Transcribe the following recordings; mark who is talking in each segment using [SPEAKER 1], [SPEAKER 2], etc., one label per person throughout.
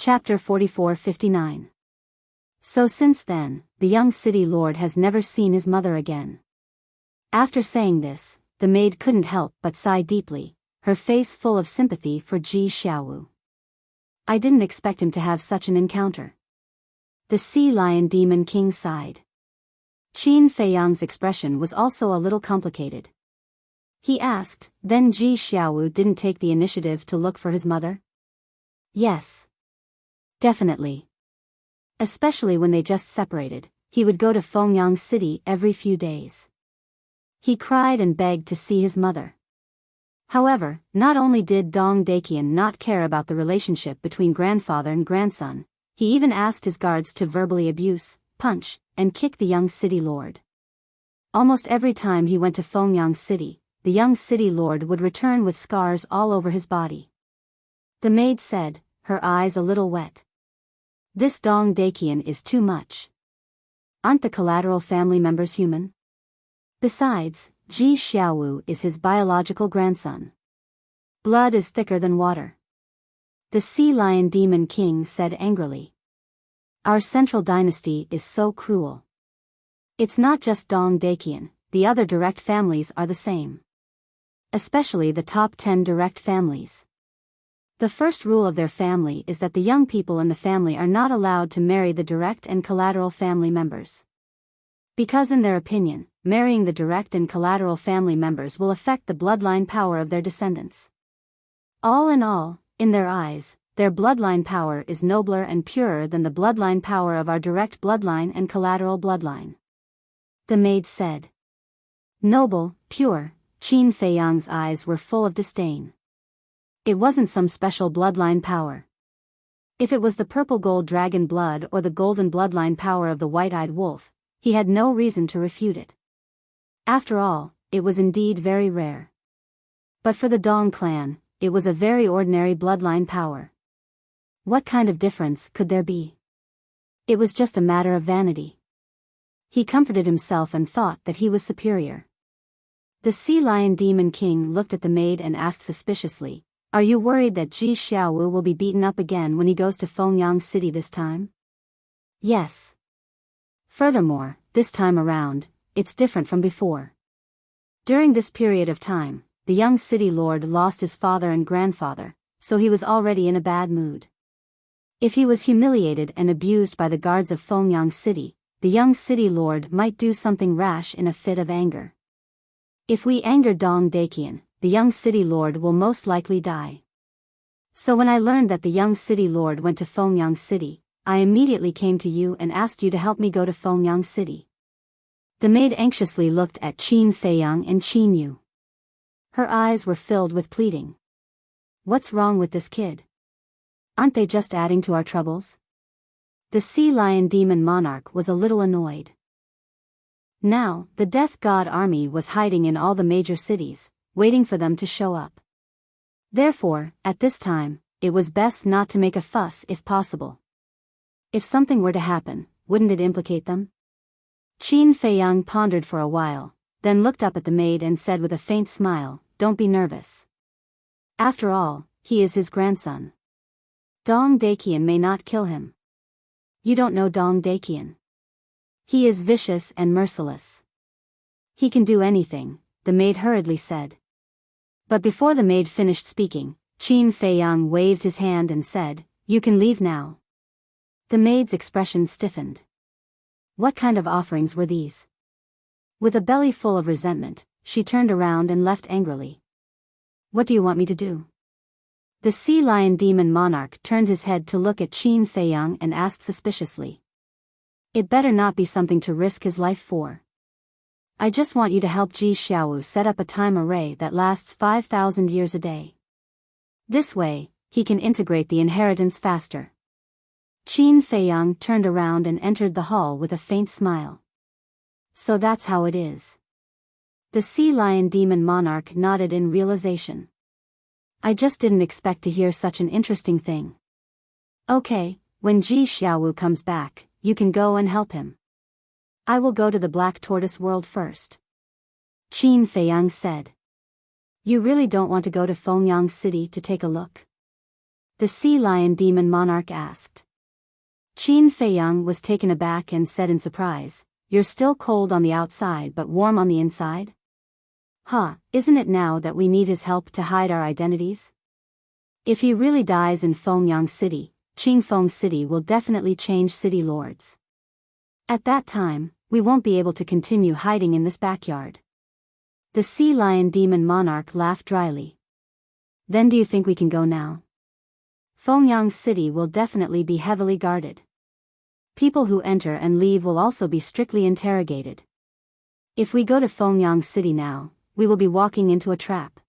[SPEAKER 1] Chapter 44-59. So since then, the young city lord has never seen his mother again. After saying this, the maid couldn't help but sigh deeply, her face full of sympathy for Ji Xiaowu. I didn't expect him to have such an encounter. The sea lion demon king sighed. Qin Feiyang's expression was also a little complicated. He asked, then Ji Xiaowu didn't take the initiative to look for his mother? Yes. Definitely. Especially when they just separated, he would go to Fengyang City every few days. He cried and begged to see his mother. However, not only did Dong Daqian not care about the relationship between grandfather and grandson, he even asked his guards to verbally abuse, punch, and kick the young city lord. Almost every time he went to Fengyang City, the young city lord would return with scars all over his body. The maid said, her eyes a little wet. This Dong Daqian is too much. Aren't the collateral family members human? Besides, Ji Xiaowu is his biological grandson. Blood is thicker than water. The sea lion demon king said angrily. Our central dynasty is so cruel. It's not just Dong Daqian, the other direct families are the same. Especially the top 10 direct families. The first rule of their family is that the young people in the family are not allowed to marry the direct and collateral family members. Because in their opinion, marrying the direct and collateral family members will affect the bloodline power of their descendants. All in all, in their eyes, their bloodline power is nobler and purer than the bloodline power of our direct bloodline and collateral bloodline. The maid said. Noble, pure, Qin Feiyang's eyes were full of disdain. It wasn't some special bloodline power. If it was the purple gold dragon blood or the golden bloodline power of the white-eyed wolf, he had no reason to refute it. After all, it was indeed very rare. But for the Dong clan, it was a very ordinary bloodline power. What kind of difference could there be? It was just a matter of vanity. He comforted himself and thought that he was superior. The sea lion demon king looked at the maid and asked suspiciously, are you worried that Ji Xiaowu will be beaten up again when he goes to Fengyang City this time? Yes. Furthermore, this time around, it's different from before. During this period of time, the young city lord lost his father and grandfather, so he was already in a bad mood. If he was humiliated and abused by the guards of Fengyang City, the young city lord might do something rash in a fit of anger. If we anger Dong Daqian, the young city lord will most likely die. So when I learned that the young city lord went to Fengyang City, I immediately came to you and asked you to help me go to Fengyang City. The maid anxiously looked at Qin Feiyang and Qin Yu. Her eyes were filled with pleading. What's wrong with this kid? Aren't they just adding to our troubles? The sea lion demon monarch was a little annoyed. Now, the death god army was hiding in all the major cities, waiting for them to show up. Therefore, at this time, it was best not to make a fuss if possible. If something were to happen, wouldn't it implicate them? Qin Feiyang pondered for a while, then looked up at the maid and said with a faint smile, don't be nervous. After all, he is his grandson. Dong Daqian may not kill him. You don't know Dong Daqian. He is vicious and merciless. He can do anything, the maid hurriedly said. But before the maid finished speaking, Qin Feiyang waved his hand and said, you can leave now. The maid's expression stiffened. What kind of offerings were these? With a belly full of resentment, she turned around and left angrily. What do you want me to do? The sea lion demon monarch turned his head to look at Qin Feiyang and asked suspiciously. It better not be something to risk his life for. I just want you to help Ji Xiaowu set up a time array that lasts 5,000 years a day. This way, he can integrate the inheritance faster. Qin Feiyang turned around and entered the hall with a faint smile. So that's how it is. The sea lion demon monarch nodded in realization. I just didn't expect to hear such an interesting thing. Okay, when Ji Xiaowu comes back, you can go and help him. I will go to the Black Tortoise world first. Qin Feiyang said. You really don't want to go to Fengyang City to take a look? the sea lion demon monarch asked. Qin Feiyang was taken aback and said in surprise, "You're still cold on the outside but warm on the inside? Huh, isn't it now that we need his help to hide our identities? If he really dies in Fengyang City, Qingfeng City will definitely change city lords. At that time, we won't be able to continue hiding in this backyard." The sea lion demon monarch laughed dryly. "Then do you think we can go now? Fengyang City will definitely be heavily guarded. People who enter and leave will also be strictly interrogated. If we go to Fengyang City now, we will be walking into a trap."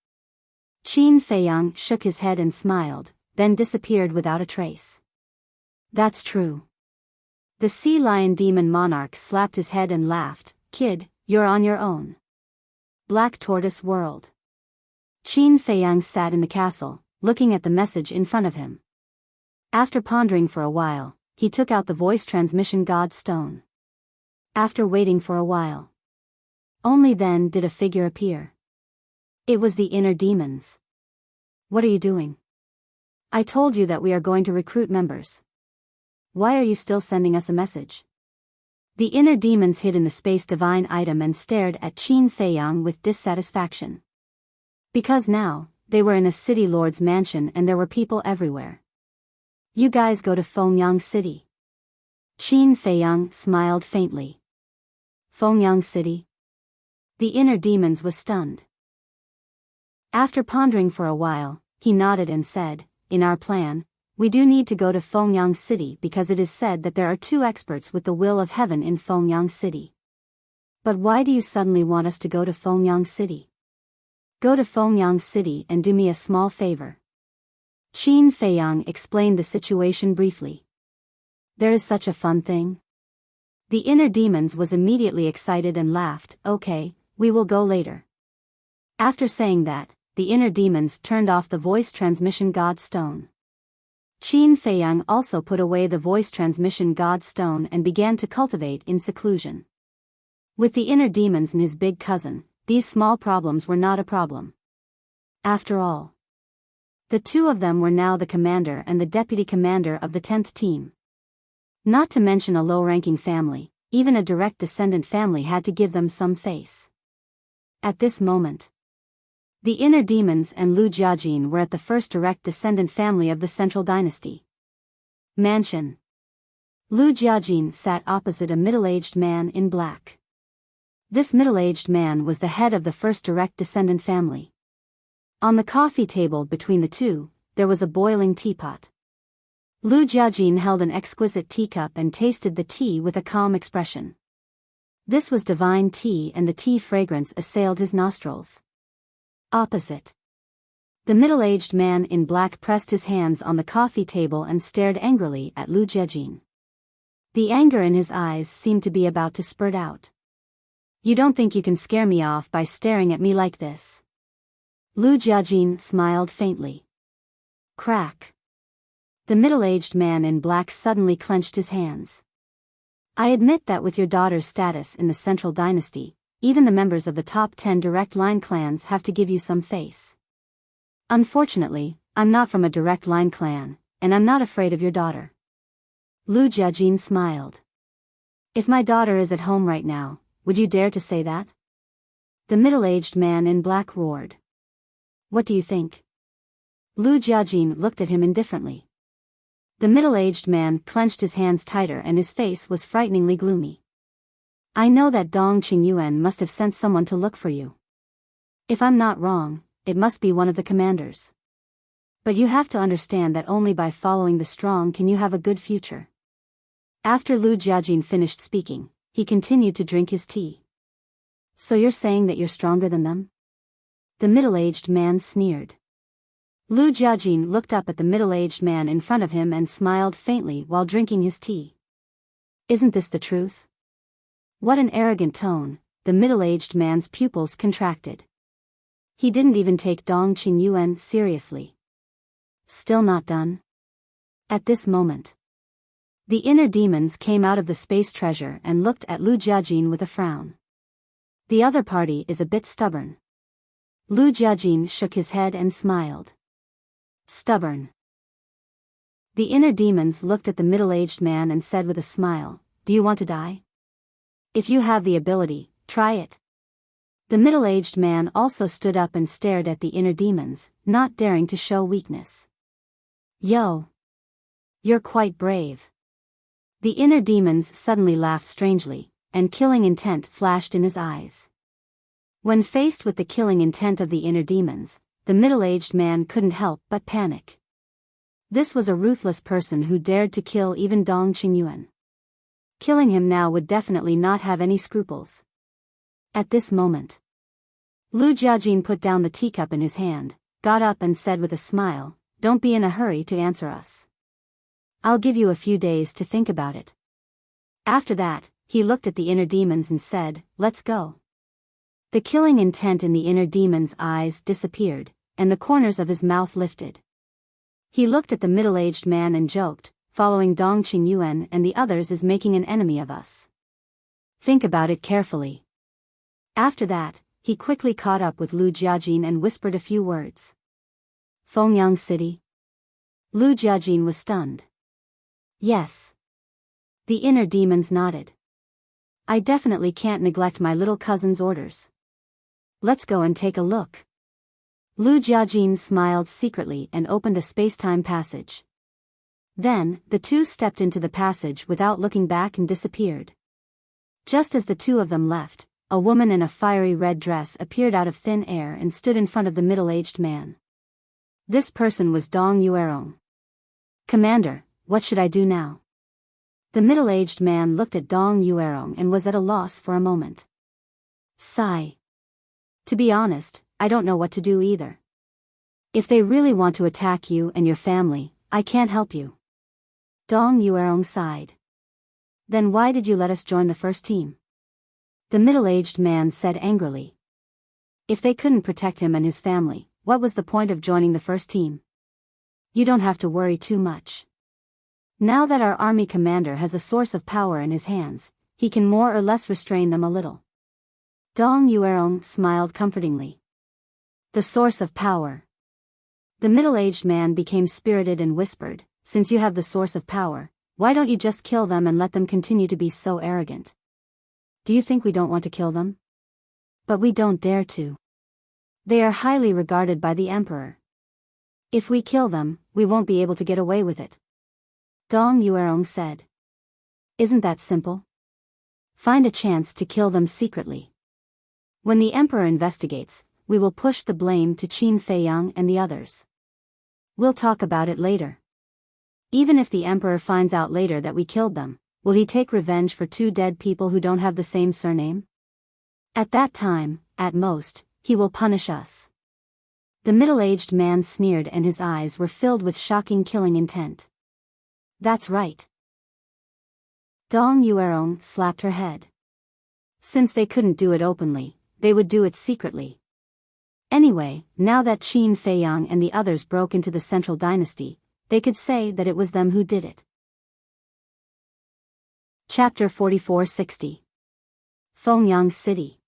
[SPEAKER 1] Qin Feiyang shook his head and smiled, then disappeared without a trace. "That's true." The sea lion demon monarch slapped his head and laughed. "Kid, you're on your own." Black Tortoise World. Qin Feiyang sat in the castle, looking at the message in front of him. After pondering for a while, he took out the voice transmission god stone. After waiting for a while, only then did a figure appear. It was the inner demons. "What are you doing? I told you that we are going to recruit members. Why are you still sending us a message?" The inner demons hid in the space divine item and stared at Qin Feiyang with dissatisfaction. Because now, they were in a city lord's mansion and there were people everywhere. "You guys go to Fengyang City." Qin Feiyang smiled faintly. "Fengyang City?" The inner demons was stunned. After pondering for a while, he nodded and said, "In our plan, we do need to go to Fengyang City because it is said that there are 2 experts with the will of heaven in Fengyang City." "But why do you suddenly want us to go to Fengyang City?" "Go to Fengyang City and do me a small favor." Qin Feiyang explained the situation briefly. "There is such a fun thing." The inner demons was immediately excited and laughed. "Okay, we will go later." After saying that, the inner demons turned off the voice transmission god stone. Qin Feiyang also put away the voice transmission god stone and began to cultivate in seclusion. With the inner demons and his big cousin, these small problems were not a problem. After all, the 2 of them were now the commander and the deputy commander of the 10th team. Not to mention a low-ranking family, even a direct descendant family had to give them some face. At this moment, the inner demons and Lu Jiajin were at the first direct descendant family of the Central Dynasty mansion. Lu Jiajin sat opposite a middle-aged man in black. This middle-aged man was the head of the first direct descendant family. On the coffee table between the two, there was a boiling teapot. Lu Jiajin held an exquisite teacup and tasted the tea with a calm expression. This was divine tea and the tea fragrance assailed his nostrils. Opposite, the middle-aged man in black pressed his hands on the coffee table and stared angrily at Lu Jiajin. The anger in his eyes seemed to be about to spurt out. "You don't think you can scare me off by staring at me like this?" Lu Jiajin smiled faintly. Crack. The middle-aged man in black suddenly clenched his hands. "I admit that with your daughter's status in the Central Dynasty, even the members of the top 10 direct line clans have to give you some face. Unfortunately, I'm not from a direct line clan, and I'm not afraid of your daughter." Lu Jiajin smiled. "If my daughter is at home right now, would you dare to say that?" The middle-aged man in black roared. "What do you think?" Lu Jiajin looked at him indifferently. The middle-aged man clenched his hands tighter and his face was frighteningly gloomy. "I know that Dong Qingyuan must have sent someone to look for you. If I'm not wrong, it must be one of the commanders. But you have to understand that only by following the strong can you have a good future." After Lu Jiajin finished speaking, he continued to drink his tea. "So you're saying that you're stronger than them?" The middle-aged man sneered. Lu Jiajin looked up at the middle-aged man in front of him and smiled faintly while drinking his tea. "Isn't this the truth?" What an arrogant tone, the middle-aged man's pupils contracted. He didn't even take Dong Qingyuan seriously. Still not done? At this moment, the inner demons came out of the space treasure and looked at Lu Jiajin with a frown. "The other party is a bit stubborn." Lu Jiajin shook his head and smiled. "Stubborn. The inner demons looked at the middle-aged man and said with a smile, "Do you want to die? If you have the ability, try it." The middle-aged man also stood up and stared at the inner demons, not daring to show weakness. "Yo! You're quite brave." The inner demons suddenly laughed strangely, and killing intent flashed in his eyes. When faced with the killing intent of the inner demons, the middle-aged man couldn't help but panic. This was a ruthless person who dared to kill even Dong Qingyuan. Killing him now would definitely not have any scruples. At this moment, Lu Jiajin put down the teacup in his hand, got up and said with a smile, "Don't be in a hurry to answer us. I'll give you a few days to think about it." After that, he looked at the inner demons and said, "Let's go." The killing intent in the inner demon's eyes disappeared, and the corners of his mouth lifted. He looked at the middle-aged man and joked, "Following Dong Qingyuan and the others is making an enemy of us. Think about it carefully." After that, he quickly caught up with Lu Jiajin and whispered a few words. "Fengyang City?" Lu Jiajin was stunned. "Yes." The inner demons nodded. "I definitely can't neglect my little cousin's orders. Let's go and take a look." Lu Jiajin smiled secretly and opened a space-time passage. Then, the two stepped into the passage without looking back and disappeared. Just as the two of them left, a woman in a fiery red dress appeared out of thin air and stood in front of the middle-aged man. This person was Dong Yuerong. "Commander, what should I do now?" The middle-aged man looked at Dong Yuerong and was at a loss for a moment. Sigh. "To be honest, I don't know what to do either. If they really want to attack you and your family, I can't help you." Dong Yuerong sighed. "Then why did you let us join the first team?" The middle-aged man said angrily. If they couldn't protect him and his family, what was the point of joining the first team? "You don't have to worry too much. Now that our army commander has a source of power in his hands, he can more or less restrain them a little." Dong Yuerong smiled comfortingly. "The source of power." The middle-aged man became spirited and whispered, "Since you have the source of power, why don't you just kill them and let them continue to be so arrogant? Do you think we don't want to kill them? But we don't dare to. They are highly regarded by the emperor. If we kill them, we won't be able to get away with it." Dong Yuerong said. "Isn't that simple? Find a chance to kill them secretly. When the emperor investigates, we will push the blame to Qin Feiyang and the others. We'll talk about it later. Even if the emperor finds out later that we killed them, will he take revenge for two dead people who don't have the same surname? At that time, at most, he will punish us." The middle-aged man sneered and his eyes were filled with shocking killing intent. "That's right." Dong Yuerong slapped her head. Since they couldn't do it openly, they would do it secretly. Anyway, now that Qin Feiyang and the others broke into the central dynasty, they could say that it was them who did it. Chapter 4460. Fengyang City.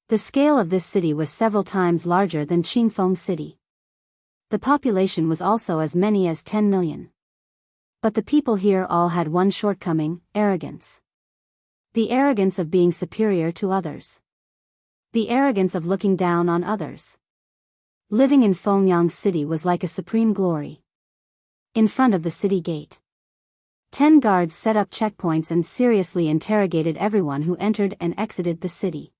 [SPEAKER 1] The scale of this city was several times larger than Qingfeng City. The population was also as many as 10 million. But the people here all had one shortcoming: arrogance. The arrogance of being superior to others. The arrogance of looking down on others. Living in Fengyang City was like a supreme glory. In front of the city gate, 10 guards set up checkpoints and seriously interrogated everyone who entered and exited the city.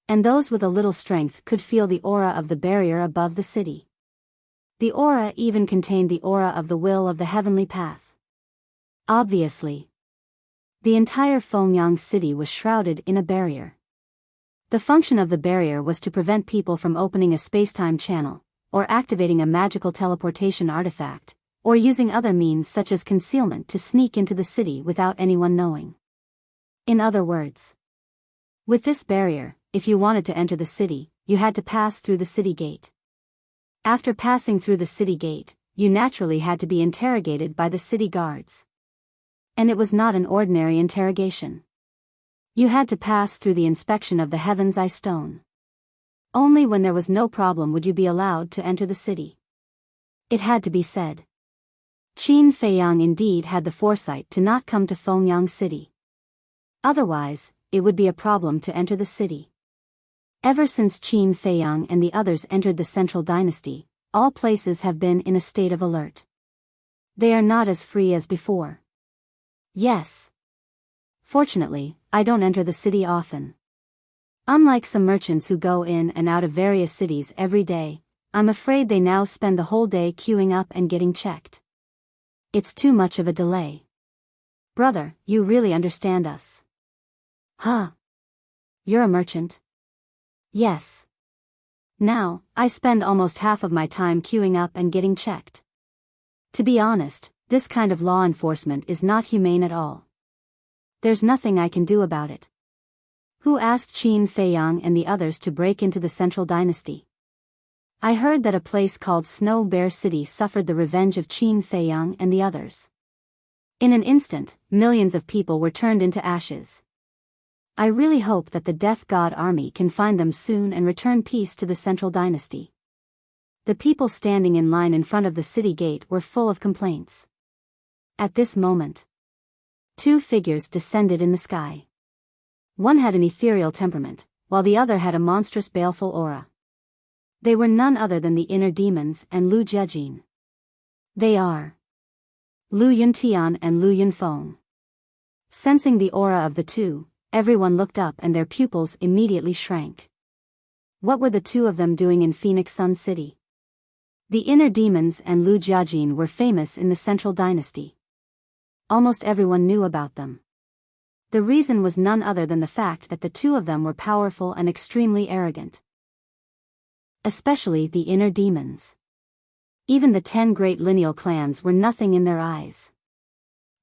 [SPEAKER 1] And those with a little strength could feel the aura of the barrier above the city. The aura even contained the aura of the will of the heavenly path. Obviously, the entire Fengyang City was shrouded in a barrier. The function of the barrier was to prevent people from opening a space-time channel, or activating a magical teleportation artifact, or using other means such as concealment to sneak into the city without anyone knowing. In other words, with this barrier, if you wanted to enter the city, you had to pass through the city gate. After passing through the city gate, you naturally had to be interrogated by the city guards. And it was not an ordinary interrogation. You had to pass through the inspection of the Heaven's Eye Stone. Only when there was no problem would you be allowed to enter the city. It had to be said. Qin Feiyang indeed had the foresight to not come to Fengyang City. Otherwise, it would be a problem to enter the city. Ever since Qin Feiyang and the others entered the Central Dynasty, all places have been in a state of alert. They are not as free as before. Yes. Fortunately, I don't enter the city often. Unlike some merchants who go in and out of various cities every day, I'm afraid they now spend the whole day queuing up and getting checked. It's too much of a delay. Brother, you really understand us. Huh? You're a merchant? Yes. Now, I spend almost half of my time queuing up and getting checked. To be honest, this kind of law enforcement is not humane at all. There's nothing I can do about it. Who asked Qin Feiyang and the others to break into the Central Dynasty? I heard that a place called Snow Bear City suffered the revenge of Qin Feiyang and the others. In an instant, millions of people were turned into ashes. I really hope that the Death God army can find them soon and return peace to the Central Dynasty. The people standing in line in front of the city gate were full of complaints. At this moment, two figures descended in the sky. One had an ethereal temperament, while the other had a monstrous baleful aura. They were none other than the inner demons and Lu Jiajin. They are Lu Yuntian and Lu Yunfeng. Sensing the aura of the two, everyone looked up and their pupils immediately shrank. What were the two of them doing in Phoenix Sun City? The inner demons and Lu Jiajin were famous in the Central Dynasty. Almost everyone knew about them. The reason was none other than the fact that the two of them were powerful and extremely arrogant. Especially the inner demons. Even the 10 great lineal clans were nothing in their eyes.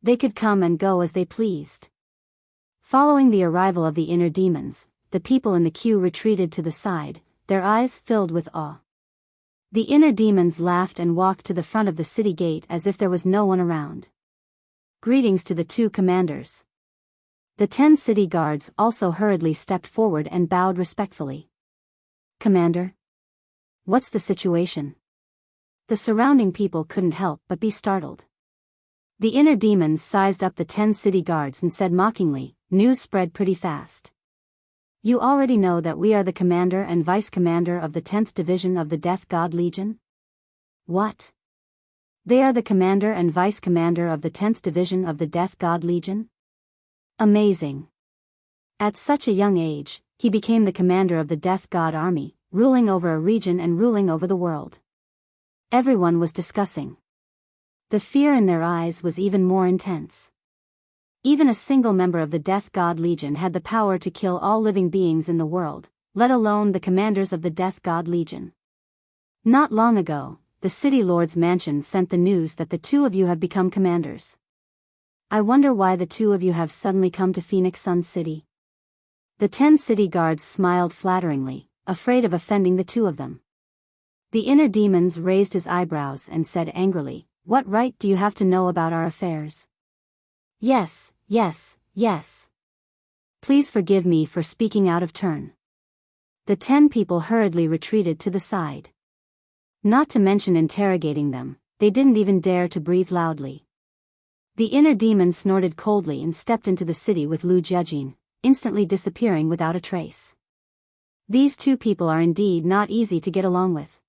[SPEAKER 1] They could come and go as they pleased. Following the arrival of the inner demons, the people in the queue retreated to the side, their eyes filled with awe. The inner demons laughed and walked to the front of the city gate as if there was no one around. Greetings to the two commanders. The 10 city guards also hurriedly stepped forward and bowed respectfully. Commander? What's the situation? The surrounding people couldn't help but be startled. The inner demons sized up the 10 city guards and said mockingly, "News spread pretty fast. You already know that we are the commander and vice commander of the 10th Division of the Death God Legion?" What? They are the commander and vice commander of the 10th Division of the Death God Legion? Amazing. At such a young age, he became the commander of the Death God Army, ruling over a region and ruling over the world. Everyone was discussing. The fear in their eyes was even more intense. Even a single member of the Death God Legion had the power to kill all living beings in the world, let alone the commanders of the Death God Legion. Not long ago, the City Lord's mansion sent the news that the two of you have become commanders. I wonder why the two of you have suddenly come to Phoenix Sun City. The 10 city guards smiled flatteringly, afraid of offending the two of them. The inner demons raised his eyebrows and said angrily, "What right do you have to know about our affairs?" Yes, yes, yes. Please forgive me for speaking out of turn. The 10 people hurriedly retreated to the side. Not to mention interrogating them, they didn't even dare to breathe loudly. The inner demon snorted coldly and stepped into the city with Lu Jiajin, instantly disappearing without a trace. These two people are indeed not easy to get along with.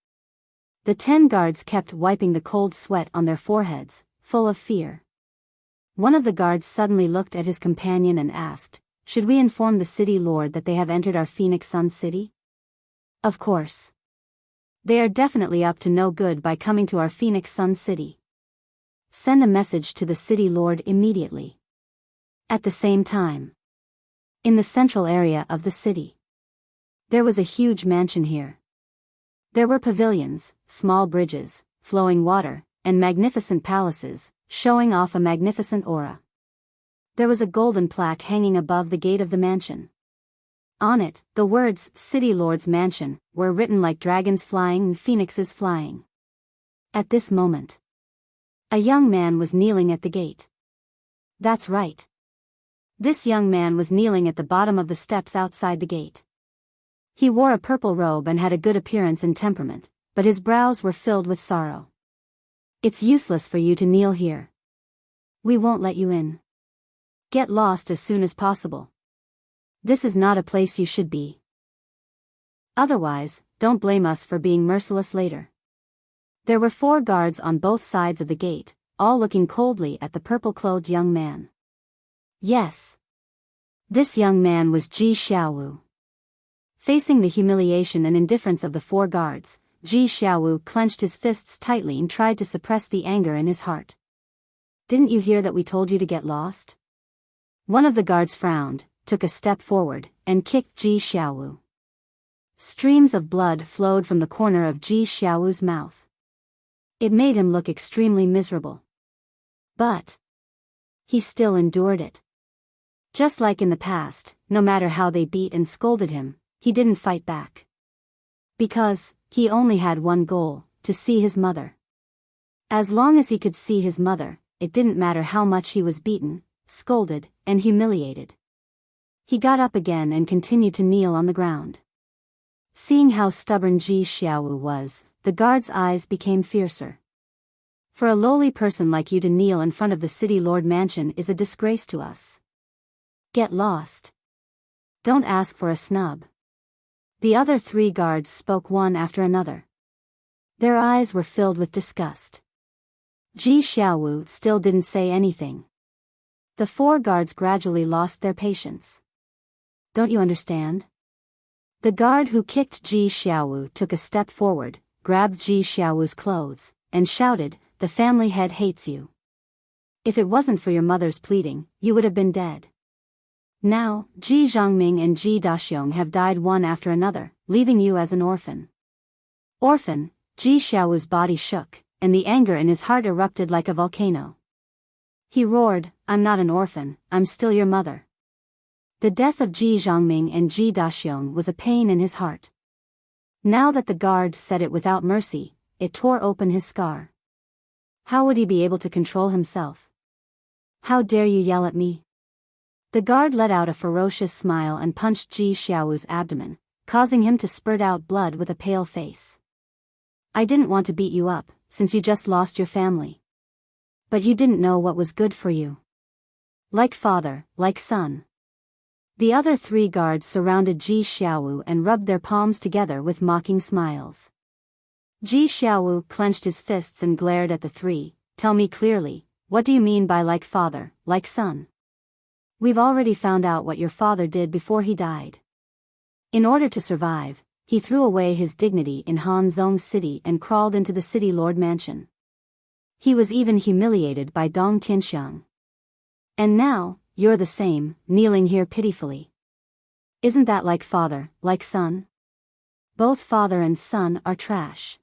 [SPEAKER 1] The 10 guards kept wiping the cold sweat on their foreheads, full of fear. One of the guards suddenly looked at his companion and asked, "Should we inform the city lord that they have entered our Phoenix Sun City?" Of course. They are definitely up to no good by coming to our Phoenix Sun City. Send a message to the city lord immediately. At the same time, in the central area of the city, there was a huge mansion here. There were pavilions, small bridges, flowing water, and magnificent palaces, showing off a magnificent aura. There was a golden plaque hanging above the gate of the mansion. On it, the words, "City Lord's Mansion," were written like dragons flying and phoenixes flying. At this moment, a young man was kneeling at the gate. That's right. This young man was kneeling at the bottom of the steps outside the gate. He wore a purple robe and had a good appearance and temperament, but his brows were filled with sorrow. It's useless for you to kneel here. We won't let you in. Get lost as soon as possible. This is not a place you should be. Otherwise, don't blame us for being merciless later. There were 4 guards on both sides of the gate, all looking coldly at the purple-clothed young man. Yes. This young man was Ji Xiaowu. Facing the humiliation and indifference of the 4 guards, Ji Xiaowu clenched his fists tightly and tried to suppress the anger in his heart. Didn't you hear that we told you to get lost? One of the guards frowned, took a step forward, and kicked Ji Xiaowu. Streams of blood flowed from the corner of Ji Xiaowu's mouth. It made him look extremely miserable. But he still endured it. Just like in the past, no matter how they beat and scolded him, he didn't fight back. Because he only had one goal, to see his mother. As long as he could see his mother, it didn't matter how much he was beaten, scolded, and humiliated. He got up again and continued to kneel on the ground. Seeing how stubborn Ji Xiaowu was, the guard's eyes became fiercer. For a lowly person like you to kneel in front of the city lord mansion is a disgrace to us. Get lost. Don't ask for a snub. The other 3 guards spoke one after another. Their eyes were filled with disgust. Ji Xiaowu still didn't say anything. The 4 guards gradually lost their patience. Don't you understand? The guard who kicked Ji Xiaowu took a step forward, grabbed Ji Xiaowu's clothes, and shouted, "The family head hates you. If it wasn't for your mother's pleading, you would have been dead. Now, Ji Zhongming and Ji Daxiong have died one after another, leaving you as an orphan." Orphan, Ji Xiaowu's body shook, and the anger in his heart erupted like a volcano. He roared, "I'm not an orphan, I'm still your mother." The death of Ji Zhongming and Ji Daxiong was a pain in his heart. Now that the guard said it without mercy, it tore open his scar. How would he be able to control himself? "How dare you yell at me?" The guard let out a ferocious smile and punched Ji Xiaowu's abdomen, causing him to spurt out blood with a pale face. "I didn't want to beat you up, since you just lost your family. But you didn't know what was good for you. Like father, like son." The other 3 guards surrounded Ji Xiaowu and rubbed their palms together with mocking smiles. Ji Xiaowu clenched his fists and glared at the 3. "Tell me clearly, what do you mean by like father, like son? We've already found out what your father did before he died. In order to survive, he threw away his dignity in Hanzhong City and crawled into the city lord mansion. He was even humiliated by Dong Tianxiang. And now, you're the same, kneeling here pitifully. Isn't that like father, like son? Both father and son are trash.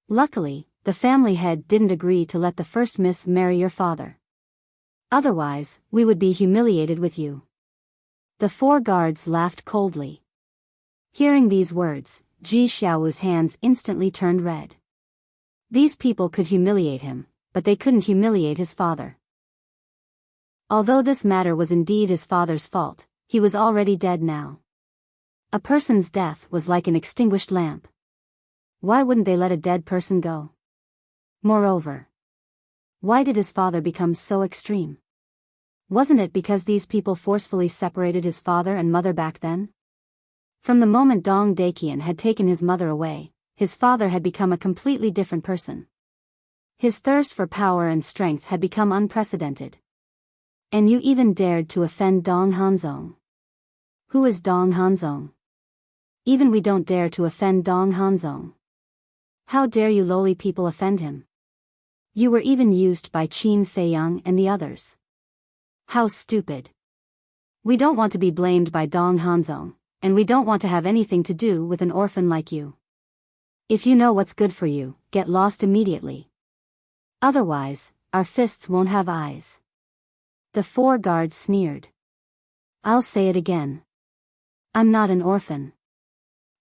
[SPEAKER 1] Luckily, the family head didn't agree to let the first miss marry your father. Otherwise, we would be humiliated with you." The 4 guards laughed coldly. Hearing these words, Ji Xiaowu's hands instantly turned red. These people could humiliate him, but they couldn't humiliate his father. Although this matter was indeed his father's fault, he was already dead now. A person's death was like an extinguished lamp. Why wouldn't they let a dead person go? Moreover, why did his father become so extreme? Wasn't it because these people forcefully separated his father and mother back then? From the moment Dong Daiqian had taken his mother away, his father had become a completely different person. His thirst for power and strength had become unprecedented. And you even dared to offend Dong Hanzong. Who is Dong Hanzong? Even we don't dare to offend Dong Hanzong. How dare you lowly people offend him? You were even used by Qin Feiyang and the others. How stupid. We don't want to be blamed by Dong Hanzong, and we don't want to have anything to do with an orphan like you. If you know what's good for you, get lost immediately. Otherwise, our fists won't have eyes. The 4 guards sneered. I'll say it again. I'm not an orphan.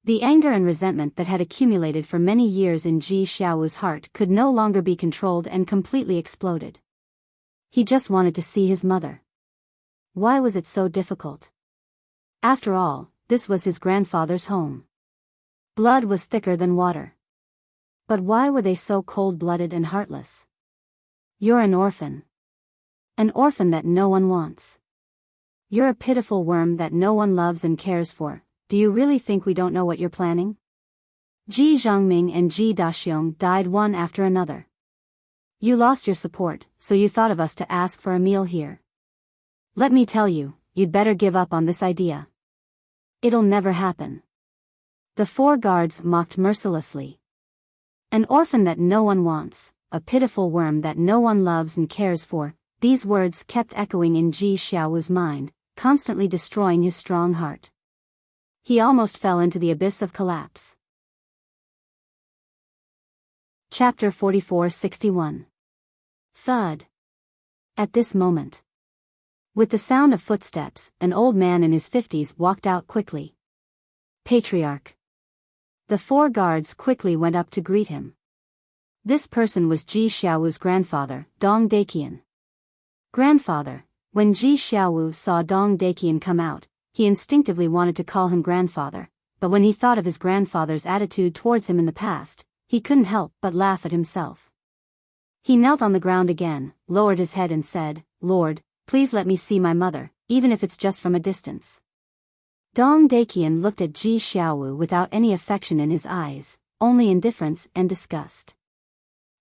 [SPEAKER 1] The anger and resentment that had accumulated for many years in Ji Xiaowu's heart could no longer be controlled and completely exploded. He just wanted to see his mother. Why was it so difficult? After all, this was his grandfather's home. Blood was thicker than water. But why were they so cold-blooded and heartless? You're an orphan. An orphan that no one wants. You're a pitiful worm that no one loves and cares for. Do you really think we don't know what you're planning? Ji Zhongming and Ji Daxiong died one after another. You lost your support, so you thought of us to ask for a meal here. Let me tell you, you'd better give up on this idea. It'll never happen. The 4 guards mocked mercilessly. An orphan that no one wants, a pitiful worm that no one loves and cares for. These words kept echoing in Ji Xiaowu's mind, constantly destroying his strong heart. He almost fell into the abyss of collapse. Chapter 44-61. Thud. At this moment, with the sound of footsteps, an old man in his 50s walked out quickly. Patriarch. The 4 guards quickly went up to greet him. This person was Ji Xiaowu's grandfather, Dong Daiqian. Grandfather. When Ji Xiaowu saw Dong Daiqian come out, he instinctively wanted to call him grandfather, but when he thought of his grandfather's attitude towards him in the past, he couldn't help but laugh at himself. He knelt on the ground again, lowered his head and said, "Lord, please let me see my mother, even if it's just from a distance." Dong Daiqian looked at Ji Xiaowu without any affection in his eyes, only indifference and disgust.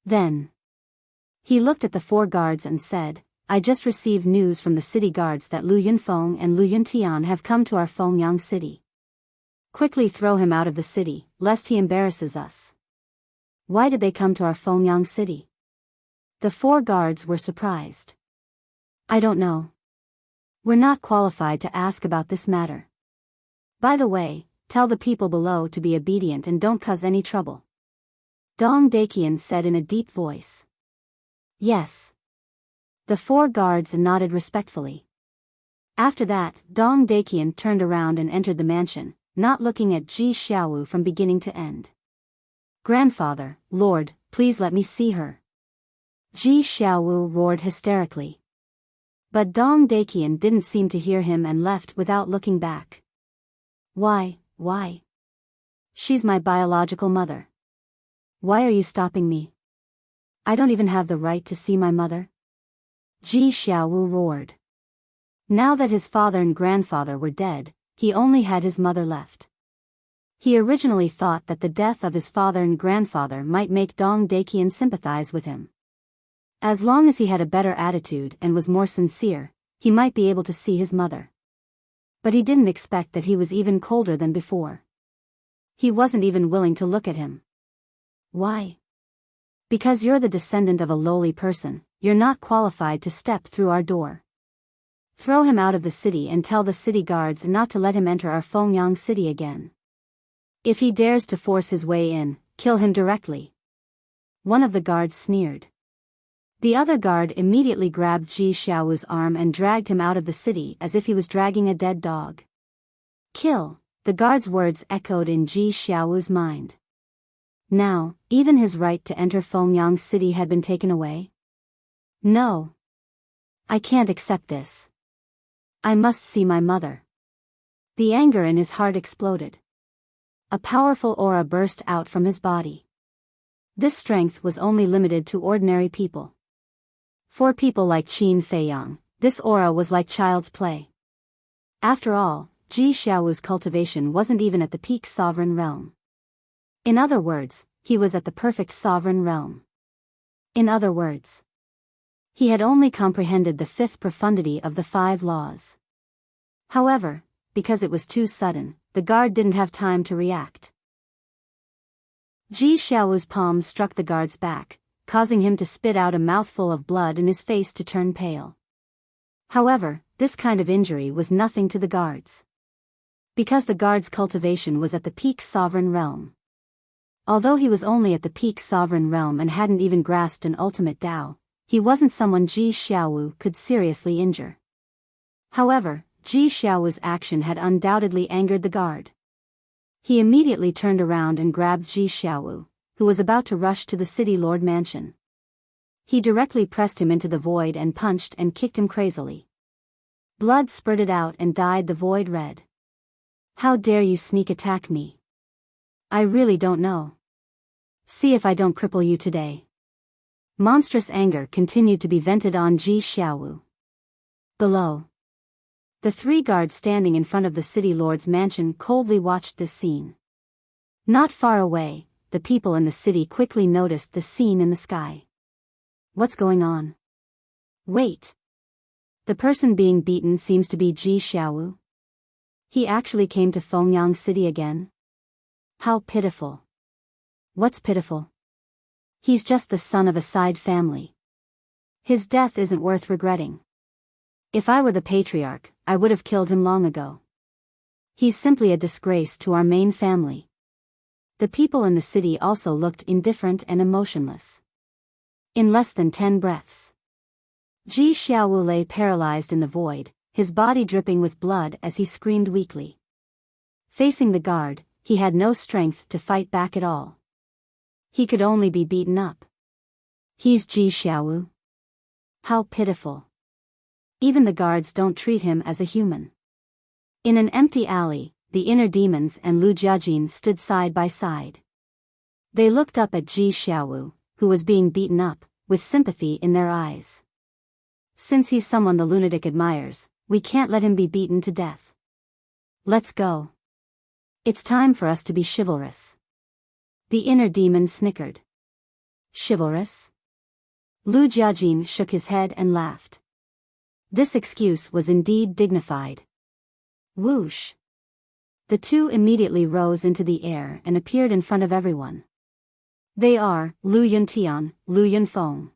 [SPEAKER 1] Then he looked at the 4 guards and said, "I just received news from the city guards that Lu Yunfeng and Lu Yuntian have come to our Fengyang city. Quickly throw him out of the city, lest he embarrasses us." Why did they come to our Fengyang city? The 4 guards were surprised. I don't know. We're not qualified to ask about this matter. By the way, tell the people below to be obedient and don't cause any trouble. Dong Daiqian said in a deep voice. Yes. The 4 guards nodded respectfully. After that, Dong Daiqian turned around and entered the mansion, not looking at Ji Xiaowu from beginning to end. "Grandfather, Lord, please let me see her." Ji Xiaowu roared hysterically. But Dong Daiqian didn't seem to hear him and left without looking back. Why? She's my biological mother. Why are you stopping me? I don't even have the right to see my mother. Ji Xiaowu roared. Now that his father and grandfather were dead, he only had his mother left. He originally thought that the death of his father and grandfather might make Dong Daiqian sympathize with him. As long as he had a better attitude and was more sincere, he might be able to see his mother. But he didn't expect that he was even colder than before. He wasn't even willing to look at him. Why? Because you're the descendant of a lowly person, you're not qualified to step through our door. Throw him out of the city and tell the city guards not to let him enter our Fengyang city again. If he dares to force his way in, kill him directly. One of the guards sneered. The other guard immediately grabbed Ji Xiaowu's arm and dragged him out of the city as if he was dragging a dead dog. Kill, the guard's words echoed in Ji Xiaowu's mind. Now, even his right to enter Fengyang city had been taken away? No. I can't accept this. I must see my mother. The anger in his heart exploded. A powerful aura burst out from his body. This strength was only limited to ordinary people. For people like Qin Feiyang, this aura was like child's play. After all, Ji Xiaowu's cultivation wasn't even at the peak sovereign realm. In other words, he was at the perfect sovereign realm. In other words, he had only comprehended the 5th profundity of the 5 laws. However, because it was too sudden, the guard didn't have time to react. Ji Xiaowu's palm struck the guard's back, causing him to spit out a mouthful of blood and his face to turn pale. However, this kind of injury was nothing to the guards. Because the guard's cultivation was at the peak sovereign realm. Although he was only at the peak sovereign realm and hadn't even grasped an ultimate Tao, he wasn't someone Ji Xiaowu could seriously injure. However, Ji Xiaowu's action had undoubtedly angered the guard. He immediately turned around and grabbed Ji Xiaowu, who was about to rush to the city lord mansion. He directly pressed him into the void and punched and kicked him crazily. Blood spurted out and dyed the void red. How dare you sneak attack me? I really don't know. See if I don't cripple you today. Monstrous anger continued to be vented on Ji Xiaowu. Below, the 3 guards standing in front of the city lord's mansion coldly watched this scene. Not far away, the people in the city quickly noticed the scene in the sky. What's going on? Wait. The person being beaten seems to be Ji Xiaowu. He actually came to Fengyang City again? How pitiful. What's pitiful? He's just the son of a side family. His death isn't worth regretting. If I were the patriarch, I would have killed him long ago. He's simply a disgrace to our main family. The people in the city also looked indifferent and emotionless. In less than 10 breaths, Ji Xiaowu lay paralyzed in the void, his body dripping with blood as he screamed weakly. Facing the guard, he had no strength to fight back at all. He could only be beaten up. He's Ji Xiaowu. How pitiful. Even the guards don't treat him as a human. In an empty alley, the inner demons and Lu Jiajin stood side by side. They looked up at Ji Xiaowu, who was being beaten up, with sympathy in their eyes. Since he's someone the lunatic admires, we can't let him be beaten to death. Let's go. It's time for us to be chivalrous. The inner demon snickered. Chivalrous? Lu Jiajin shook his head and laughed. This excuse was indeed dignified. Whoosh. The 2 immediately rose into the air and appeared in front of everyone. They are Lu Yuntian, Lu Yunfeng.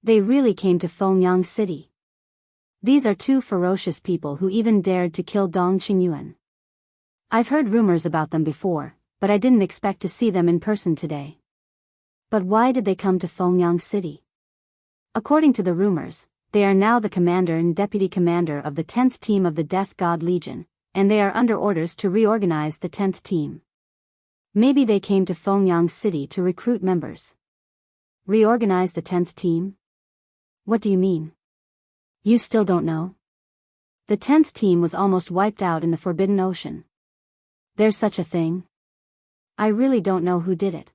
[SPEAKER 1] They really came to Fengyang City. These are 2 ferocious people who even dared to kill Dong Qingyuan. I've heard rumors about them before, but I didn't expect to see them in person today. But why did they come to Fengyang City? According to the rumors, they are now the commander and deputy commander of the 10th team of the Death God Legion, and they are under orders to reorganize the 10th team. Maybe they came to Fengyang City to recruit members. Reorganize the 10th team? What do you mean? You still don't know? The 10th team was almost wiped out in the Forbidden Ocean. There's such a thing? I really don't know who did it.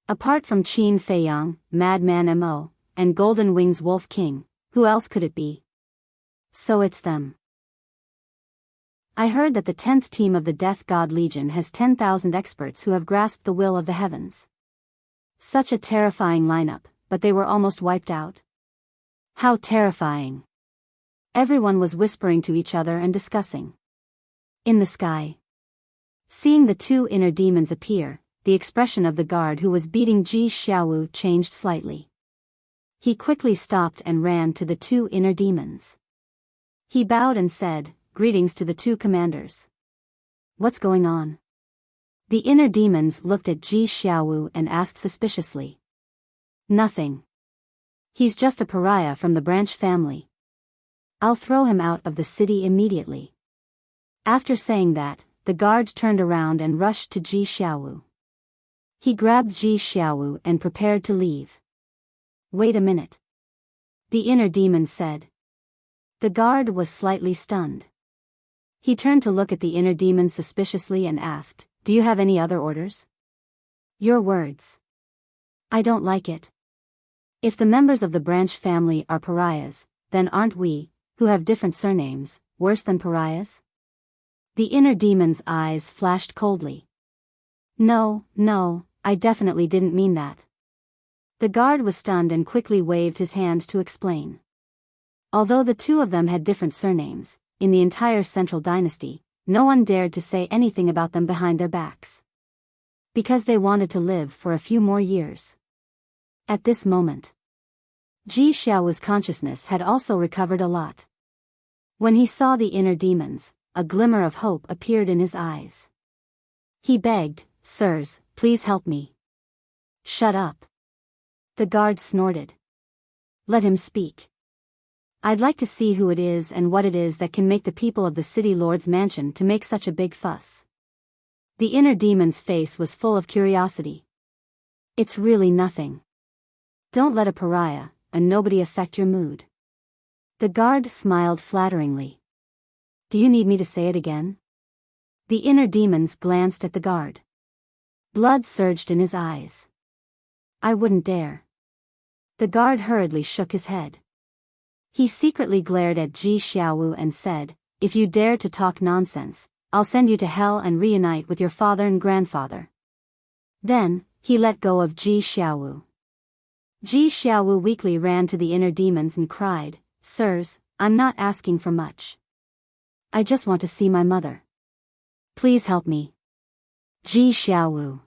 [SPEAKER 1] Apart from Qin Feiyang, Madman Mo, and Golden Wings Wolf King, who else could it be? So it's them. I heard that the 10th team of the Death God Legion has 10,000 experts who have grasped the will of the heavens. Such a terrifying lineup, but they were almost wiped out. How terrifying. Everyone was whispering to each other and discussing. In the sky. Seeing the 2 inner demons appear, the expression of the guard who was beating Ji Xiaowu changed slightly. He quickly stopped and ran to the 2 inner demons. He bowed and said, "Greetings to the 2 commanders." What's going on? The inner demons looked at Ji Xiaowu and asked suspiciously. Nothing. He's just a pariah from the branch family. I'll throw him out of the city immediately. After saying that, the guard turned around and rushed to Ji Xiaowu. He grabbed Ji Xiaowu and prepared to leave. Wait a minute. The inner demon said. The guard was slightly stunned. He turned to look at the inner demon suspiciously and asked, "Do you have any other orders?" Your words. I don't like it. If the members of the branch family are pariahs, then aren't we, who have different surnames, worse than pariahs? The inner demon's eyes flashed coldly. No, I definitely didn't mean that. The guard was stunned and quickly waved his hand to explain. Although the 2 of them had different surnames, in the entire Central Dynasty, no one dared to say anything about them behind their backs. Because they wanted to live for a few more years. At this moment, Ji Xiao's consciousness had also recovered a lot. When he saw the inner demons, a glimmer of hope appeared in his eyes. He begged, "Sirs, please help me." Shut up. The guard snorted. Let him speak. I'd like to see who it is and what it is that can make the people of the city lord's mansion to make such a big fuss. The inner demon's face was full of curiosity. It's really nothing. Don't let a pariah, a nobody affect your mood. The guard smiled flatteringly. Do you need me to say it again? The inner demons glanced at the guard. Blood surged in his eyes. I wouldn't dare. The guard hurriedly shook his head. He secretly glared at Ji Xiaowu and said, if you dare to talk nonsense, I'll send you to hell and reunite with your father and grandfather. Then, he let go of Ji Xiaowu. Ji Xiaowu weakly ran to the inner demons and cried, Sirs, I'm not asking for much. I just want to see my mother. Please help me. Ji Xiaowu.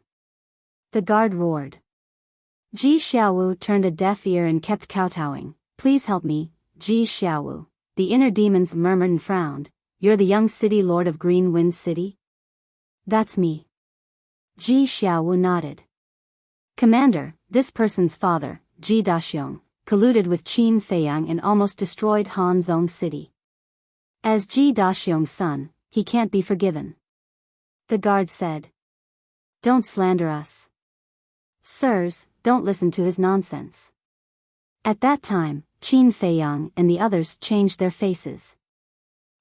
[SPEAKER 1] The guard roared. Ji Xiaowu turned a deaf ear and kept kowtowing. Please help me, Ji Xiaowu. The inner demons murmured and frowned. You're the young city lord of Green Wind City? That's me. Ji Xiaowu nodded. Commander, this person's father, Ji Daxiong, colluded with Qin Feiyang and almost destroyed Hanzhong City. As Ji Daxiong's son, he can't be forgiven. The guard said. Don't slander us. Sirs, don't listen to his nonsense. At that time, Qin Feiyang and the others changed their faces.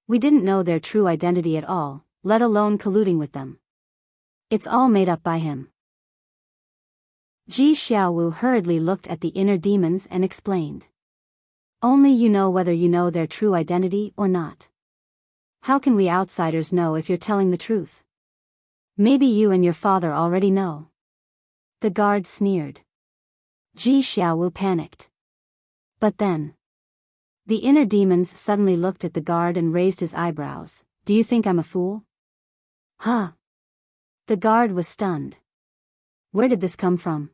[SPEAKER 1] We didn't know their true identity at all, let alone colluding with them. It's all made up by him. Ji Xiaowu hurriedly looked at the inner demons and explained. Only you know whether you know their true identity or not. How can we outsiders know if you're telling the truth? Maybe you and your father already know. The guard sneered. Ji Xiaowu panicked. But then. The inner demons suddenly looked at the guard and raised his eyebrows. Do you think I'm a fool? Huh? The guard was stunned. Where did this come from?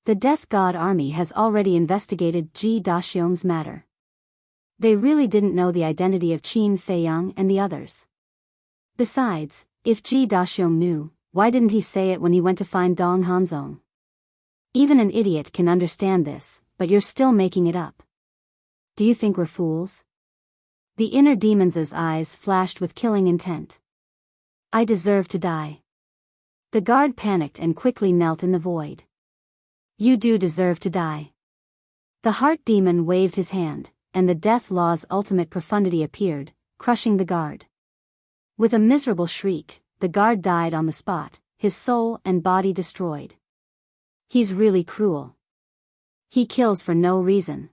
[SPEAKER 1] The Death God Army has already investigated Ji Daxiong's matter. They really didn't know the identity of Qin Feiyang and the others. Besides, if Ji Daxiong knew, why didn't he say it when he went to find Dong Hanzong? Even an idiot can understand this, but you're still making it up. Do you think we're fools? The inner demons' eyes flashed with killing intent. I deserve to die. The guard panicked and quickly knelt in the void. You do deserve to die. The heart demon waved his hand, and the death law's ultimate profundity appeared, crushing the guard. With a miserable shriek, the guard died on the spot, his soul and body destroyed. He's really cruel. He kills for no reason.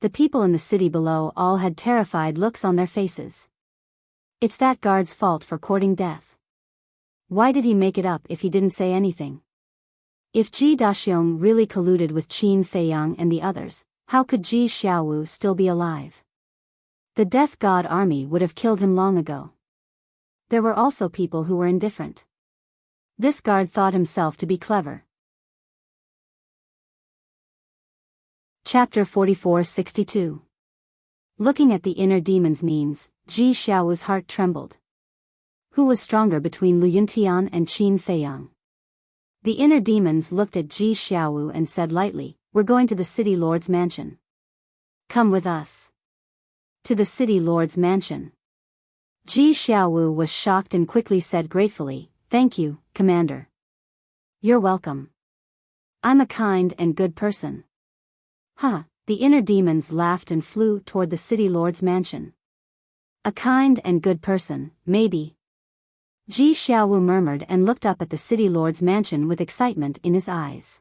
[SPEAKER 1] The people in the city below all had terrified looks on their faces. It's that guard's fault for courting death. Why did he make it up if he didn't say anything? If Ji Daxiong really colluded with Qin Feiyang and the others, how could Ji Xiaowu still be alive? The Death God Army would have killed him long ago. There were also people who were indifferent. This guard thought himself to be clever. Chapter 44-62. Looking at the inner demons means, Ji Xiaowu's heart trembled. Who was stronger between Lu Yuntian and Qin Feiyang? The inner demons looked at Ji Xiaowu and said lightly, We're going to the city lord's mansion. Come with us. To the city lord's mansion. Ji Xiaowu was shocked and quickly said gratefully, Thank you, Commander. You're welcome. I'm a kind and good person. Huh, the inner demons laughed and flew toward the city lord's mansion. A kind and good person, maybe. Ji Xiaowu murmured and looked up at the city lord's mansion with excitement in his eyes.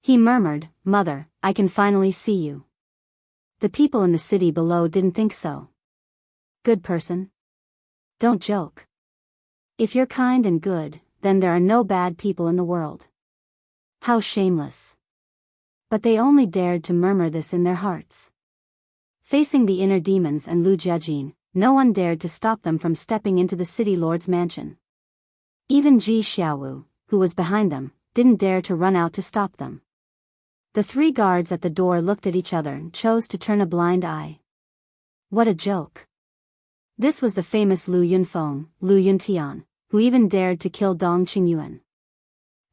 [SPEAKER 1] He murmured, Mother, I can finally see you. The people in the city below didn't think so. Good person? Don't joke. If you're kind and good, then there are no bad people in the world. How shameless. But they only dared to murmur this in their hearts. Facing the inner demons and Lu Jiajin, no one dared to stop them from stepping into the city lord's mansion. Even Ji Xiaowu, who was behind them, didn't dare to run out to stop them. The three guards at the door looked at each other and chose to turn a blind eye. What a joke. This was the famous Lu Yunfeng, Lu Yuntian, who even dared to kill Dong Qingyuan.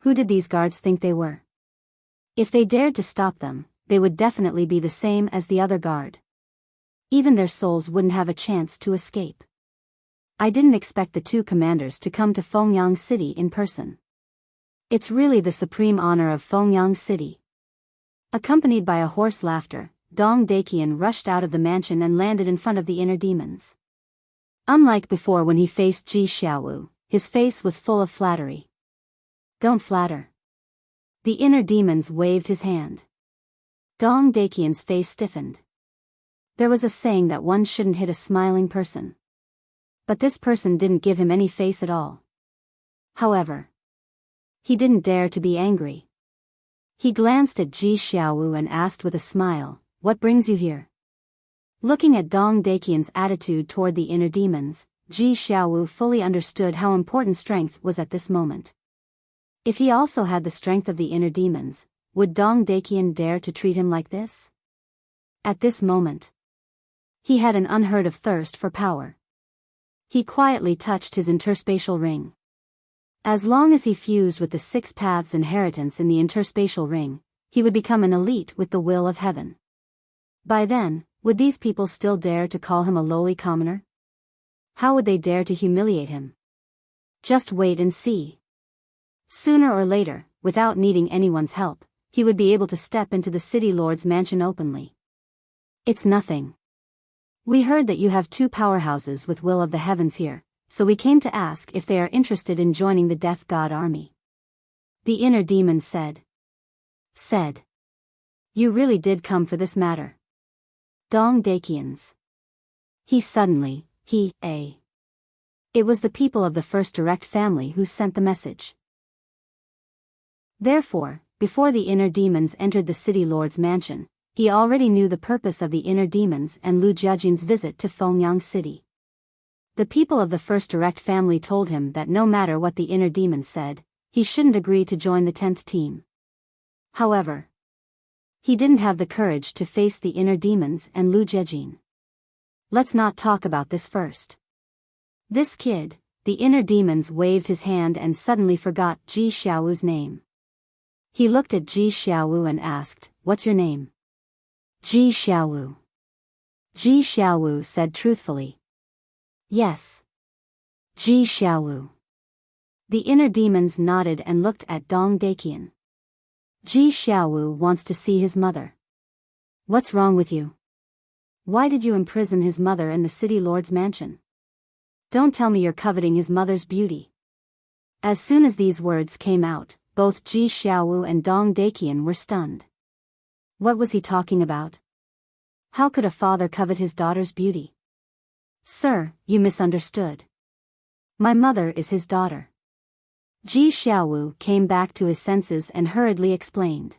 [SPEAKER 1] Who did these guards think they were? If they dared to stop them, they would definitely be the same as the other guard. Even their souls wouldn't have a chance to escape. I didn't expect the two commanders to come to Fengyang City in person. It's really the supreme honor of Fengyang City. Accompanied by a hoarse laughter, Dong Daqian rushed out of the mansion and landed in front of the inner demons. Unlike before when he faced Ji Xiaowu, his face was full of flattery. Don't flatter. The inner demons waved his hand. Dong Daiqian's face stiffened. There was a saying that one shouldn't hit a smiling person. But this person didn't give him any face at all. However, he didn't dare to be angry. He glanced at Ji Xiaowu and asked with a smile, "What brings you here?" Looking at Dong Daiqian's attitude toward the inner demons, Ji Xiaowu fully understood how important strength was at this moment. If he also had the strength of the inner demons, would Dong Daiqian dare to treat him like this? At this moment, he had an unheard of thirst for power. He quietly touched his interspatial ring. As long as he fused with the 6 paths inheritance in the interspatial ring, he would become an elite with the will of heaven. By then, would these people still dare to call him a lowly commoner? How would they dare to humiliate him? Just wait and see. Sooner or later, without needing anyone's help, he would be able to step into the city lord's mansion openly. It's nothing. We heard that you have 2 powerhouses with will of the heavens here, so we came to ask if they are interested in joining the Death God army. The inner demon said. You really did come for this matter. Dong Daiqian's. It was the people of the first direct family who sent the message. Therefore, before the inner demons entered the city lord's mansion, he already knew the purpose of the inner demons and Lu Jiajin's visit to Fengyang City. The people of the first direct family told him that no matter what the inner demons said, he shouldn't agree to join the 10th team. However, he didn't have the courage to face the inner demons and Lu Jiajin. Let's not talk about this first. This kid, the inner demons waved his hand and suddenly forgot Ji Xiaowu's name. He looked at Ji Xiaowu and asked, "What's your name?" Ji Xiaowu. Ji Xiaowu said truthfully. Yes. Ji Xiaowu. The inner demons nodded and looked at Dong Daiqian. Ji Xiaowu wants to see his mother. What's wrong with you? Why did you imprison his mother in the city lord's mansion? Don't tell me you're coveting his mother's beauty. As soon as these words came out, both Ji Xiaowu and Dong Daiqian were stunned. What was he talking about? How could a father covet his daughter's beauty? Sir, you misunderstood. My mother is his daughter. Ji Xiaowu came back to his senses and hurriedly explained.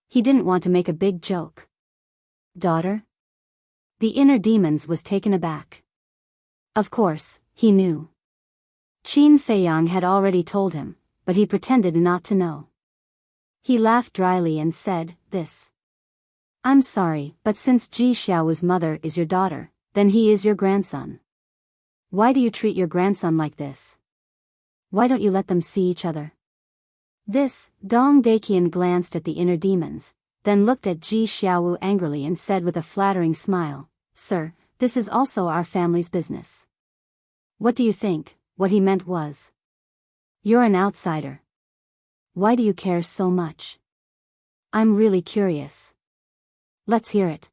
[SPEAKER 1] He didn't want to make a big joke. Daughter? The inner demons was taken aback. Of course, he knew. Qin Feiyang had already told him, but he pretended not to know. He laughed dryly and said, I'm sorry, but since Ji Xiaowu's mother is your daughter, then he is your grandson. Why do you treat your grandson like this? Why don't you let them see each other?" Dong Daiqian glanced at the inner demons, then looked at Ji Xiaowu angrily and said with a flattering smile, "Sir, this is also our family's business." What do you think? What he meant was, "You're an outsider. Why do you care so much? I'm really curious. Let's hear it."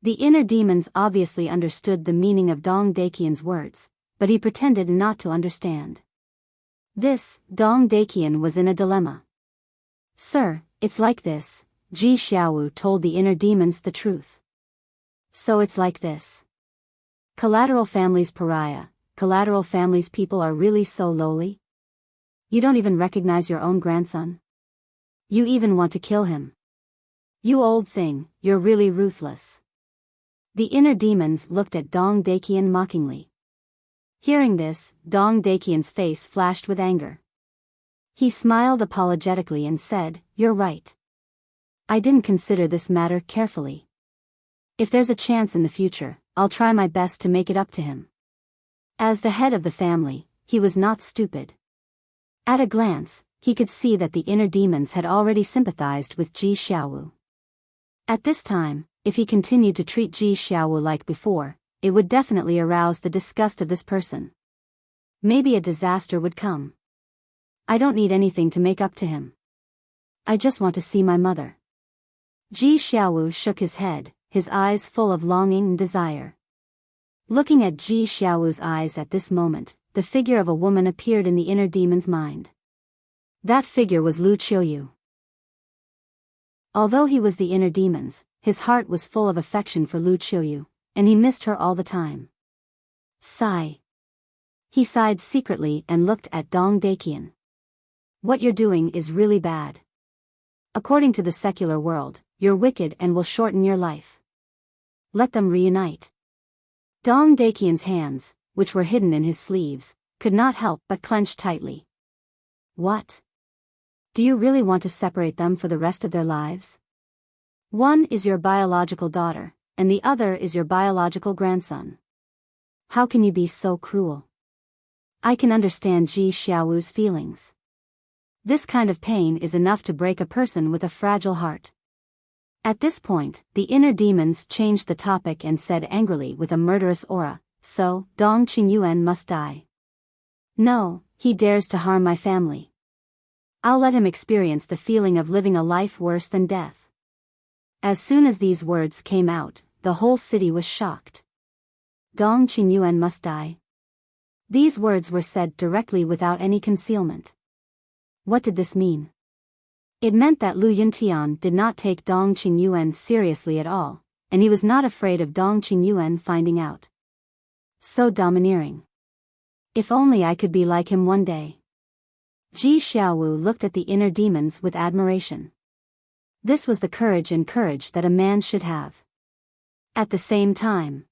[SPEAKER 1] The inner demons obviously understood the meaning of Dong Daiqian's words, but he pretended not to understand. Dong Daiqian was in a dilemma. "Sir, it's like this," Ji Xiaowu told the inner demons the truth. "So it's like this. Collateral family's pariah, collateral family's people are really so lowly? You don't even recognize your own grandson? You even want to kill him? You old thing, you're really ruthless." The inner demons looked at Dong Daiqian mockingly. Hearing this, Dong Daiqian's face flashed with anger. He smiled apologetically and said, "You're right. I didn't consider this matter carefully. If there's a chance in the future, I'll try my best to make it up to him." As the head of the family, he was not stupid. At a glance, he could see that the inner demons had already sympathized with Ji Xiaowu. At this time, if he continued to treat Ji Xiaowu like before, it would definitely arouse the disgust of this person. Maybe a disaster would come. I don't need anything to make up to him. I just want to see my mother. Ji Xiaowu shook his head, his eyes full of longing and desire. Looking at Ji Xiaowu's eyes at this moment, the figure of a woman appeared in the inner demon's mind. That figure was Lu Qiuyu. Although he was the inner demons, his heart was full of affection for Lu Qiuyu, and he missed her all the time. Sigh. He sighed secretly and looked at Dong Daiqian. What you're doing is really bad. According to the secular world, you're wicked and will shorten your life. Let them reunite. Dong Daiqian's hands, which were hidden in his sleeves, could not help but clench tightly. What? Do you really want to separate them for the rest of their lives? One is your biological daughter, and the other is your biological grandson. How can you be so cruel? I can understand Ji Xiaowu's feelings. This kind of pain is enough to break a person with a fragile heart. At this point, the inner demons changed the topic and said angrily with a murderous aura, so, Dong Qingyuan must die. No, he dares to harm my family. I'll let him experience the feeling of living a life worse than death. As soon as these words came out, the whole city was shocked. Dong Qingyuan must die. These words were said directly without any concealment. What did this mean? It meant that Lu Yuntian did not take Dong Qingyuan seriously at all, and he was not afraid of Dong Qingyuan finding out. So domineering. If only I could be like him one day. Ji Xiaowu looked at the inner demons with admiration. This was the courage that a man should have. At the same time,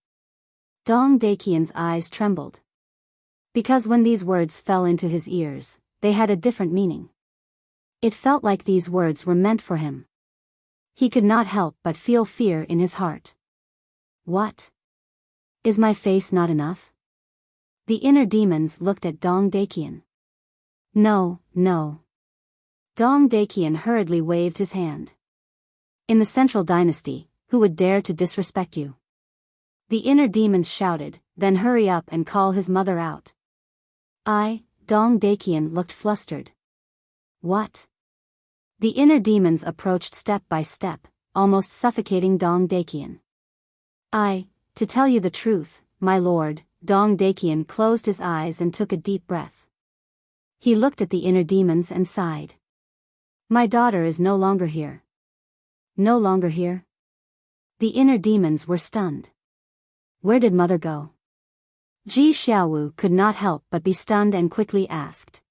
[SPEAKER 1] Dong Daiqian's eyes trembled. Because when these words fell into his ears, they had a different meaning. It felt like these words were meant for him. He could not help but feel fear in his heart. What? Is my face not enough? The inner demons looked at Dong Daiqian. No, no. Dong Daiqian hurriedly waved his hand. In the central dynasty, who would dare to disrespect you? The inner demons shouted, then hurry up and call his mother out. Dong Daiqian looked flustered. What? The inner demons approached step by step, almost suffocating Dong Daiqian. To tell you the truth, my lord, Dong Daiqian closed his eyes and took a deep breath. He looked at the inner demons and sighed. My daughter is no longer here. No longer here? The inner demons were stunned. Where did mother go? Ji Xiaowu could not help but be stunned and quickly asked.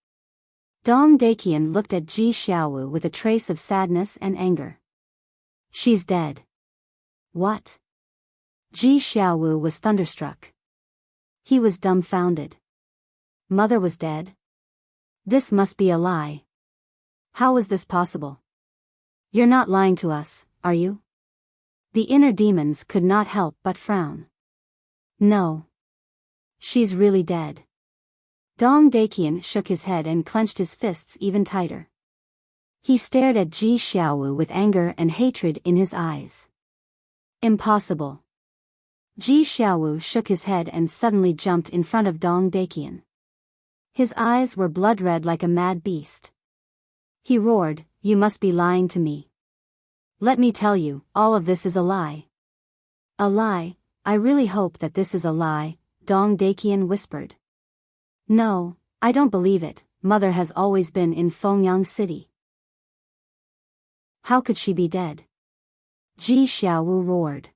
[SPEAKER 1] Dong Daiqian looked at Ji Xiaowu with a trace of sadness and anger. She's dead. What? Ji Xiaowu was thunderstruck. He was dumbfounded. Mother was dead? This must be a lie. How was this possible? You're not lying to us, are you? The inner demons could not help but frown. No. She's really dead. Dong Daiqian shook his head and clenched his fists even tighter. He stared at Ji Xiaowu with anger and hatred in his eyes. Impossible. Ji Xiaowu shook his head and suddenly jumped in front of Dong Daiqian. His eyes were blood-red like a mad beast. He roared, You must be lying to me. Let me tell you, all of this is a lie. A lie? I really hope that this is a lie, Dong Daiqian whispered. No, I don't believe it. Mother has always been in Fengyang City. How could she be dead? Ji Xiaowu roared.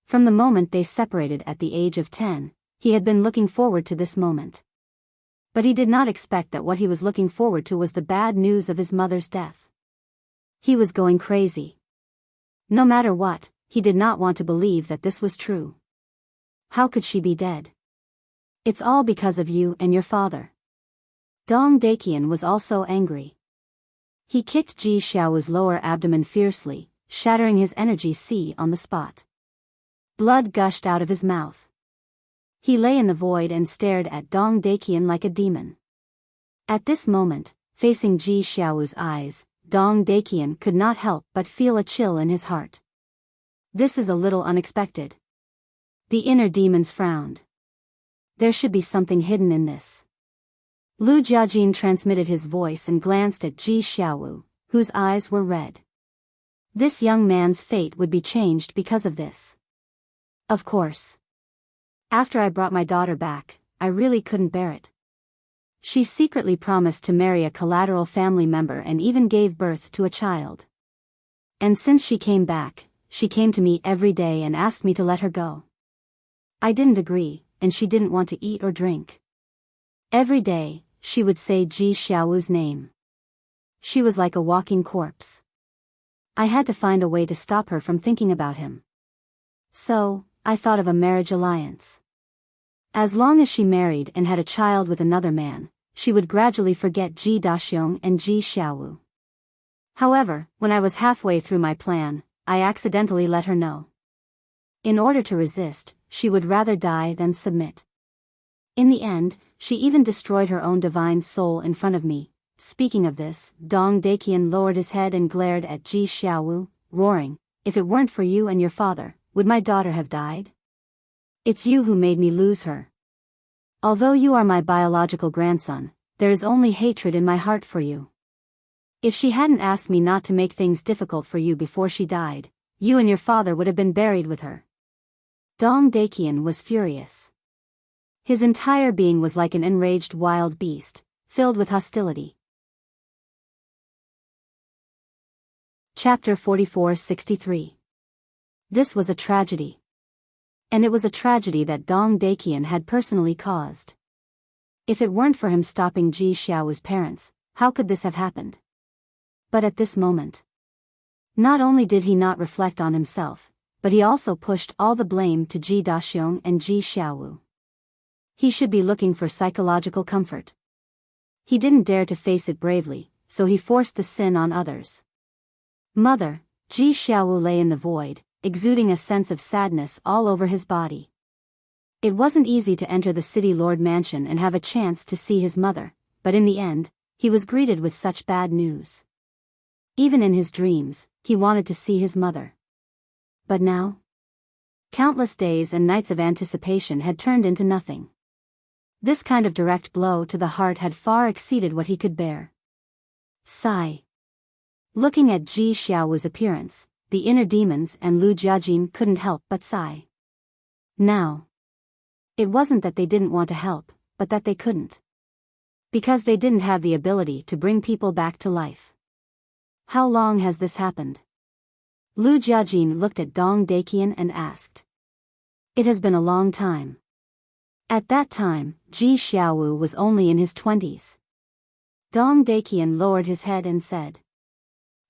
[SPEAKER 1] From the moment they separated at the age of 10, he had been looking forward to this moment. But he did not expect that what he was looking forward to was the bad news of his mother's death. He was going crazy. No matter what, he did not want to believe that this was true. How could she be dead? It's all because of you and your father. Dong Daiqian was also angry. He kicked Ji Xiao's lower abdomen fiercely, shattering his energy sea on the spot. Blood gushed out of his mouth. He lay in the void and stared at Dong Daiqian like a demon. At this moment, facing Ji Xiao's eyes, Dong Daiqian could not help but feel a chill in his heart. This is a little unexpected. The inner demons frowned. There should be something hidden in this. Lu Jiajin transmitted his voice and glanced at Ji Xiaowu, whose eyes were red. This young man's fate would be changed because of this. Of course. After I brought my daughter back, I really couldn't bear it. She secretly promised to marry a collateral family member and even gave birth to a child. And since she came back, she came to me every day and asked me to let her go. I didn't agree, and she didn't want to eat or drink. Every day, she would say Ji Xiaowu's name. She was like a walking corpse. I had to find a way to stop her from thinking about him. So, I thought of a marriage alliance. As long as she married and had a child with another man, she would gradually forget Ji Daxiong and Ji Xiaowu. However, when I was halfway through my plan, I accidentally let her know. In order to resist, she would rather die than submit. In the end, she even destroyed her own divine soul in front of me. Speaking of this, Dong Daiqian lowered his head and glared at Ji Xiaowu, roaring, "If it weren't for you and your father, would my daughter have died? It's you who made me lose her. Although you are my biological grandson, there is only hatred in my heart for you. If she hadn't asked me not to make things difficult for you before she died, you and your father would have been buried with her." Dong Daiqian was furious. His entire being was like an enraged wild beast, filled with hostility. Chapter 44-63. This was a tragedy. And it was a tragedy that Dong Daiqian had personally caused. If it weren't for him stopping Ji Xiaowu's parents, how could this have happened? But at this moment, not only did he not reflect on himself, but he also pushed all the blame to Ji Daxiong and Ji Xiaowu. He should be looking for psychological comfort. He didn't dare to face it bravely, so he forced the sin on others. Mother, Ji Xiaowu lay in the void, exuding a sense of sadness all over his body. It wasn't easy to enter the city lord mansion and have a chance to see his mother, but in the end, he was greeted with such bad news. Even in his dreams, he wanted to see his mother. But now? Countless days and nights of anticipation had turned into nothing. This kind of direct blow to the heart had far exceeded what he could bear. Sigh. Looking at Ji Xiaowu's appearance, the inner demons and Lu Jiajin couldn't help but sigh. Now. It wasn't that they didn't want to help, but that they couldn't. Because they didn't have the ability to bring people back to life. How long has this happened? Lu Jiajin looked at Dong Daiqian and asked. It has been a long time. At that time, Ji Xiaowu was only in his 20s. Dong Daiqian lowered his head and said.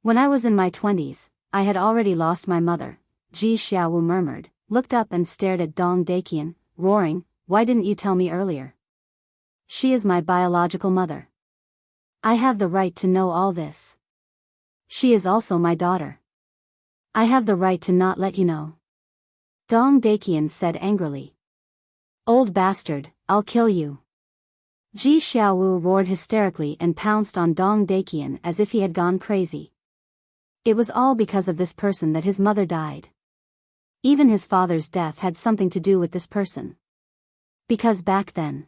[SPEAKER 1] When I was in my 20s, I had already lost my mother, Ji Xiaowu murmured, looked up and stared at Dong Daiqian, roaring, "Why didn't you tell me earlier? She is my biological mother. I have the right to know all this. She is also my daughter. I have the right to not let you know." Dong Daiqian said angrily. "Old bastard, I'll kill you." Ji Xiaowu roared hysterically and pounced on Dong Daiqian as if he had gone crazy. It was all because of this person that his mother died. Even his father's death had something to do with this person. Because back then,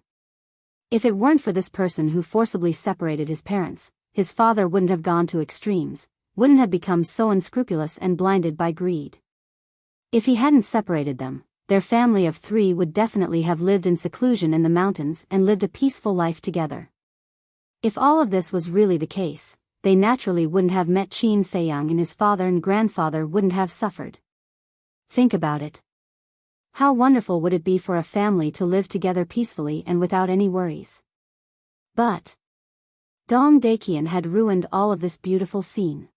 [SPEAKER 1] if it weren't for this person who forcibly separated his parents, his father wouldn't have gone to extremes, wouldn't have become so unscrupulous and blinded by greed. If he hadn't separated them, their family of 3 would definitely have lived in seclusion in the mountains and lived a peaceful life together. If all of this was really the case, they naturally wouldn't have met Qin Feiyang and his father and grandfather wouldn't have suffered. Think about it. How wonderful would it be for a family to live together peacefully and without any worries? But Dong Daiqian had ruined all of this beautiful scene.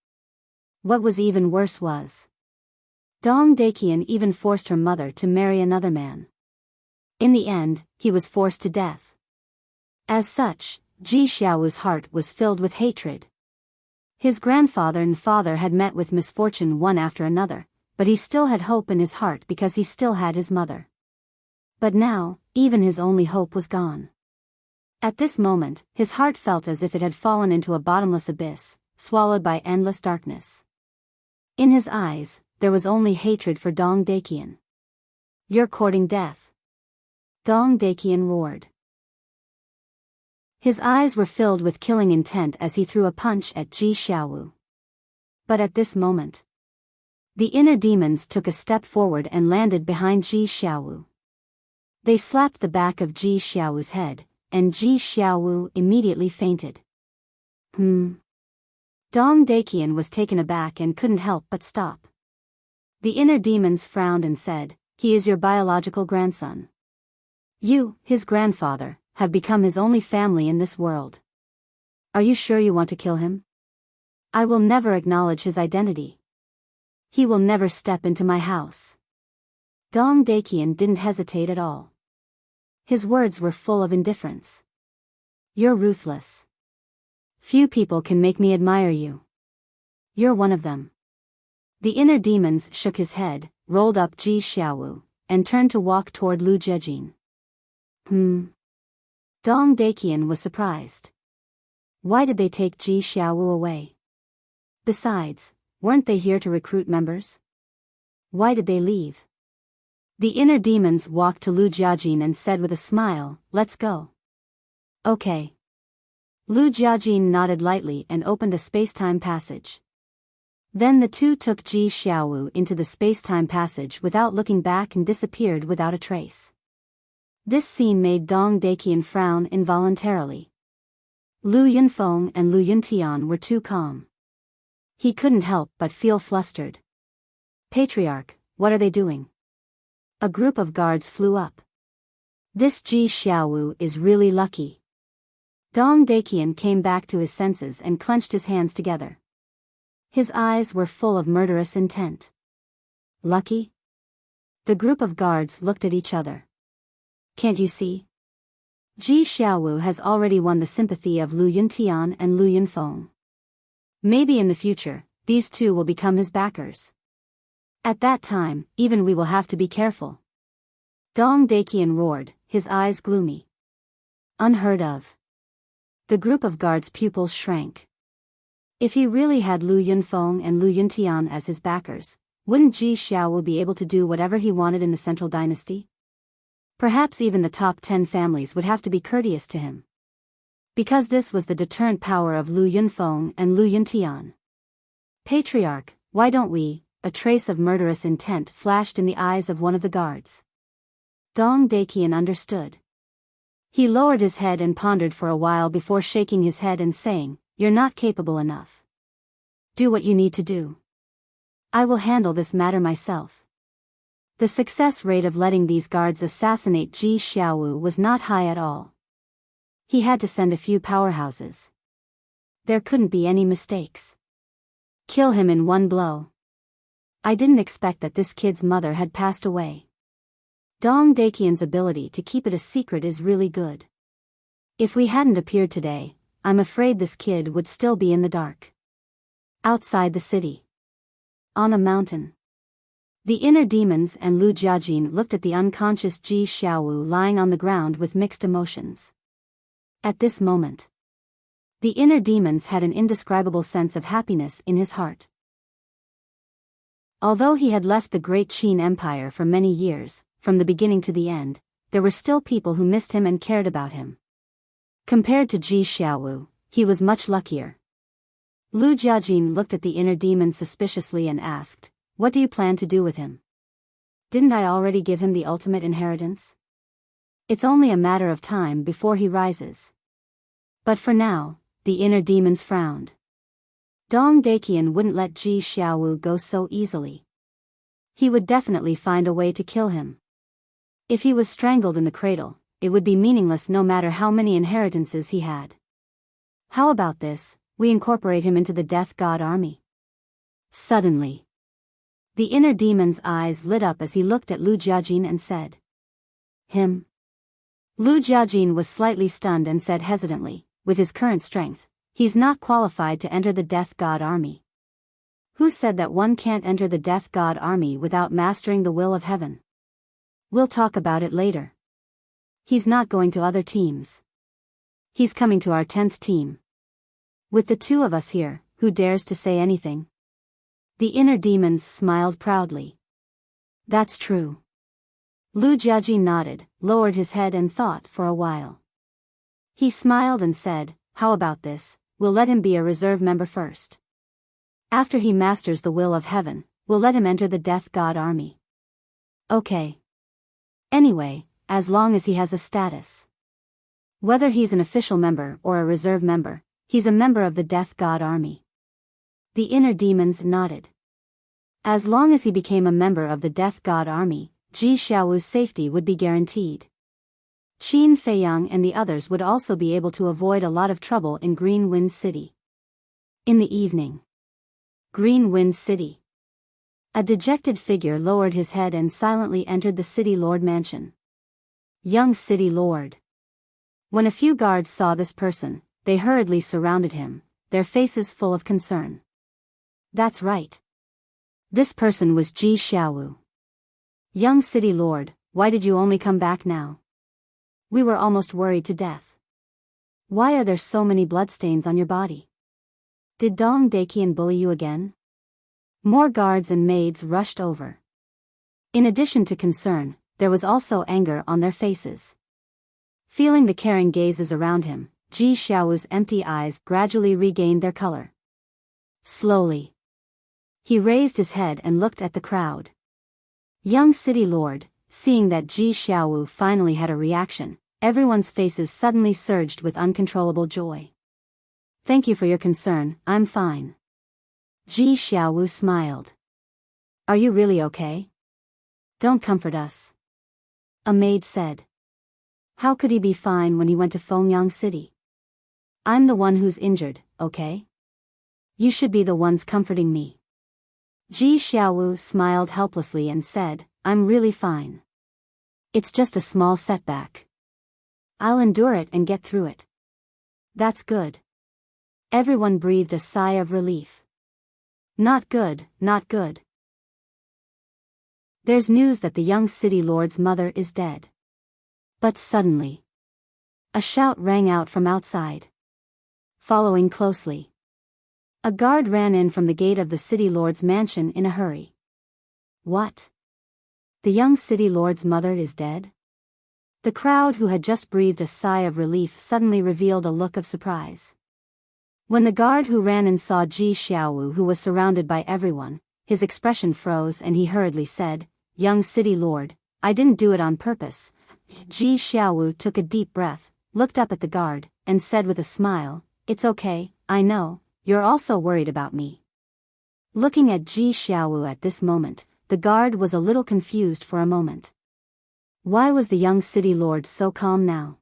[SPEAKER 1] What was even worse was Dong Daiqian even forced her mother to marry another man. In the end, he was forced to death. As such, Ji Xiaowu's heart was filled with hatred. His grandfather and father had met with misfortune one after another, but he still had hope in his heart because he still had his mother. But now, even his only hope was gone. At this moment, his heart felt as if it had fallen into a bottomless abyss, swallowed by endless darkness. In his eyes, there was only hatred for Dong Daiqian. "You're courting death," Dong Daiqian roared. His eyes were filled with killing intent as he threw a punch at Ji Xiaowu. But at this moment, the inner demons took a step forward and landed behind Ji Xiaowu. They slapped the back of Ji Xiaowu's head, and Ji Xiaowu immediately fainted. Dong Daqian was taken aback and couldn't help but stop. The inner demons frowned and said, "He is your biological grandson. You, his grandfather, have become his only family in this world. Are you sure you want to kill him? I will never acknowledge his identity. He will never step into my house." Dong Daqian didn't hesitate at all. His words were full of indifference. "You're ruthless. Few people can make me admire you. You're one of them." The inner demons shook his head, rolled up Ji Xiaowu, and turned to walk toward Lu Jiajin. Dong Daqian was surprised. Why did they take Ji Xiaowu away? Besides, weren't they here to recruit members? Why did they leave? The inner demons walked to Lu Jiajin and said with a smile, "Let's go." "Okay." Lu Jiajin nodded lightly and opened a space-time passage. Then the two took Ji Xiaowu into the space-time passage without looking back and disappeared without a trace. This scene made Dong Daqian frown involuntarily. Lu Yunfeng and Lu Yuntian were too calm. He couldn't help but feel flustered. "Patriarch, what are they doing?" A group of guards flew up. "This Ji Xiaowu is really lucky." Dong Daqian came back to his senses and clenched his hands together. His eyes were full of murderous intent. "Lucky?" The group of guards looked at each other. "Can't you see? Ji Xiaowu has already won the sympathy of Lu Yuntian and Lu Yunfeng. Maybe in the future, these two will become his backers. At that time, even we will have to be careful." Dong Daqian roared, his eyes gloomy. Unheard of. The group of guards' pupils shrank. If he really had Lu Yunfeng and Lu Yuntian as his backers, wouldn't Ji Xiaowu be able to do whatever he wanted in the Central Dynasty? Perhaps even the top 10 families would have to be courteous to him. Because this was the deterrent power of Lu Yunfeng and Lu Yuntian. "Patriarch, why don't we?" A trace of murderous intent flashed in the eyes of one of the guards. Dong Daqian understood. He lowered his head and pondered for a while before shaking his head and saying, "You're not capable enough. Do what you need to do. I will handle this matter myself." The success rate of letting these guards assassinate Ji Xiaowu was not high at all. He had to send a few powerhouses. There couldn't be any mistakes. Kill him in one blow. I didn't expect that this kid's mother had passed away. Dong Daqian's ability to keep it a secret is really good. If we hadn't appeared today, I'm afraid this kid would still be in the dark. Outside the city. On a mountain. The inner demons and Lu Jiajin looked at the unconscious Ji Xiaowu lying on the ground with mixed emotions. At this moment, the inner demons had an indescribable sense of happiness in his heart. Although he had left the great Qin Empire for many years, from the beginning to the end, there were still people who missed him and cared about him. Compared to Ji Xiaowu, he was much luckier. Lu Jiajin looked at the inner demon suspiciously and asked, "What do you plan to do with him? Didn't I already give him the ultimate inheritance? It's only a matter of time before he rises." But for now, the inner demons frowned. Dong Daqian wouldn't let Ji Xiaowu go so easily. He would definitely find a way to kill him. If he was strangled in the cradle, it would be meaningless no matter how many inheritances he had. How about this, we incorporate him into the Death God army? Suddenly, the inner demon's eyes lit up as he looked at Lu Jiajin and said, "Him?" Lu Jiajin was slightly stunned and said hesitantly, "With his current strength, he's not qualified to enter the Death God army." Who said that one can't enter the Death God army without mastering the will of heaven? We'll talk about it later. He's not going to other teams. He's coming to our 10th team. With the two of us here, who dares to say anything? The inner demons smiled proudly. That's true. Lu Jiajin nodded, lowered his head and thought for a while. He smiled and said, "How about this, we'll let him be a reserve member first. After he masters the will of heaven, we'll let him enter the Death God army." Okay. Anyway, as long as he has a status. Whether he's an official member or a reserve member, he's a member of the Death God Army. The inner demons nodded. As long as he became a member of the Death God Army, Ji Xiaowu's safety would be guaranteed. Qin Feiyang and the others would also be able to avoid a lot of trouble in Green Wind City. In the evening. Green Wind City. A dejected figure lowered his head and silently entered the City Lord mansion. Young City Lord. When a few guards saw this person, they hurriedly surrounded him, their faces full of concern. That's right. This person was Ji Xiaowu. Young City Lord, why did you only come back now? We were almost worried to death. Why are there so many bloodstains on your body? Did Dong Daiqian bully you again? More guards and maids rushed over. In addition to concern, there was also anger on their faces. Feeling the caring gazes around him, Ji Xiaowu's empty eyes gradually regained their color. Slowly. He raised his head and looked at the crowd. Young City Lord, seeing that Ji Xiaowu finally had a reaction, everyone's faces suddenly surged with uncontrollable joy. Thank you for your concern, I'm fine. Ji Xiaowu smiled. Are you really okay? Don't comfort us. A maid said. How could he be fine when he went to Fengyang City? I'm the one who's injured, okay? You should be the ones comforting me. Ji Xiaowu smiled helplessly and said, I'm really fine. It's just a small setback. I'll endure it and get through it. That's good. Everyone breathed a sigh of relief. Not good, not good. There's news that the young city lord's mother is dead. But suddenly, a shout rang out from outside. Following closely, a guard ran in from the gate of the city lord's mansion in a hurry. What? The young city lord's mother is dead? The crowd, who had just breathed a sigh of relief, suddenly revealed a look of surprise. When the guard who ran in saw Ji Xiaowu, who was surrounded by everyone, his expression froze and he hurriedly said, Young city lord, I didn't do it on purpose. Ji Xiaowu took a deep breath, looked up at the guard, and said with a smile, It's okay, I know, you're also worried about me. Looking at Ji Xiaowu at this moment, the guard was a little confused for a moment. Why was the young city lord so calm now?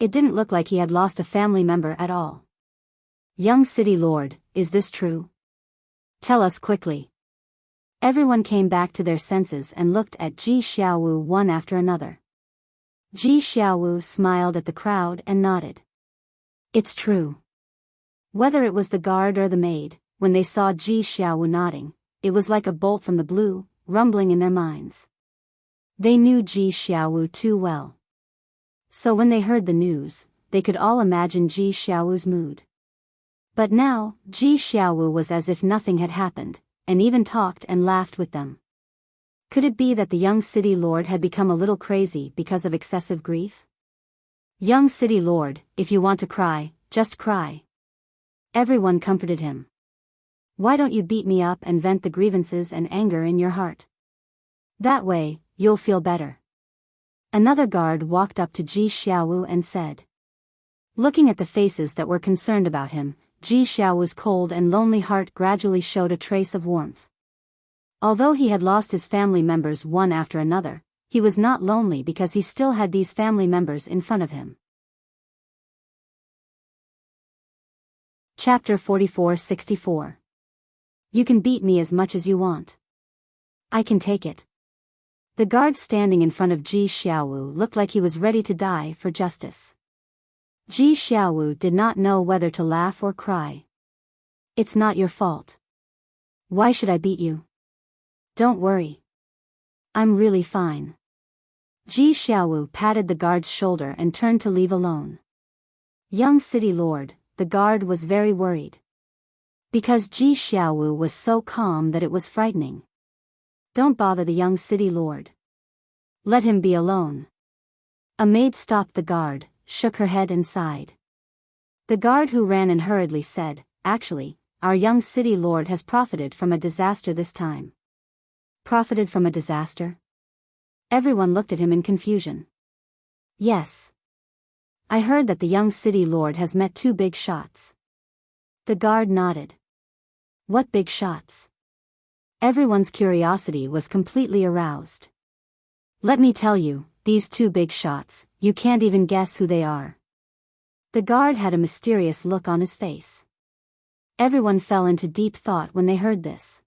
[SPEAKER 1] It didn't look like he had lost a family member at all. Young city lord, is this true? Tell us quickly. Everyone came back to their senses and looked at Ji Xiaowu one after another. Ji Xiaowu smiled at the crowd and nodded. It's true. Whether it was the guard or the maid, when they saw Ji Xiaowu nodding, it was like a bolt from the blue, rumbling in their minds. They knew Ji Xiaowu too well. So when they heard the news, they could all imagine Ji Xiaowu's mood. But now, Ji Xiaowu was as if nothing had happened, and even talked and laughed with them. Could it be that the young city lord had become a little crazy because of excessive grief? Young city lord, if you want to cry, just cry. Everyone comforted him. Why don't you beat me up and vent the grievances and anger in your heart? That way, you'll feel better. Another guard walked up to Ji Xiaowu and said. Looking at the faces that were concerned about him, Ji Xiaowu's cold and lonely heart gradually showed a trace of warmth. Although he had lost his family members one after another, he was not lonely because he still had these family members in front of him. Chapter 44-64. You can beat me as much as you want. I can take it. The guard standing in front of Ji Xiaowu looked like he was ready to die for justice. Ji Xiaowu did not know whether to laugh or cry. It's not your fault. Why should I beat you? Don't worry. I'm really fine. Ji Xiaowu patted the guard's shoulder and turned to leave alone. Young city lord, the guard was very worried. Because Ji Xiaowu was so calm that it was frightening. Don't bother the young city lord. Let him be alone. A maid stopped the guard, shook her head and sighed. The guard who ran in hurriedly said, Actually, our young city lord has profited from a disaster this time. Profited from a disaster? Everyone looked at him in confusion. Yes. I heard that the young city lord has met 2 big shots. The guard nodded. What big shots? Everyone's curiosity was completely aroused. Let me tell you, these 2 big shots, you can't even guess who they are. The guard had a mysterious look on his face. Everyone fell into deep thought when they heard this.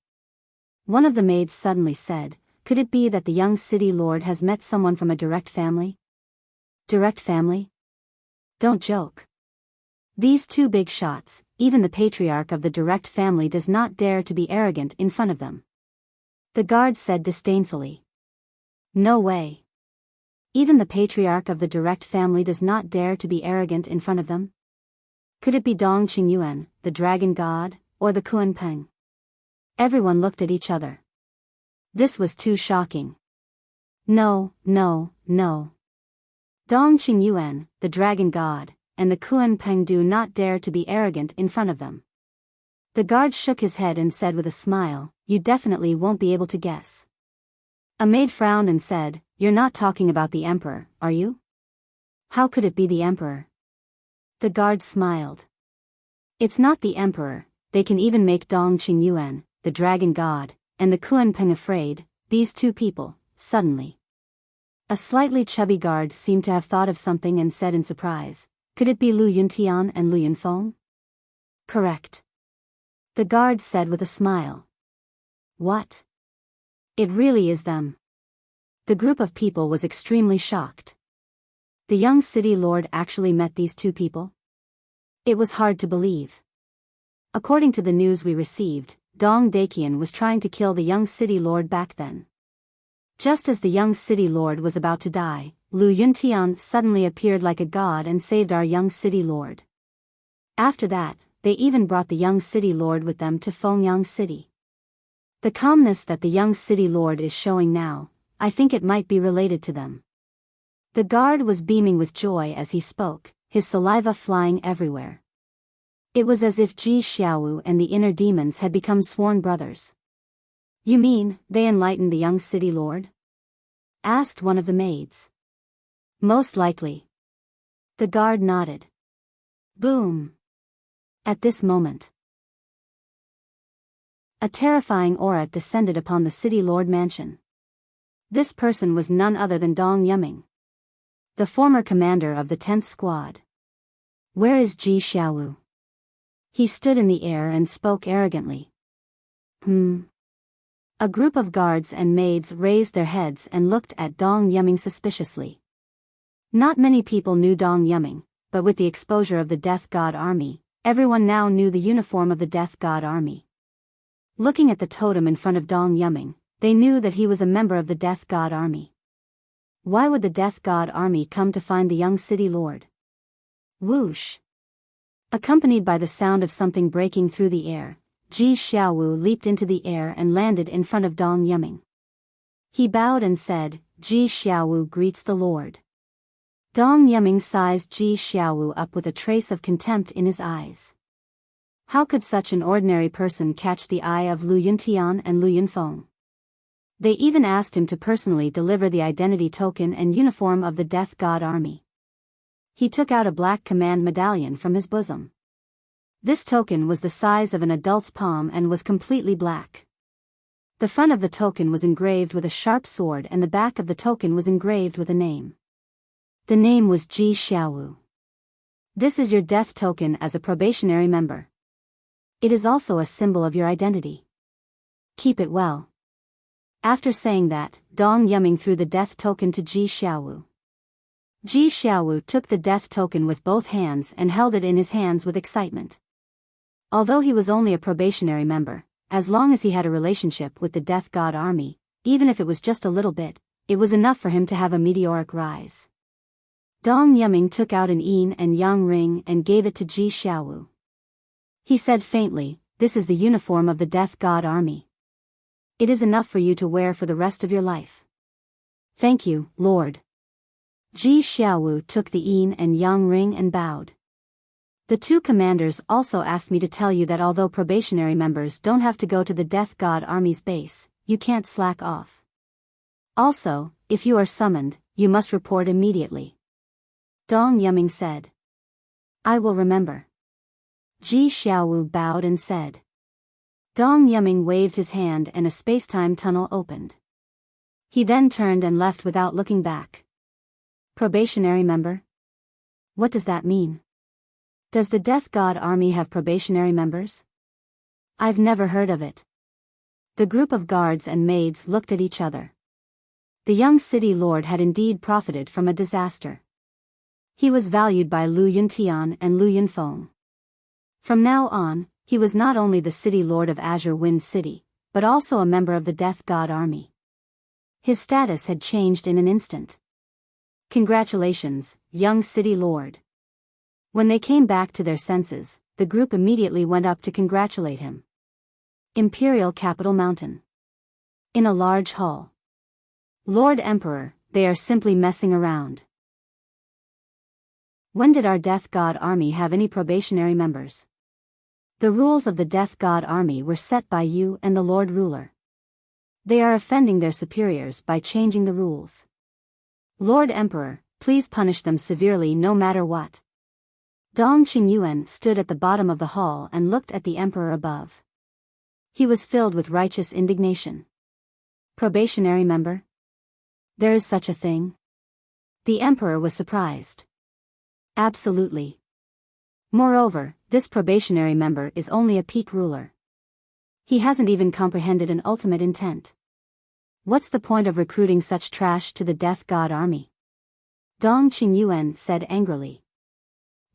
[SPEAKER 1] One of the maids suddenly said, could it be that the young city lord has met someone from a direct family? Direct family? Don't joke. These 2 big shots, even the patriarch of the direct family does not dare to be arrogant in front of them. The guard said disdainfully. No way. Even the patriarch of the direct family does not dare to be arrogant in front of them? Could it be Dong Qingyuan, the dragon god, or the Kunpeng? Everyone looked at each other. This was too shocking. No. Dong Qingyuan, the dragon god, and the Kunpeng do not dare to be arrogant in front of them. The guard shook his head and said with a smile, you definitely won't be able to guess. A maid frowned and said, you're not talking about the emperor, are you? How could it be the emperor? The guard smiled. It's not the emperor, they can even make Dong Qingyuan, the dragon god, and the Kunpeng afraid, these 2 people, suddenly. A slightly chubby guard seemed to have thought of something and said in surprise, could it be Lu Yuntian and Lu Yunfeng? Correct. The guard said with a smile. What? It really is them. The group of people was extremely shocked. The young city lord actually met these 2 people? It was hard to believe. According to the news we received, Dong Daqian was trying to kill the young city lord back then. Just as the young city lord was about to die, Lu Yuntian suddenly appeared like a god and saved our young city lord. After that, they even brought the young city lord with them to Fengyang City. The calmness that the young city lord is showing now, I think it might be related to them. The guard was beaming with joy as he spoke, his saliva flying everywhere. It was as if Ji Xiaowu and the inner demons had become sworn brothers. You mean, they enlightened the young city lord? Asked one of the maids. Most likely. The guard nodded. Boom. At this moment, a terrifying aura descended upon the city lord mansion. This person was none other than Dong Yuming, the former commander of the 10th squad. Where is Ji Xiaowu? He stood in the air and spoke arrogantly. A group of guards and maids raised their heads and looked at Dong Yuming suspiciously. Not many people knew Dong Yuming, but with the exposure of the Death God Army, everyone now knew the uniform of the Death God Army. Looking at the totem in front of Dong Yuming, they knew that he was a member of the Death God Army. Why would the Death God Army come to find the young city lord? Whoosh! Accompanied by the sound of something breaking through the air, Ji Xiaowu leaped into the air and landed in front of Dong Yuming. He bowed and said, Ji Xiaowu greets the lord. Dong Yuming sized Ji Xiaowu up with a trace of contempt in his eyes. How could such an ordinary person catch the eye of Lu Yuntian and Lu Yunfeng? They even asked him to personally deliver the identity token and uniform of the Death God Army. He took out a black command medallion from his bosom. This token was the size of an adult's palm and was completely black. The front of the token was engraved with a sharp sword and the back of the token was engraved with a name. The name was Ji Xiaowu. This is your death token as a probationary member. It is also a symbol of your identity. Keep it well. After saying that, Dong Yuming threw the death token to Ji Xiaowu. Ji Xiaowu took the death token with both hands and held it in his hands with excitement. Although he was only a probationary member, as long as he had a relationship with the Death God Army, even if it was just a little bit, it was enough for him to have a meteoric rise. Dong Yuming took out an yin and yang ring and gave it to Ji Xiaowu. He said faintly, this is the uniform of the Death God Army. It is enough for you to wear for the rest of your life. Thank you, Lord. Ji Xiaowu took the yin and yang ring and bowed. The 2 commanders also asked me to tell you that although probationary members don't have to go to the Death God Army's base, you can't slack off. Also, if you are summoned, you must report immediately. Dong Yuming said. I will remember. Ji Xiaowu bowed and said. Dong Yuming waved his hand and a spacetime tunnel opened. He then turned and left without looking back. Probationary member? What does that mean? Does the Death God Army have probationary members? I've never heard of it. The group of guards and maids looked at each other. The young city lord had indeed profited from a disaster. He was valued by Lu Yuntian and Lu Yunfeng. From now on, he was not only the city lord of Azure Wind City, but also a member of the Death God Army. His status had changed in an instant. Congratulations, young city lord. When they came back to their senses, the group immediately went up to congratulate him. Imperial Capital Mountain. In a large hall. Lord Emperor, they are simply messing around. When did our Death God Army have any probationary members? The rules of the Death God Army were set by you and the Lord Ruler. They are offending their superiors by changing the rules. Lord Emperor, please punish them severely no matter what. Dong Qingyuan stood at the bottom of the hall and looked at the Emperor above. He was filled with righteous indignation. Probationary member? There is such a thing? The Emperor was surprised. Absolutely. Moreover, this probationary member is only a peak ruler. He hasn't even comprehended an ultimate intent. What's the point of recruiting such trash to the Death God Army? Dong Qingyuan said angrily.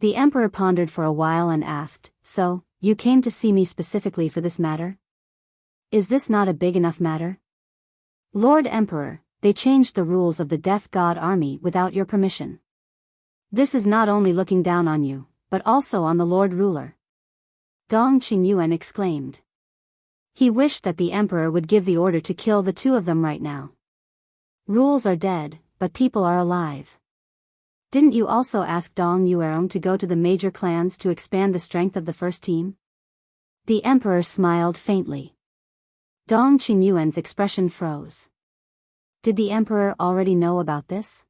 [SPEAKER 1] The Emperor pondered for a while and asked, So, you came to see me specifically for this matter? Is this not a big enough matter? Lord Emperor, they changed the rules of the Death God Army without your permission. This is not only looking down on you, but also on the Lord Ruler. Dong Qingyuan exclaimed. He wished that the Emperor would give the order to kill the two of them right now. Rules are dead, but people are alive. Didn't you also ask Dong Yuerong to go to the major clans to expand the strength of the first team? The Emperor smiled faintly. Dong Qingyuan's expression froze. Did the Emperor already know about this?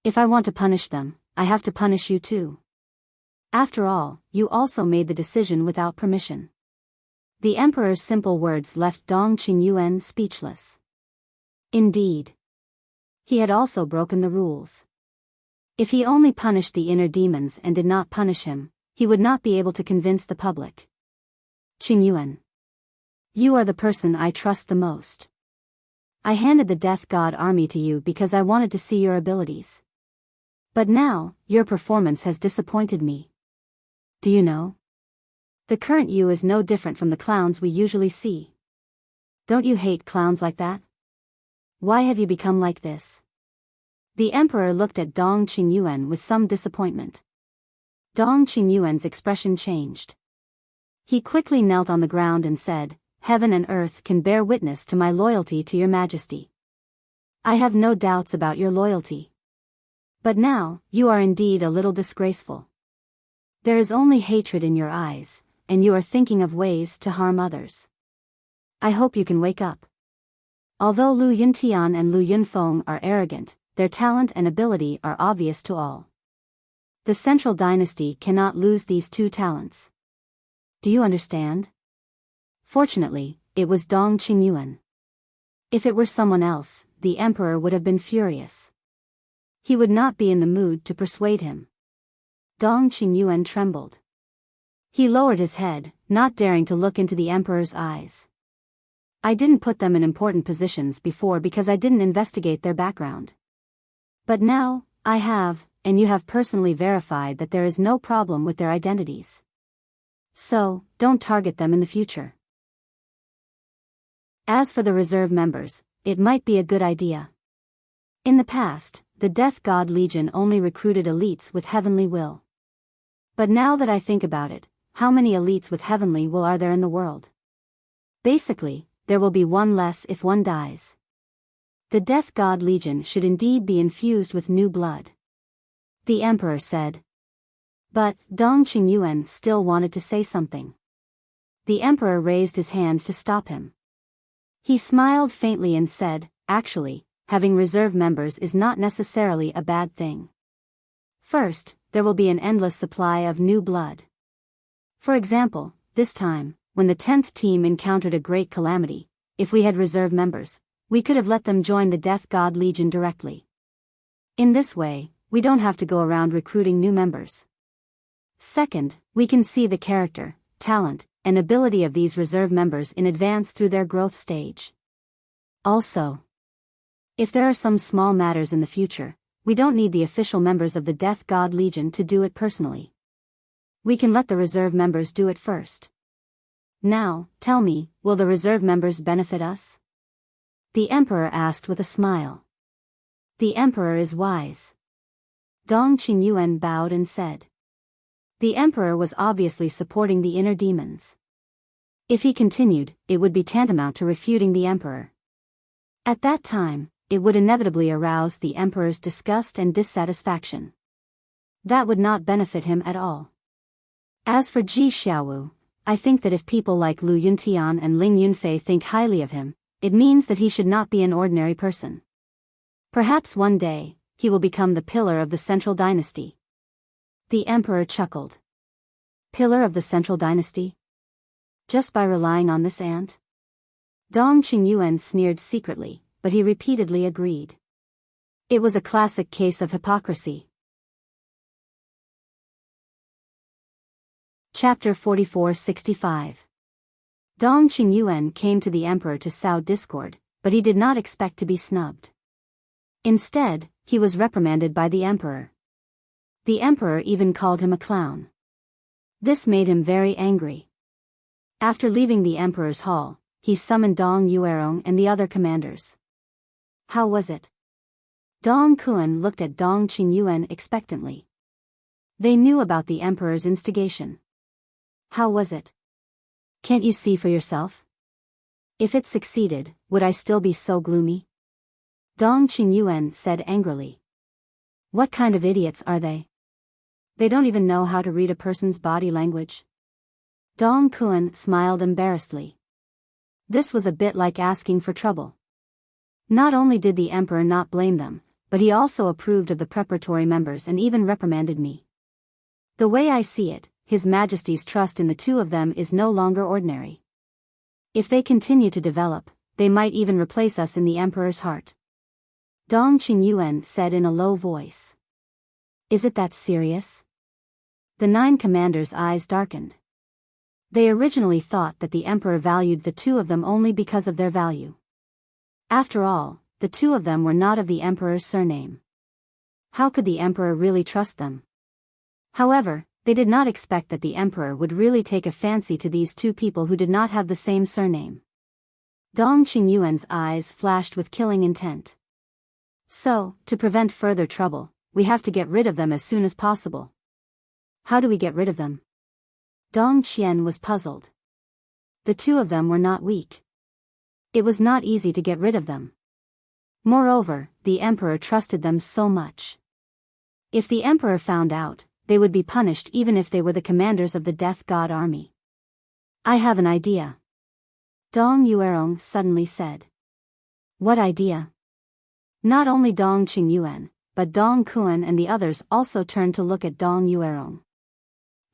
[SPEAKER 1] If I want to punish them, I have to punish you too. After all, you also made the decision without permission. The Emperor's simple words left Dong Qingyuan speechless. Indeed. He had also broken the rules. If he only punished the inner demons and did not punish him, he would not be able to convince the public. Qingyuan. You are the person I trust the most. I handed the Death God Army to you because I wanted to see your abilities. But now, your performance has disappointed me. Do you know? The current you is no different from the clowns we usually see. Don't you hate clowns like that? Why have you become like this? The Emperor looked at Dong Qingyuan with some disappointment. Dong Qingyuan's expression changed. He quickly knelt on the ground and said, Heaven and earth can bear witness to my loyalty to your majesty. I have no doubts about your loyalty. But now, you are indeed a little disgraceful. There is only hatred in your eyes, and you are thinking of ways to harm others. I hope you can wake up. Although Lu Yuntian and Lu Yunfeng are arrogant, their talent and ability are obvious to all. The Central Dynasty cannot lose these two talents. Do you understand? Fortunately, it was Dong Qingyuan. If it were someone else, the Emperor would have been furious. He would not be in the mood to persuade him. Dong Qingyuan trembled. He lowered his head, not daring to look into the Emperor's eyes. I didn't put them in important positions before because I didn't investigate their background. But now, I have, and you have personally verified that there is no problem with their identities. So, don't target them in the future. As for the reserve members, it might be a good idea. In the past, the Death God Legion only recruited elites with heavenly will. But now that I think about it, how many elites with heavenly will are there in the world? Basically, there will be one less if one dies. The Death God Legion should indeed be infused with new blood. The Emperor said. But, Dong Qingyuan still wanted to say something. The Emperor raised his hand to stop him. He smiled faintly and said, Actually, having reserve members is not necessarily a bad thing. First, there will be an endless supply of new blood. For example, this time, when the 10th team encountered a great calamity, if we had reserve members, we could have let them join the Death God Legion directly. In this way, we don't have to go around recruiting new members. Second, we can see the character, talent, and ability of these reserve members in advance through their growth stage. Also, if there are some small matters in the future, we don't need the official members of the Death God Legion to do it personally. We can let the reserve members do it first. Now, tell me, will the reserve members benefit us? The Emperor asked with a smile. The Emperor is wise. Dong Qingyuan bowed and said. The Emperor was obviously supporting the inner demons. If he continued, it would be tantamount to refuting the Emperor. At that time, it would inevitably arouse the Emperor's disgust and dissatisfaction. That would not benefit him at all. As for Ji Xiaowu, I think that if people like Lu Yuntian and Ling Yunfei think highly of him, it means that he should not be an ordinary person. Perhaps one day, he will become the pillar of the central dynasty. The Emperor chuckled. Pillar of the central dynasty? Just by relying on this ant? Dong Qingyuan sneered secretly, but he repeatedly agreed. It was a classic case of hypocrisy. Chapter 44-65. Dong Qingyuan came to the Emperor to sow discord, but he did not expect to be snubbed. Instead, he was reprimanded by the Emperor. The Emperor even called him a clown. This made him very angry. After leaving the Emperor's hall, he summoned Dong Yuerong and the other commanders. How was it? Dong Kuan looked at Dong Qingyuan expectantly. They knew about the Emperor's instigation. How was it? Can't you see for yourself? If it succeeded, would I still be so gloomy? Dong Qingyuan said angrily. What kind of idiots are they? They don't even know how to read a person's body language. Dong Kuan smiled embarrassedly. This was a bit like asking for trouble. Not only did the Emperor not blame them, but he also approved of the preparatory members and even reprimanded me. The way I see it, His Majesty's trust in the two of them is no longer ordinary. If they continue to develop, they might even replace us in the Emperor's heart. Dong Qingyuan said in a low voice. Is it that serious? The 9 commanders' eyes darkened. They originally thought that the Emperor valued the two of them only because of their value. After all, the two of them were not of the Emperor's surname. How could the Emperor really trust them? However, they did not expect that the Emperor would really take a fancy to these two people who did not have the same surname. Dong Qingyuan's eyes flashed with killing intent. So, to prevent further trouble, we have to get rid of them as soon as possible. How do we get rid of them? Dong Qian was puzzled. The two of them were not weak. It was not easy to get rid of them. Moreover, the Emperor trusted them so much. If the Emperor found out, they would be punished even if they were the commanders of the Death God army. I have an idea. Dong Yuerong suddenly said. What idea? Not only Dong Qingyuan, but Dong Kuan and the others also turned to look at Dong Yuerong.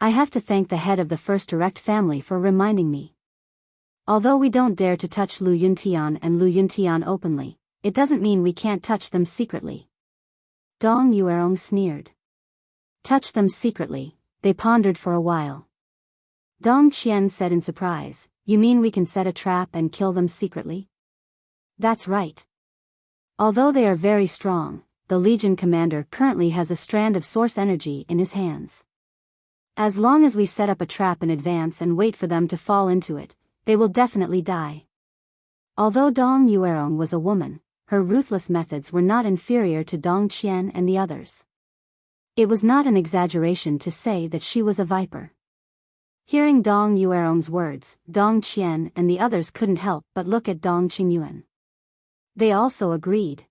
[SPEAKER 1] I have to thank the head of the First Direct family for reminding me. Although we don't dare to touch Lu Yuntian and Lu Yuntian openly, it doesn't mean we can't touch them secretly. Dong Yuerong sneered. Touch them secretly, they pondered for a while. Dong Qian said in surprise, you mean we can set a trap and kill them secretly? That's right. Although they are very strong, the Legion commander currently has a strand of source energy in his hands. As long as we set up a trap in advance and wait for them to fall into it, they will definitely die. Although Dong Yuerong was a woman, her ruthless methods were not inferior to Dong Qian and the others. It was not an exaggeration to say that she was a viper. Hearing Dong Yuerong's words, Dong Qian and the others couldn't help but look at Dong Qingyuan. They also agreed.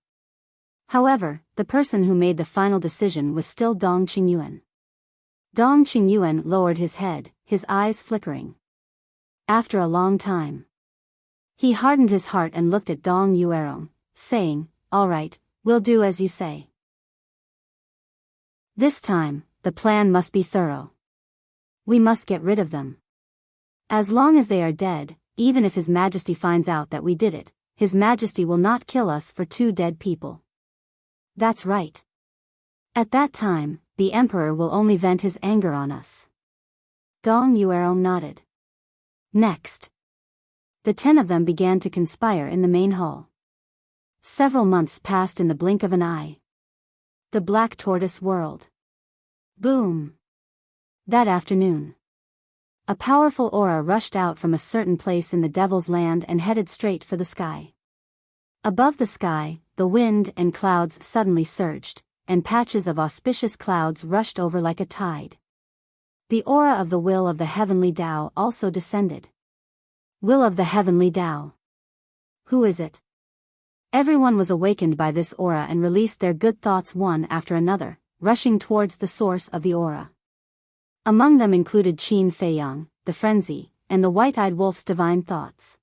[SPEAKER 1] However, the person who made the final decision was still Dong Qingyuan. Dong Qingyuan lowered his head, his eyes flickering. After a long time, he hardened his heart and looked at Dong Yuerong, saying, all right, we'll do as you say. This time, the plan must be thorough. We must get rid of them. As long as they are dead, even if His Majesty finds out that we did it, His Majesty will not kill us for 2 dead people. That's right. At that time, the Emperor will only vent his anger on us. Dong Yuerong nodded. Next, the 10 of them began to conspire in the main hall. Several months passed in the blink of an eye. The Black Tortoise whirled. Boom! That afternoon, a powerful aura rushed out from a certain place in the Devil's Land and headed straight for the sky. Above the sky, the wind and clouds suddenly surged, and patches of auspicious clouds rushed over like a tide. The aura of the will of the heavenly Tao also descended. Will of the heavenly Tao. Who is it? Everyone was awakened by this aura and released their good thoughts one after another, rushing towards the source of the aura. Among them included Qin Feiyang, the frenzy, and the white-eyed wolf's divine thoughts.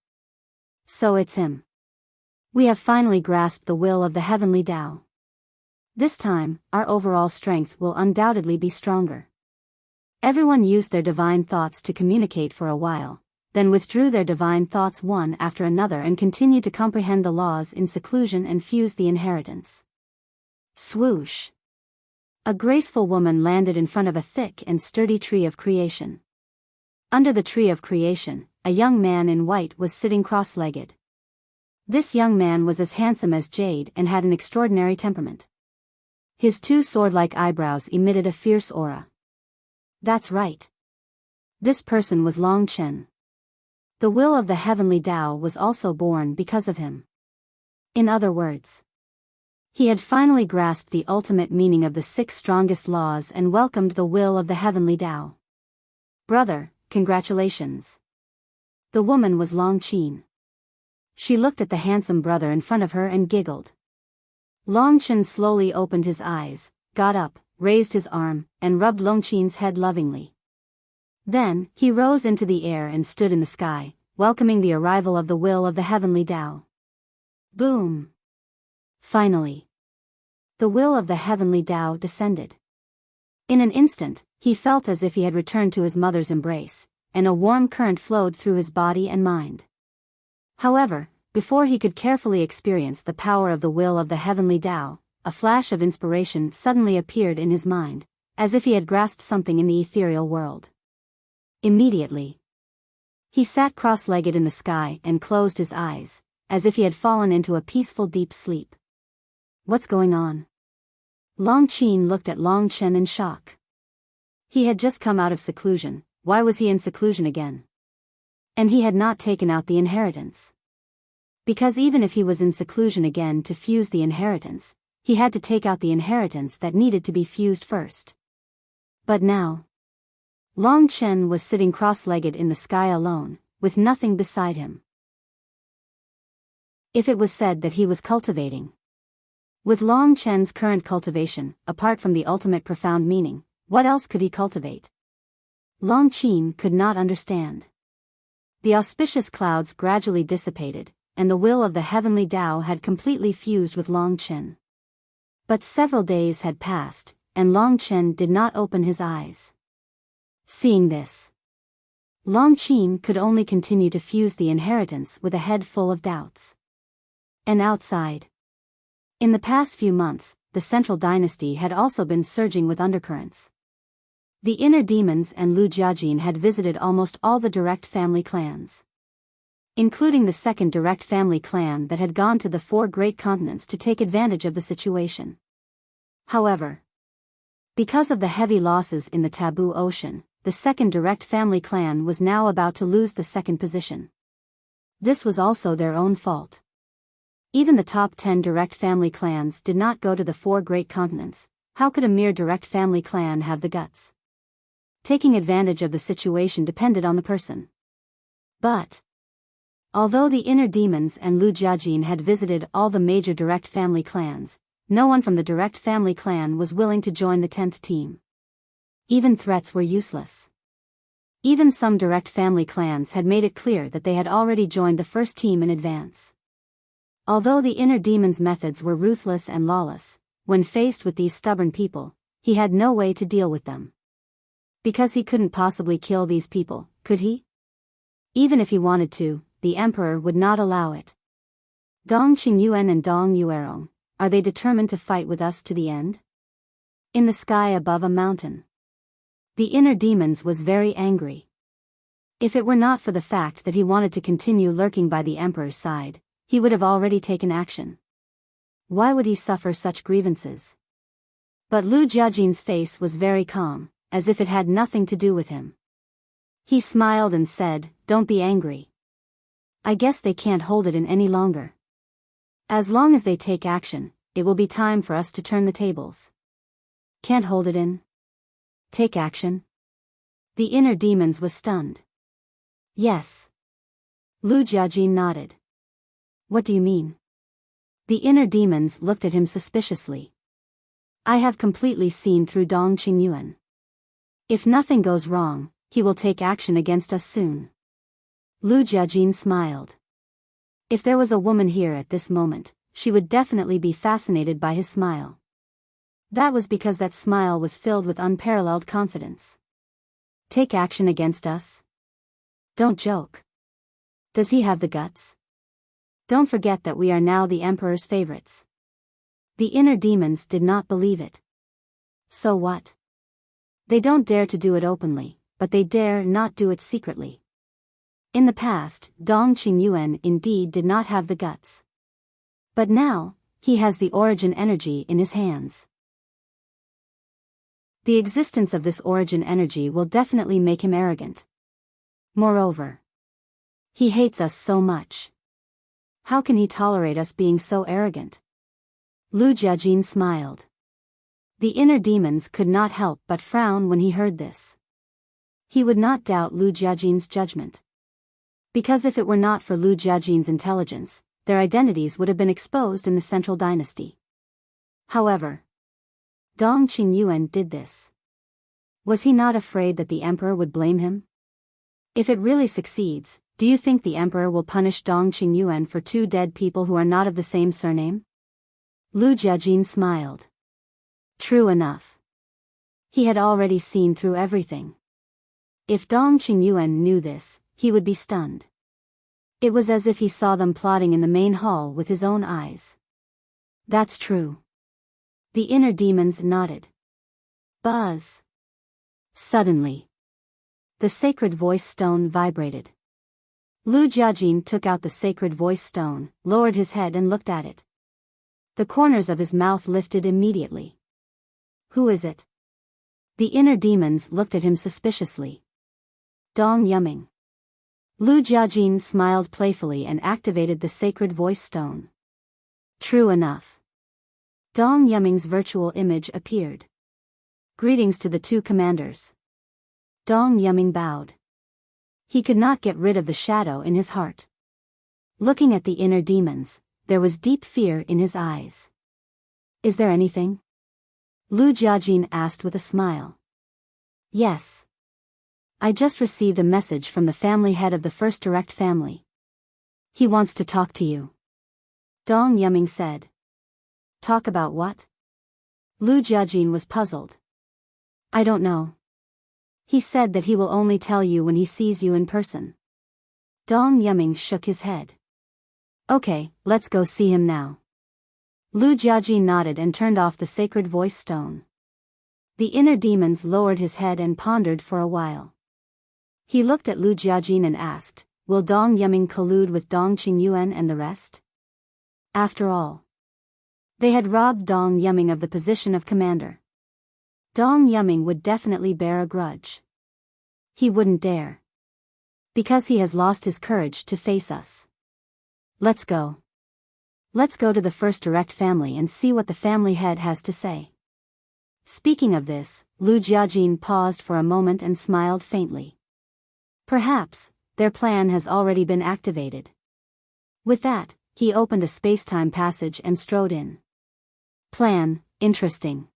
[SPEAKER 1] So it's him. We have finally grasped the will of the heavenly Tao. This time, our overall strength will undoubtedly be stronger. Everyone used their divine thoughts to communicate for a while, then withdrew their divine thoughts one after another and continued to comprehend the laws in seclusion and fuse the inheritance. Swoosh! A graceful woman landed in front of a thick and sturdy tree of creation. Under the tree of creation, a young man in white was sitting cross-legged. This young man was as handsome as jade and had an extraordinary temperament. His 2 sword-like eyebrows emitted a fierce aura. That's right. This person was Long Chen. The will of the heavenly Tao was also born because of him. In other words, he had finally grasped the ultimate meaning of the 6 strongest laws and welcomed the will of the heavenly Tao. Brother, congratulations. The woman was Long Qin. She looked at the handsome brother in front of her and giggled. Long Chen slowly opened his eyes, got up, raised his arm, and rubbed Long Qin's head lovingly. Then, he rose into the air and stood in the sky, welcoming the arrival of the will of the heavenly Tao. Boom! Finally, the will of the heavenly Tao descended. In an instant, he felt as if he had returned to his mother's embrace, and a warm current flowed through his body and mind. However, before he could carefully experience the power of the will of the heavenly Tao, a flash of inspiration suddenly appeared in his mind, as if he had grasped something in the ethereal world. Immediately, he sat cross-legged in the sky and closed his eyes, as if he had fallen into a peaceful deep sleep. What's going on? Long Qin looked at Long Chen in shock. He had just come out of seclusion. Why was he in seclusion again? And he had not taken out the inheritance. Because even if he was in seclusion again to fuse the inheritance, he had to take out the inheritance that needed to be fused first. But now, Long Chen was sitting cross-legged in the sky alone, with nothing beside him. If it was said that he was cultivating. With Long Chen's current cultivation, apart from the ultimate profound meaning, what else could he cultivate? Long Qin could not understand. The auspicious clouds gradually dissipated, and the will of the heavenly Tao had completely fused with Long Chen. But several days had passed, and Long Chen did not open his eyes. Seeing this, Long Qin could only continue to fuse the inheritance with a head full of doubts. And outside, in the past few months, the Central Dynasty had also been surging with undercurrents. The inner demons and Lu Jiajin had visited almost all the direct family clans, including the second direct family clan that had gone to the 4 great continents to take advantage of the situation. However, because of the heavy losses in the Taboo Ocean, the second direct family clan was now about to lose the second position. This was also their own fault. Even the top 10 direct family clans did not go to the 4 great continents. How could a mere direct family clan have the guts? Taking advantage of the situation depended on the person. But, although the inner demons and Lu Jiajin had visited all the major direct family clans, no one from the direct family clan was willing to join the 10th team. Even threats were useless. Even some direct family clans had made it clear that they had already joined the first team in advance. Although the inner demons' methods were ruthless and lawless, when faced with these stubborn people, he had no way to deal with them. Because he couldn't possibly kill these people, could he? Even if he wanted to, the emperor would not allow it. Dong Qingyuan and Dong Yuerong, are they determined to fight with us to the end? In the sky above a mountain. The inner demons was very angry. If it were not for the fact that he wanted to continue lurking by the emperor's side, he would have already taken action. Why would he suffer such grievances? But Lu Jiajin's face was very calm, as if it had nothing to do with him. He smiled and said, "Don't be angry. I guess they can't hold it in any longer. As long as they take action, it will be time for us to turn the tables." Can't hold it in? Take action? The inner demons was stunned. Yes. Lu Jiajin nodded. What do you mean? The inner demons looked at him suspiciously. I have completely seen through Dong Qingyuan. If nothing goes wrong, he will take action against us soon. Lu Jiajin smiled. If there was a woman here at this moment, she would definitely be fascinated by his smile. That was because that smile was filled with unparalleled confidence. Take action against us? Don't joke. Does he have the guts? Don't forget that we are now the emperor's favorites. The inner demons did not believe it. So what? They don't dare to do it openly, but they dare not do it secretly. In the past, Dong Qingyuan indeed did not have the guts. But now, he has the origin energy in his hands. The existence of this origin energy will definitely make him arrogant. Moreover, he hates us so much. How can he tolerate us being so arrogant? Lu Jiajin smiled. The inner demons could not help but frown when he heard this. He would not doubt Lu Jiajin's judgment. Because if it were not for Lu Jiajin's intelligence, their identities would have been exposed in the central dynasty. However, Dong Qingyuan did this. Was he not afraid that the emperor would blame him? If it really succeeds, do you think the emperor will punish Dong Qingyuan for 2 dead people who are not of the same surname? Lu Jiajin smiled. True enough. He had already seen through everything. If Dong Qingyuan knew this, he would be stunned. It was as if he saw them plotting in the main hall with his own eyes. That's true. The inner demons nodded. Buzz. Suddenly, the sacred voice stone vibrated. Lu Jiajin took out the sacred voice stone, lowered his head and looked at it. The corners of his mouth lifted immediately. Who is it? The inner demons looked at him suspiciously. Dong Yumming. Lu Jiajin smiled playfully and activated the sacred voice stone. True enough. Dong Yumming's virtual image appeared. Greetings to the 2 commanders. Dong Yumming bowed. He could not get rid of the shadow in his heart. Looking at the inner demons, there was deep fear in his eyes. Is there anything? Lu Jiajin asked with a smile. Yes. I just received a message from the family head of the first direct family. He wants to talk to you. Dong Yumming said. Talk about what? Lu Jiajin was puzzled. I don't know. He said that he will only tell you when he sees you in person. Dong Yumming shook his head. Okay, let's go see him now. Lu Jiajin nodded and turned off the sacred voice stone. The inner demons lowered his head and pondered for a while. He looked at Lu Jiajin and asked, will Dong Yumming collude with Dong Qingyuan and the rest? After all, they had robbed Dong Yumming of the position of commander. Dong Yumming would definitely bear a grudge. He wouldn't dare. Because he has lost his courage to face us. Let's go. Let's go to the first direct family and see what the family head has to say. Speaking of this, Lu Jiajin paused for a moment and smiled faintly. Perhaps, their plan has already been activated. With that, he opened a space-time passage and strode in. Plan, interesting.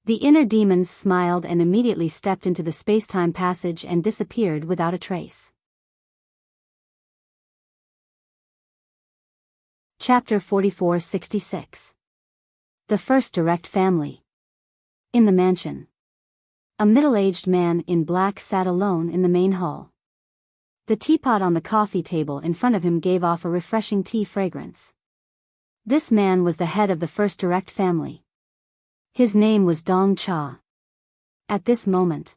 [SPEAKER 1] The inner demons smiled and immediately stepped into the space-time passage and disappeared without a trace. Chapter 4466. The First Direct Family. In the mansion, a middle-aged man in black sat alone in the main hall. The teapot on the coffee table in front of him gave off a refreshing tea fragrance. This man was the head of the first direct family. His name was Dong Cha. At this moment,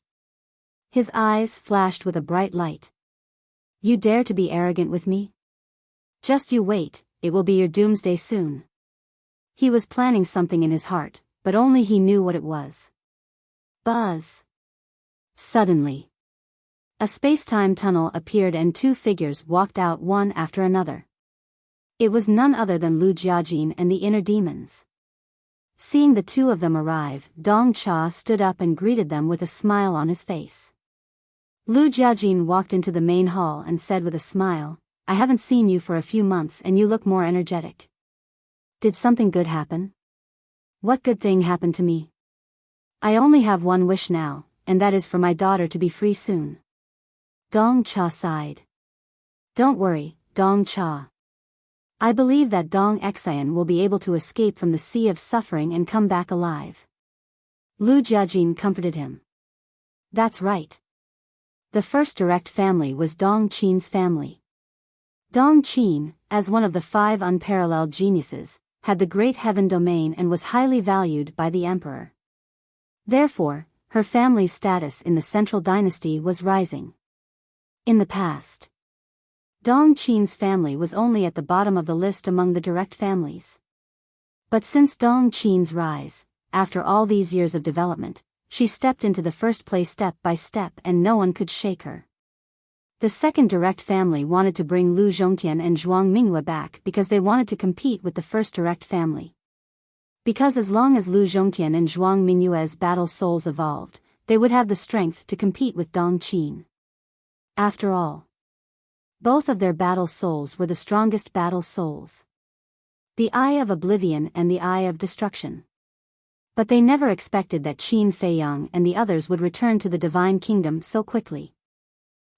[SPEAKER 1] his eyes flashed with a bright light. You dare to be arrogant with me? Just you wait, it will be your doomsday soon. He was planning something in his heart, but only he knew what it was. Buzz. Suddenly, a space-time tunnel appeared and two figures walked out one after another. It was none other than Lu Jiajin and the inner demons. Seeing the two of them arrive, Dong Cha stood up and greeted them with a smile on his face. Lu Jiajin walked into the main hall and said with a smile, I haven't seen you for a few months and you look more energetic. Did something good happen? What good thing happened to me? I only have one wish now, and that is for my daughter to be free soon. Dong Cha sighed. Don't worry, Dong Cha. I believe that Dong Xian will be able to escape from the sea of suffering and come back alive. Lu Jiajin comforted him. That's right. The first direct family was Dong Qin's family. Dong Qin, as one of the 5 unparalleled geniuses, had the great heaven domain and was highly valued by the emperor. Therefore, her family's status in the central dynasty was rising. In the past, Dong Qin's family was only at the bottom of the list among the direct families. But since Dong Qin's rise, after all these years of development, she stepped into the first place step by step and no one could shake her. The second direct family wanted to bring Lu Zhongtian and Zhuang Mingyue back because they wanted to compete with the first direct family. Because as long as Lu Zhongtian and Zhuang Mingyue's battle souls evolved, they would have the strength to compete with Dong Qin. After all, both of their battle souls were the strongest battle souls. The Eye of Oblivion and the Eye of Destruction. But they never expected that Qin Feiyang and the others would return to the Divine Kingdom so quickly.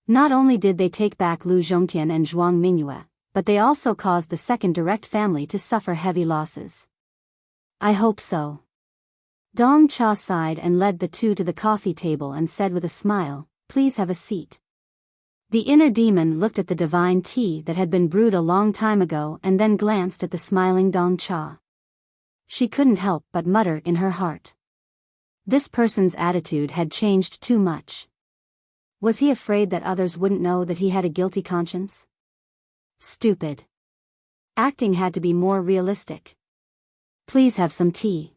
[SPEAKER 1] Not only did they take back Lu Zhongtian and Zhuang Mingyue, but they also caused the second direct family to suffer heavy losses. I hope so. Dong Cha sighed and led the two to the coffee table and said with a smile, please have a seat. The inner demon looked at the divine tea that had been brewed a long time ago and then glanced at the smiling Dong Cha. She couldn't help but mutter in her heart. This person's attitude had changed too much. Was he afraid that others wouldn't know that he had a guilty conscience? Stupid. Acting had to be more realistic. Please have some tea.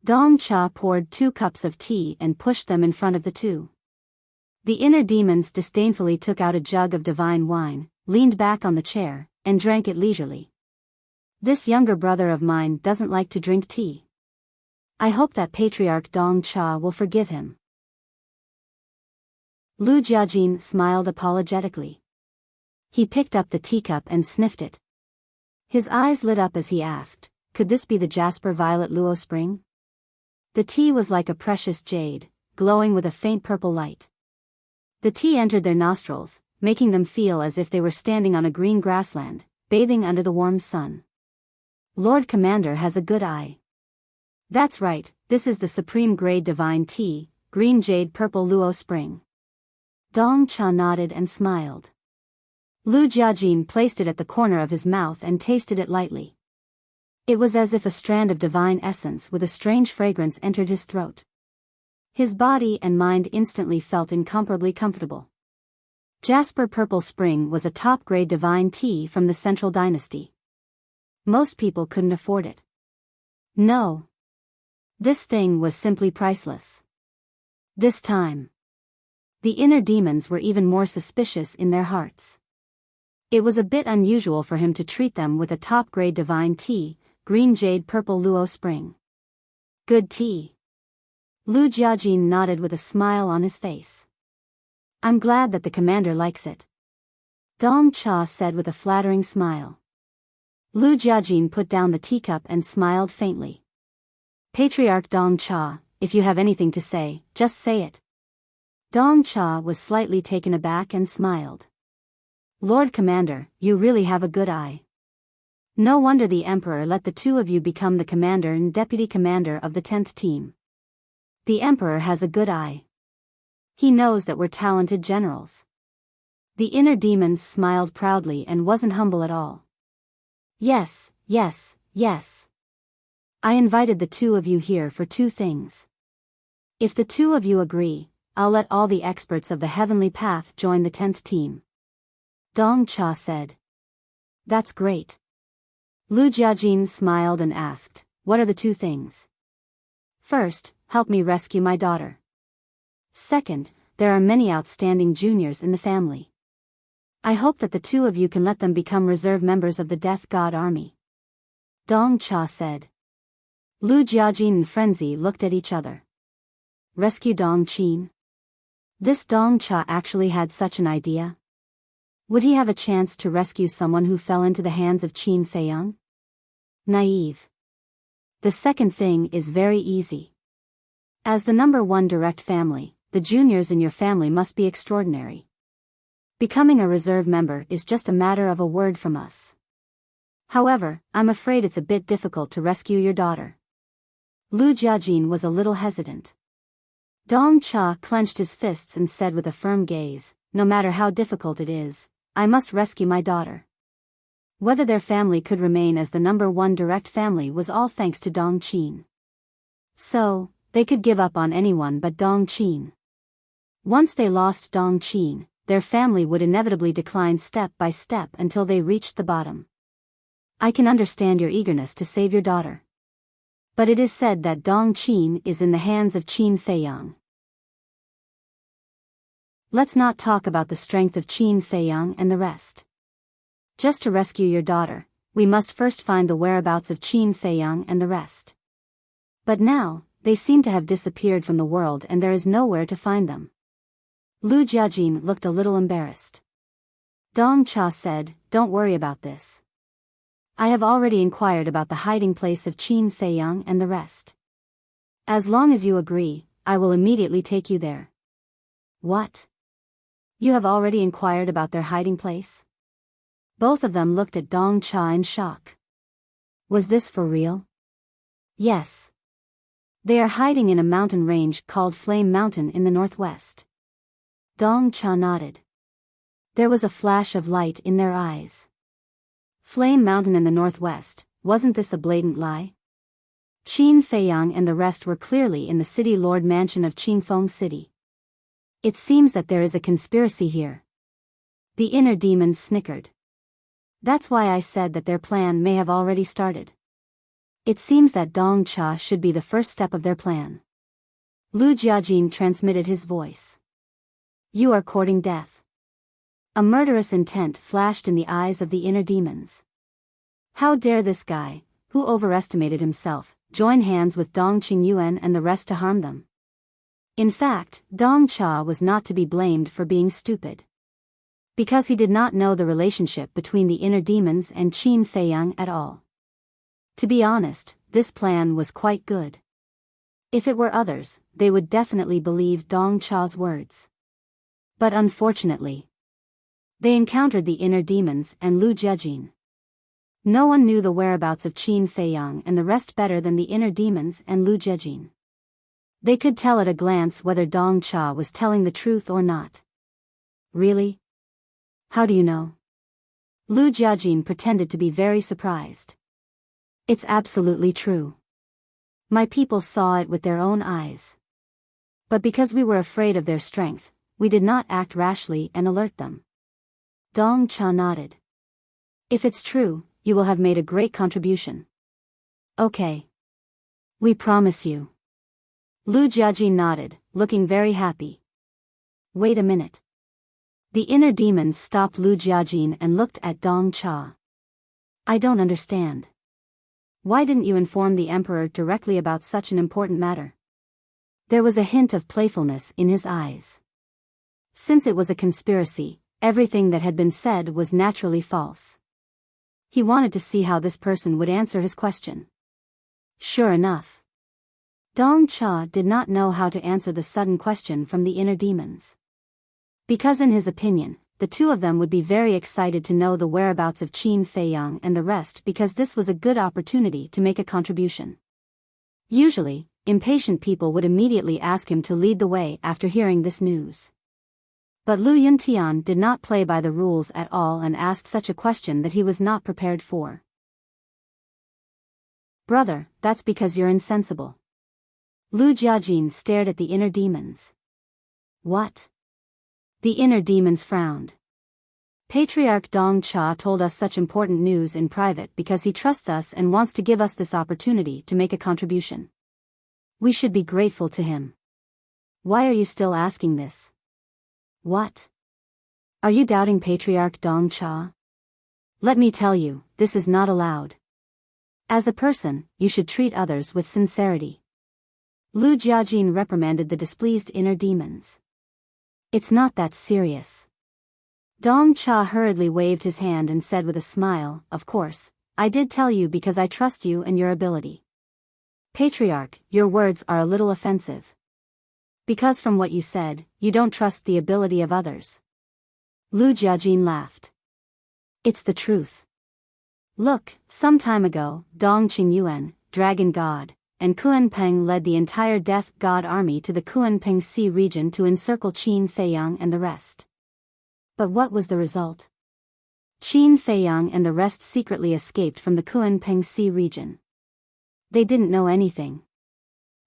[SPEAKER 1] Dong Cha poured 2 cups of tea and pushed them in front of the two. The inner demons disdainfully took out a jug of divine wine, leaned back on the chair, and drank it leisurely. This younger brother of mine doesn't like to drink tea. I hope that Patriarch Dong Cha will forgive him. Lu Jiajin smiled apologetically. He picked up the teacup and sniffed it. His eyes lit up as he asked, could this be the Jasper Violet Luo Spring? The tea was like a precious jade, glowing with a faint purple light. The tea entered their nostrils, making them feel as if they were standing on a green grassland, bathing under the warm sun. Lord Commander has a good eye. That's right, this is the supreme grade divine tea, green jade purple Luo Spring. Dong Cha nodded and smiled. Lu Jiajin placed it at the corner of his mouth and tasted it lightly. It was as if a strand of divine essence with a strange fragrance entered his throat. His body and mind instantly felt incomparably comfortable. Jasper Purple Spring was a top-grade divine tea from the Central Dynasty. Most people couldn't afford it. No. This thing was simply priceless. This time, the inner demons were even more suspicious in their hearts. It was a bit unusual for him to treat them with a top-grade divine tea, green jade purple Luo Spring. Good tea. Lu Jiajin nodded with a smile on his face. I'm glad that the commander likes it. Dong Cha said with a flattering smile. Lu Jiajin put down the teacup and smiled faintly. Patriarch Dong Cha, if you have anything to say, just say it. Dong Cha was slightly taken aback and smiled. Lord Commander, you really have a good eye. No wonder the Emperor let the two of you become the commander and deputy commander of the 10th team. The Emperor has a good eye. He knows that we're talented generals. The inner demons smiled proudly and wasn't humble at all. Yes, yes, yes. I invited the two of you here for two things. If the two of you agree, I'll let all the experts of the heavenly path join the 10th team. Dong Cha said. That's great. Lu Jiajin smiled and asked, what are the two things? First, help me rescue my daughter. Second, there are many outstanding juniors in the family. I hope that the two of you can let them become reserve members of the Death God Army. Dong Cha said. Lu Jiajin and Frenzy looked at each other. Rescue Dong Qin? This Dong Cha actually had such an idea? Would he have a chance to rescue someone who fell into the hands of Qin Feiyang? Naive. The second thing is very easy. As the number one direct family, the juniors in your family must be extraordinary. Becoming a reserve member is just a matter of a word from us. However, I'm afraid it's a bit difficult to rescue your daughter. Lu Jiajin was a little hesitant. Dong Cha clenched his fists and said with a firm gaze, no matter how difficult it is, I must rescue my daughter. Whether their family could remain as the number one direct family was all thanks to Dong Qin. So, they could give up on anyone but Dong Qin. Once they lost Dong Qin, their family would inevitably decline step by step until they reached the bottom. I can understand your eagerness to save your daughter. But it is said that Dong Qin is in the hands of Qin Feiyang. Let's not talk about the strength of Qin Feiyang and the rest. Just to rescue your daughter, we must first find the whereabouts of Qin Feiyang and the rest. But now, they seem to have disappeared from the world and there is nowhere to find them. Lu Jiajin looked a little embarrassed. Dong Cha said, don't worry about this. I have already inquired about the hiding place of Qin Feiyang and the rest. As long as you agree, I will immediately take you there. What? You have already inquired about their hiding place? Both of them looked at Dong Cha in shock. Was this for real? Yes. They are hiding in a mountain range called Flame Mountain in the northwest. Dong Cha nodded. There was a flash of light in their eyes. Flame Mountain in the northwest, wasn't this a blatant lie? Qin Feiyang and the rest were clearly in the city lord mansion of Qingfeng City. It seems that there is a conspiracy here. The inner demons snickered. That's why I said that their plan may have already started. It seems that Dong Cha should be the first step of their plan. Lu Jiajin transmitted his voice. You are courting death. A murderous intent flashed in the eyes of the inner demons. How dare this guy, who overestimated himself, join hands with Dong Qingyuan and the rest to harm them? In fact, Dong Cha was not to be blamed for being stupid. Because he did not know the relationship between the inner demons and Qin Feiyang at all. To be honest, this plan was quite good. If it were others, they would definitely believe Dong Cha's words. But unfortunately, they encountered the inner demons and Lu Jiajin. No one knew the whereabouts of Qin Feiyang and the rest better than the inner demons and Lu Jiajin. They could tell at a glance whether Dong Cha was telling the truth or not. Really? How do you know? Lu Jiajin pretended to be very surprised. It's absolutely true. My people saw it with their own eyes. But because we were afraid of their strength, we did not act rashly and alert them. Dong Cha nodded. If it's true, you will have made a great contribution. Okay. We promise you. Lu Jiajin nodded, looking very happy. Wait a minute. The inner demons stopped Lu Jiajin and looked at Dong Cha. I don't understand. Why didn't you inform the emperor directly about such an important matter? There was a hint of playfulness in his eyes. Since it was a conspiracy, everything that had been said was naturally false. He wanted to see how this person would answer his question. Sure enough. Dong Cha did not know how to answer the sudden question from the inner demons. Because in his opinion, the two of them would be very excited to know the whereabouts of Qin Feiyang and the rest because this was a good opportunity to make a contribution. Usually, impatient people would immediately ask him to lead the way after hearing this news. But Lu Yuntian did not play by the rules at all and asked such a question that he was not prepared for. Brother, that's because you're insensible. Lu Jiajin stared at the inner demons. What? The inner demons frowned. Patriarch Dong Cha told us such important news in private because he trusts us and wants to give us this opportunity to make a contribution. We should be grateful to him. Why are you still asking this? What? Are you doubting Patriarch Dong Cha? Let me tell you, this is not allowed. As a person, you should treat others with sincerity. Lu Jiajin reprimanded the displeased inner demons. It's not that serious. Dong Cha hurriedly waved his hand and said with a smile, of course, I did tell you because I trust you and your ability. Patriarch, your words are a little offensive. Because from what you said, you don't trust the ability of others. Lu Jiajin laughed. It's the truth. Look, some time ago, Dong Qingyuan, Dragon God, and Kuanpeng led the entire Death God army to the Kuanpeng Sea region to encircle Qin Feiyang and the rest. But what was the result? Qin Feiyang and the rest secretly escaped from the Kuanpeng Sea region. They didn't know anything.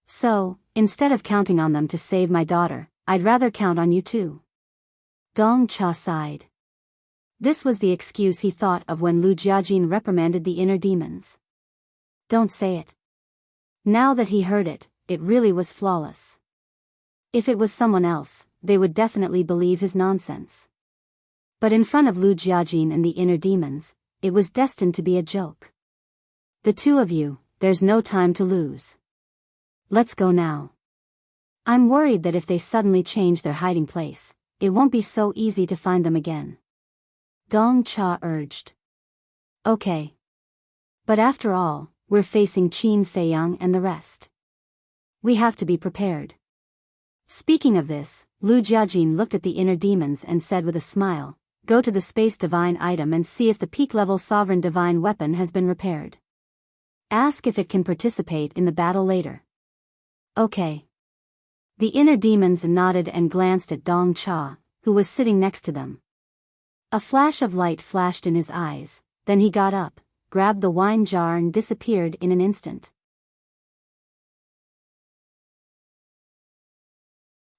[SPEAKER 1] So, instead of counting on them to save my daughter, I'd rather count on you too. Dong Cha sighed. This was the excuse he thought of when Lu Jiajin reprimanded the inner demons. Don't say it. Now that he heard it, it really was flawless. If it was someone else, they would definitely believe his nonsense. But in front of Lu Jiajin and the inner demons, it was destined to be a joke. The two of you, there's no time to lose. Let's go now. I'm worried that if they suddenly change their hiding place, it won't be so easy to find them again. Dong Cha urged. Okay. But after all, we're facing Qin Feiyang and the rest. We have to be prepared. Speaking of this, Lu Jiajin looked at the inner demons and said with a smile, go to the space divine item and see if the peak-level sovereign divine weapon has been repaired. Ask if it can participate in the battle later. Okay. The inner demons nodded and glanced at Dong Cha, who was sitting next to them. A flash of light flashed in his eyes, then he got up, grabbed the wine jar and disappeared in an instant.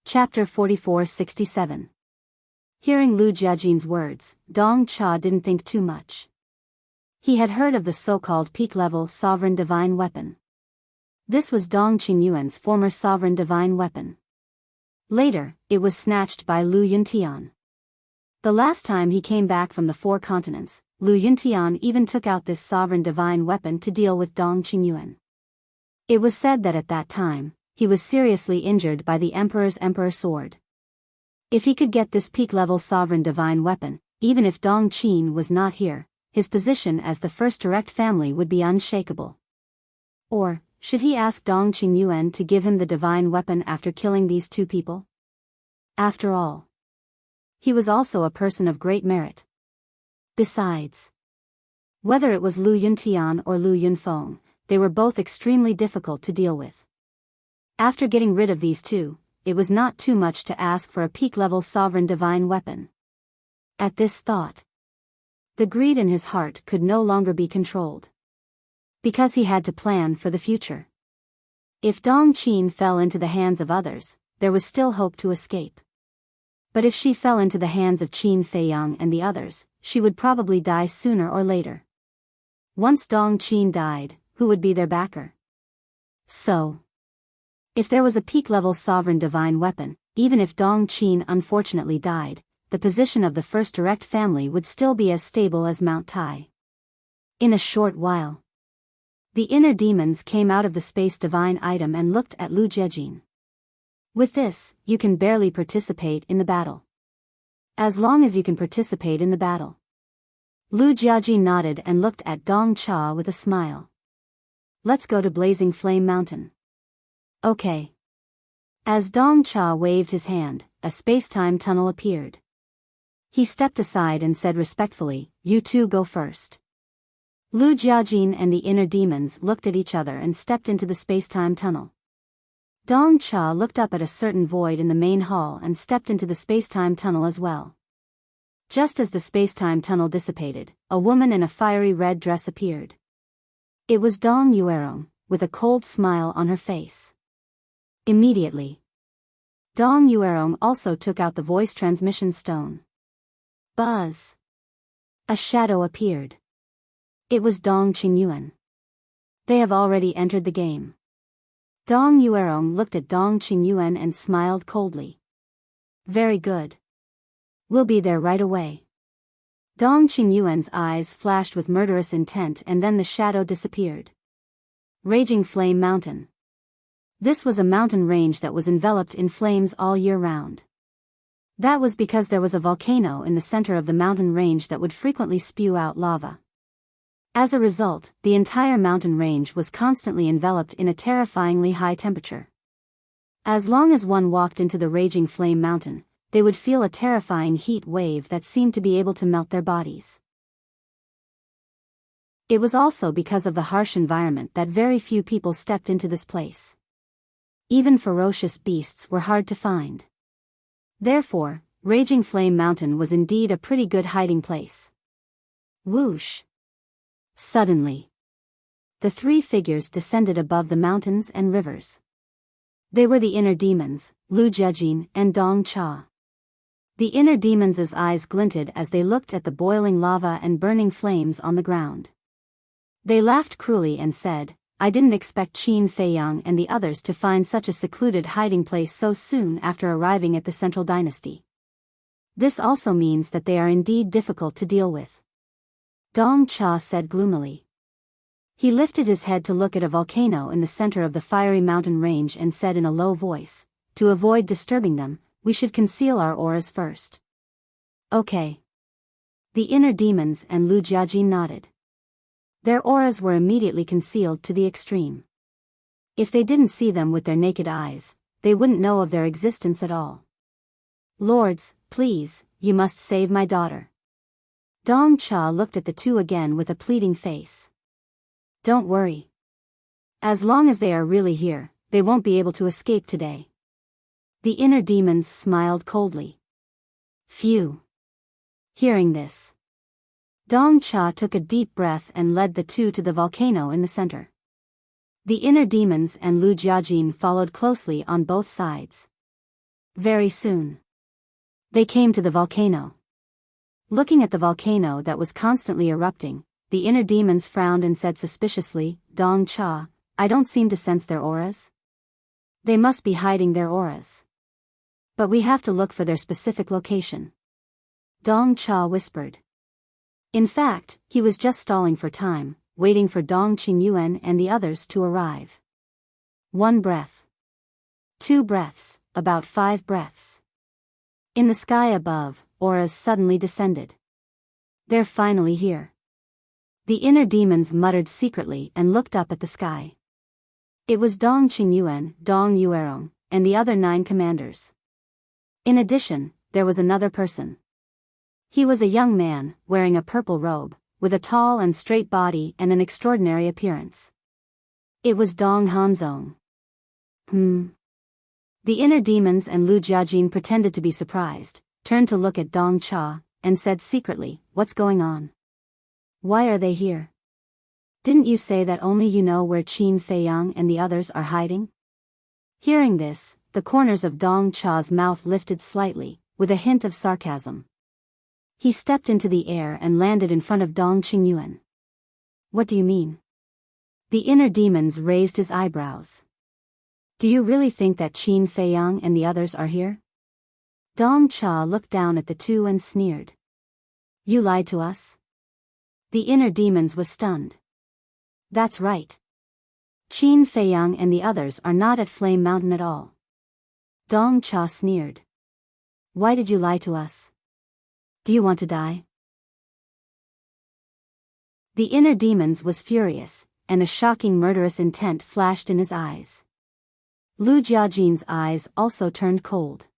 [SPEAKER 1] Chapter 44-67. Hearing Lu Jiajin's words, Dong Cha didn't think too much. He had heard of the so-called peak-level sovereign divine weapon. This was Dong Qingyuan's former sovereign divine weapon. Later, it was snatched by Lu Yuntian. The last time he came back from the 4 continents, Lu Yuntian even took out this sovereign divine weapon to deal with Dong Qingyuan. It was said that at that time, he was seriously injured by the Emperor's Emperor Sword. If he could get this peak-level sovereign divine weapon, even if Dong Qin was not here, his position as the first direct family would be unshakable. Or, should he ask Dong Qingyuan to give him the divine weapon after killing these 2 people? After all, he was also a person of great merit. Besides, whether it was Lu Yuntian or Lu Yunfeng, they were both extremely difficult to deal with. After getting rid of these 2, it was not too much to ask for a peak-level sovereign divine weapon. At this thought, the greed in his heart could no longer be controlled. Because he had to plan for the future. If Dong Qin fell into the hands of others, there was still hope to escape. But if she fell into the hands of Qin Feiyang and the others, she would probably die sooner or later. Once Dong Qin died, who would be their backer? So, if there was a peak-level sovereign divine weapon, even if Dong Qin unfortunately died, the position of the first direct family would still be as stable as Mount Tai. In a short while, the inner demons came out of the space divine item and looked at Lu Jiajin. With this, you can barely participate in the battle. As long as you can participate in the battle. Lu Jiajin nodded and looked at Dong Cha with a smile. Let's go to Blazing Flame Mountain. Okay. As Dong Cha waved his hand, a space-time tunnel appeared. He stepped aside and said respectfully, you 2 go first. Lu Jiajin and the inner demons looked at each other and stepped into the space-time tunnel. Dong Cha looked up at a certain void in the main hall and stepped into the space-time tunnel as well. Just as the space-time tunnel dissipated, a woman in a fiery red dress appeared. It was Dong Yuerong, with a cold smile on her face. Immediately, Dong Yuerong also took out the voice transmission stone. Buzz! A shadow appeared. It was Dong Qingyuan. They have already entered the game. Dong Yuerong looked at Dong Qingyuan and smiled coldly. Very good. We'll be there right away. Dong Qingyuan's eyes flashed with murderous intent, and then the shadow disappeared. Raging Flame Mountain. This was a mountain range that was enveloped in flames all year round. That was because there was a volcano in the center of the mountain range that would frequently spew out lava. As a result, the entire mountain range was constantly enveloped in a terrifyingly high temperature. As long as one walked into the Raging Flame Mountain, they would feel a terrifying heat wave that seemed to be able to melt their bodies. It was also because of the harsh environment that very few people stepped into this place. Even ferocious beasts were hard to find. Therefore, Raging Flame Mountain was indeed a pretty good hiding place. Whoosh! Suddenly, the three figures descended above the mountains and rivers. They were the inner demons, Lu Jiajin and Dong Cha. The inner demons' eyes glinted as they looked at the boiling lava and burning flames on the ground. They laughed cruelly and said, "I didn't expect Qin Feiyang and the others to find such a secluded hiding place so soon after arriving at the Central Dynasty. This also means that they are indeed difficult to deal with." Dong Cha said gloomily. He lifted his head to look at a volcano in the center of the fiery mountain range and said in a low voice, "To avoid disturbing them, we should conceal our auras first." Okay. The inner demons and Lu Jiajin nodded. Their auras were immediately concealed to the extreme. If they didn't see them with their naked eyes, they wouldn't know of their existence at all. "Lords, please, you must save my daughter." Dong Cha looked at the two again with a pleading face. "Don't worry. As long as they are really here, they won't be able to escape today." The inner demons smiled coldly. Phew. Hearing this, Dong Cha took a deep breath and led the two to the volcano in the center. The inner demons and Lu Jiajin followed closely on both sides. Very soon, they came to the volcano. Looking at the volcano that was constantly erupting, the inner demons frowned and said suspiciously, "Dong Cha, I don't seem to sense their auras. They must be hiding their auras. But we have to look for their specific location." Dong Cha whispered. In fact, he was just stalling for time, waiting for Dong Qingyuan and the others to arrive. 1 breath. 2 breaths, about 5 breaths. In the sky above, auras suddenly descended. "They're finally here." The inner demons muttered secretly and looked up at the sky. It was Dong Qingyuan, Dong Yuerong, and the other 9 commanders. In addition, there was another person. He was a young man, wearing a purple robe, with a tall and straight body and an extraordinary appearance. It was Dong Hanzong. The inner demons and Lu Jiajin pretended to be surprised, turned to look at Dong Cha, and said secretly, "What's going on? Why are they here? Didn't you say that only you know where Qin Feiyang and the others are hiding?" Hearing this, the corners of Dong Cha's mouth lifted slightly, with a hint of sarcasm. He stepped into the air and landed in front of Dong Qingyuan. "What do you mean?" The inner demons raised his eyebrows. "Do you really think that Qin Feiyang and the others are here?" Dong Cha looked down at the two and sneered. "You lied to us?" The inner demons was stunned. "That's right. Qin Feiyang and the others are not at Flame Mountain at all." Dong Cha sneered. "Why did you lie to us? Do you want to die?" The inner demons was furious, and a shocking murderous intent flashed in his eyes. Lu Jiajin's eyes also turned cold.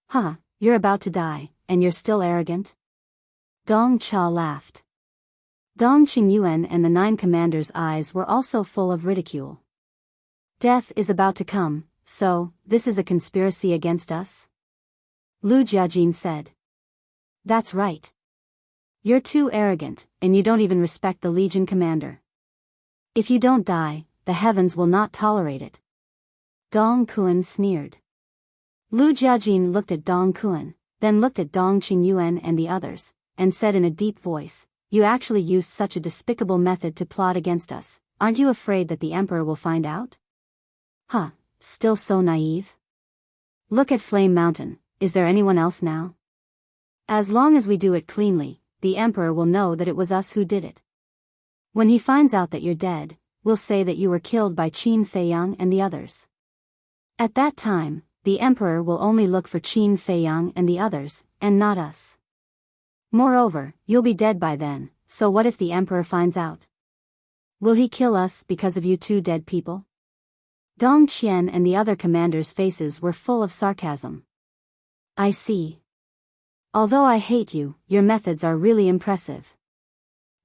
[SPEAKER 1] "Huh, you're about to die, and you're still arrogant?" Dong Cha laughed. Dong Qingyuan and the 9 commanders' eyes were also full of ridicule. "Death is about to come, So, this is a conspiracy against us? Lu Jiajin said. That's right. You're too arrogant, and you don't even respect the Legion commander. If you don't die, the heavens will not tolerate it. Dong Kuan sneered. Lu Jiajin looked at Dong Kuan, then looked at Dong Qingyuan and the others, and said in a deep voice, "You actually used such a despicable method to plot against us. Aren't you afraid that the Emperor will find out?" Huh, still so naive? Look at Flame Mountain, is there anyone else now? As long as we do it cleanly, the Emperor will know that it was us who did it. When he finds out that you're dead, we'll say that you were killed by Qin Feiyang and the others. At that time, the Emperor will only look for Qin Feiyang and the others, and not us. Moreover, you'll be dead by then, so what if the Emperor finds out? Will he kill us because of you two dead people? Dong Qian and the other commanders' faces were full of sarcasm. I see. Although I hate you, your methods are really impressive.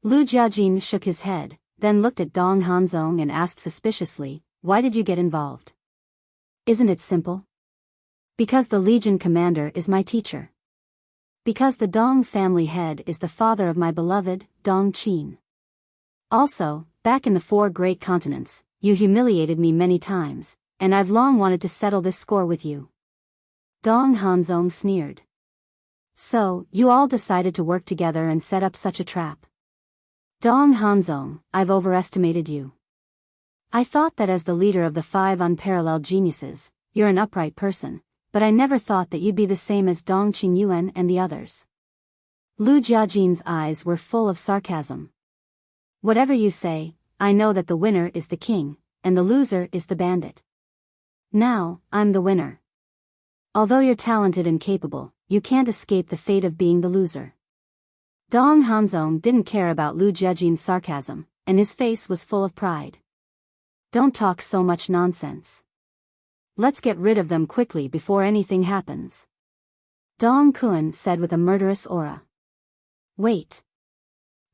[SPEAKER 1] Lu Jiajin shook his head, then looked at Dong Hanzong and asked suspiciously, why did you get involved? Isn't it simple? Because the Legion commander is my teacher. Because the Dong family head is the father of my beloved, Dong Qin. Also, back in the 4 great continents, you humiliated me many times, and I've long wanted to settle this score with you. Dong Hanzong sneered. So, you all decided to work together and set up such a trap. Dong Hanzong, I've overestimated you. I thought that as the leader of the 5 unparalleled geniuses, you're an upright person, but I never thought that you'd be the same as Dong Qingyuan and the others. Lu Jiajin's eyes were full of sarcasm. Whatever you say, I know that the winner is the king, and the loser is the bandit. Now, I'm the winner. Although you're talented and capable, you can't escape the fate of being the loser. Dong Hanzong didn't care about Lu Jiajin's sarcasm, and his face was full of pride. Don't talk so much nonsense. Let's get rid of them quickly before anything happens. Dong Kuan said with a murderous aura. Wait.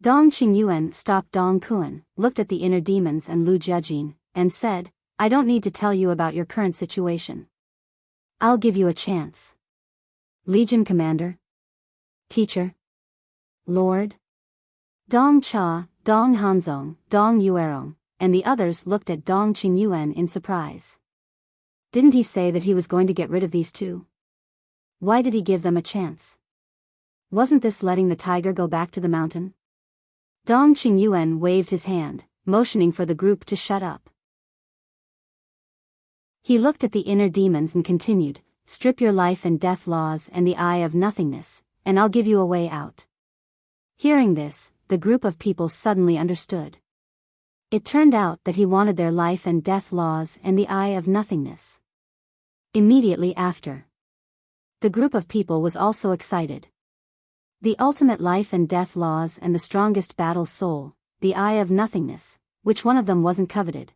[SPEAKER 1] Dong Qingyuan stopped Dong Kuan, looked at the inner demons and Lu Jiajin, and said, I don't need to tell you about your current situation. I'll give you a chance. Legion Commander? Teacher? Lord? Dong Cha, Dong Hanzong, Dong Yuerong, and the others looked at Dong Qingyuan in surprise. Didn't he say that he was going to get rid of these two? Why did he give them a chance? Wasn't this letting the tiger go back to the mountain? Dong Qingyuan waved his hand, motioning for the group to shut up. He looked at the inner demons and continued, strip your life and death laws and the eye of nothingness, and I'll give you a way out. Hearing this, the group of people suddenly understood. It turned out that he wanted their life and death laws and the eye of nothingness. Immediately after, the group of people was also excited. The ultimate life and death laws and the strongest battle soul, the eye of nothingness, which one of them wasn't coveted.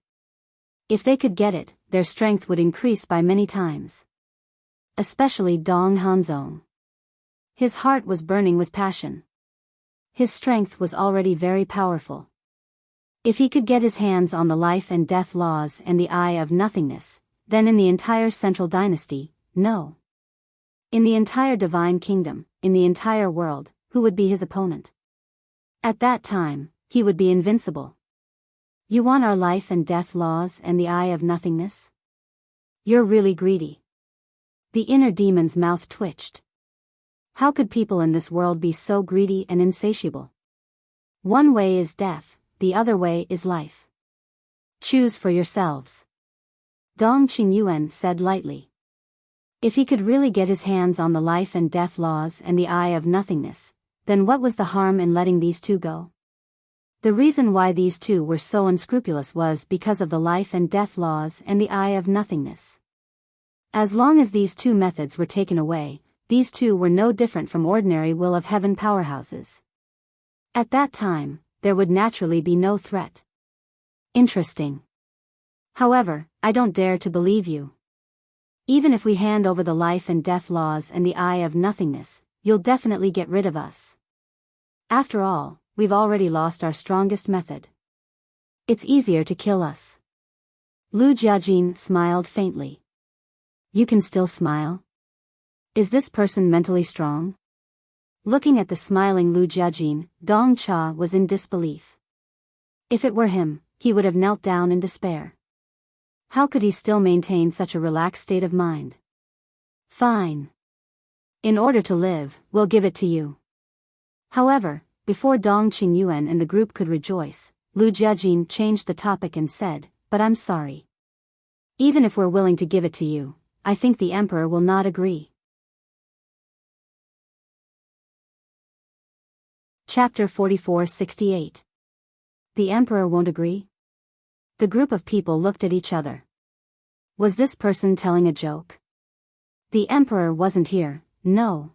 [SPEAKER 1] If they could get it, their strength would increase by many times. Especially Dong Hanzong. His heart was burning with passion. His strength was already very powerful. If he could get his hands on the life and death laws and the eye of nothingness, then in the entire central dynasty, no. In the entire divine kingdom, in the entire world, who would be his opponent? At that time, he would be invincible. You want our life and death laws and the eye of nothingness? You're really greedy. The inner demon's mouth twitched. How could people in this world be so greedy and insatiable? One way is death, the other way is life. Choose for yourselves. Dong Qingyuan said lightly. If he could really get his hands on the life and death laws and the eye of nothingness, then what was the harm in letting these two go? The reason why these two were so unscrupulous was because of the life and death laws and the eye of nothingness. As long as these two methods were taken away, these two were no different from ordinary will of heaven powerhouses. At that time, there would naturally be no threat. Interesting. However, I don't dare to believe you. Even if we hand over the life and death laws and the eye of nothingness, you'll definitely get rid of us. After all, we've already lost our strongest method. It's easier to kill us. Lu Jiajin smiled faintly. You can still smile? Is this person mentally strong? Looking at the smiling Lu Jiajin, Dong Cha was in disbelief. If it were him, he would have knelt down in despair. How could he still maintain such a relaxed state of mind? Fine. In order to live, we'll give it to you. However, before Dong Qingyuan and the group could rejoice, Lu Jiajin changed the topic and said, "But I'm sorry. Even if we're willing to give it to you, I think the emperor will not agree." Chapter 44-68. The emperor won't agree? The group of people looked at each other. Was this person telling a joke? The emperor wasn't here, no.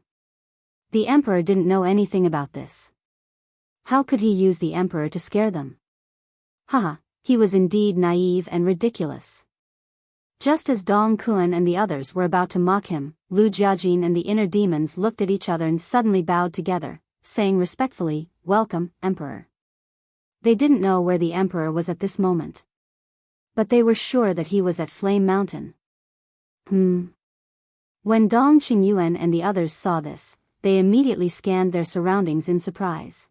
[SPEAKER 1] The emperor didn't know anything about this. How could he use the emperor to scare them? Haha, he was indeed naive and ridiculous. Just as Dong Kuan and the others were about to mock him, Lu Jiajin and the inner demons looked at each other and suddenly bowed together, saying respectfully, "Welcome, Emperor." They didn't know where the emperor was at this moment. But they were sure that he was at Flame Mountain. When Dong Qingyuan and the others saw this, they immediately scanned their surroundings in surprise.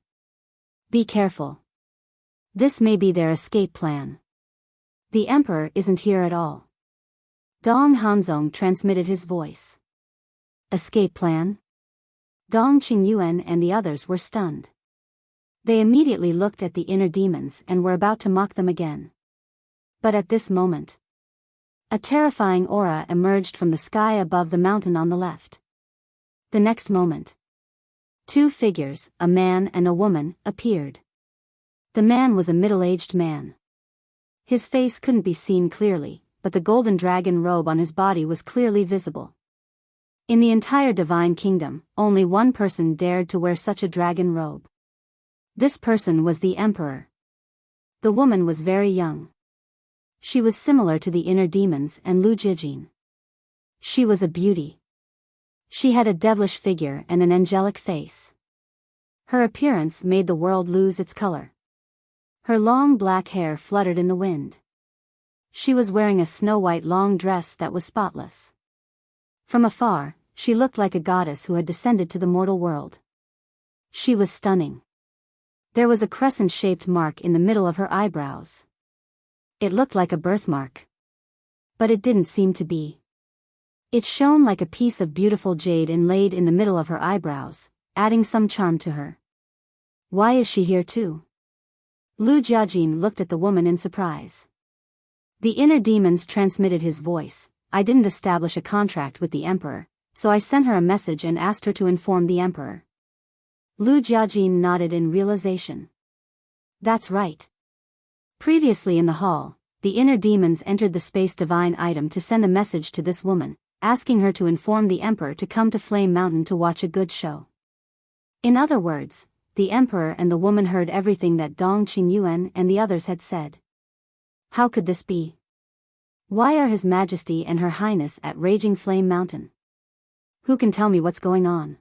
[SPEAKER 1] Be careful. This may be their escape plan. The emperor isn't here at all. Dong Hanzong transmitted his voice. Escape plan? Dong Qingyuan and the others were stunned. They immediately looked at the inner demons and were about to mock them again. But at this moment, a terrifying aura emerged from the sky above the mountain on the left. The next moment, two figures, a man and a woman, appeared. The man was a middle-aged man. His face couldn't be seen clearly, but the golden dragon robe on his body was clearly visible. In the entire divine kingdom, only one person dared to wear such a dragon robe. This person was the emperor. The woman was very young. She was similar to the inner demons and Lu Jiajin. She was a beauty. She had a devilish figure and an angelic face. Her appearance made the world lose its color. Her long black hair fluttered in the wind. She was wearing a snow-white long dress that was spotless. From afar, she looked like a goddess who had descended to the mortal world. She was stunning. There was a crescent-shaped mark in the middle of her eyebrows. It looked like a birthmark. But it didn't seem to be. It shone like a piece of beautiful jade inlaid in the middle of her eyebrows, adding some charm to her. Why is she here too? Lu Jiajin looked at the woman in surprise. The inner demons transmitted his voice. I didn't establish a contract with the emperor, so I sent her a message and asked her to inform the emperor. Lu Jiajin nodded in realization. That's right. Previously in the hall, the inner demons entered the space divine item to send a message to this woman, asking her to inform the emperor to come to Flame Mountain to watch a good show. In other words, the emperor and the woman heard everything that Dong Qingyuan and the others had said. How could this be? Why are His Majesty and Her Highness at Raging Flame Mountain? Who can tell me what's going on?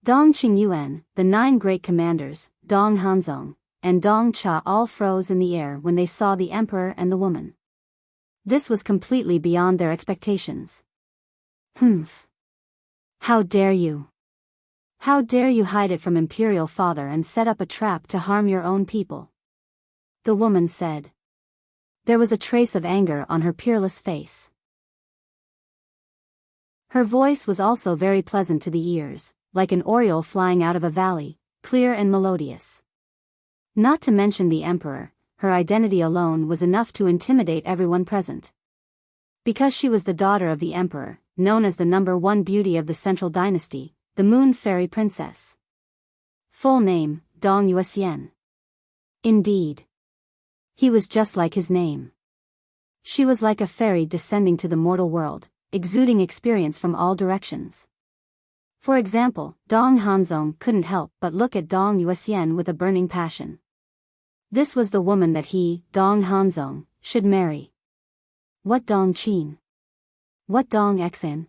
[SPEAKER 1] Dong Qingyuan, the 9 great commanders, Dong Hanzong, and Dong Cha all froze in the air when they saw the emperor and the woman. This was completely beyond their expectations. How dare you? How dare you hide it from Imperial Father and set up a trap to harm your own people? The woman said. There was a trace of anger on her peerless face. Her voice was also very pleasant to the ears, like an oriole flying out of a valley, clear and melodious. Not to mention the emperor, her identity alone was enough to intimidate everyone present. Because she was the daughter of the emperor, known as the #1 beauty of the Central Dynasty, the Moon Fairy Princess. Full name, Dong Yuxian. Indeed. He was just like his name. She was like a fairy descending to the mortal world, exuding experience from all directions. For example, Dong Hanzong couldn't help but look at Dong Yuxian with a burning passion. This was the woman that he, Dong Hanzong, should marry. What Dong Qin? What Dong Xan?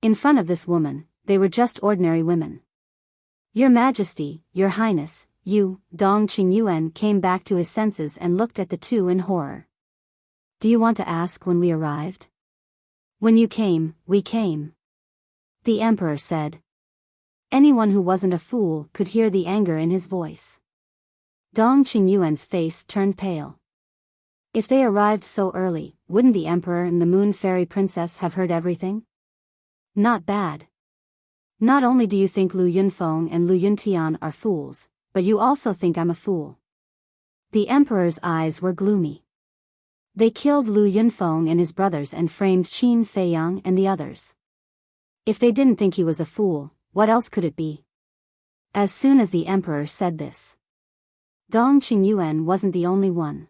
[SPEAKER 1] In front of this woman, they were just ordinary women. Your Majesty, Your Highness, you, Dong Qingyuan came back to his senses and looked at the two in horror. Do you want to ask when we arrived? When you came, we came. The emperor said. Anyone who wasn't a fool could hear the anger in his voice. Dong Qingyuan's face turned pale. If they arrived so early, wouldn't the emperor and the moon fairy princess have heard everything? Not bad. Not only do you think Lu Yunfeng and Lu Yuntian are fools, but you also think I'm a fool. The emperor's eyes were gloomy. They killed Lu Yunfeng and his brothers and framed Qin Feiyang and the others. If they didn't think he was a fool, what else could it be? As soon as the emperor said this, Dong Qingyuan wasn't the only one.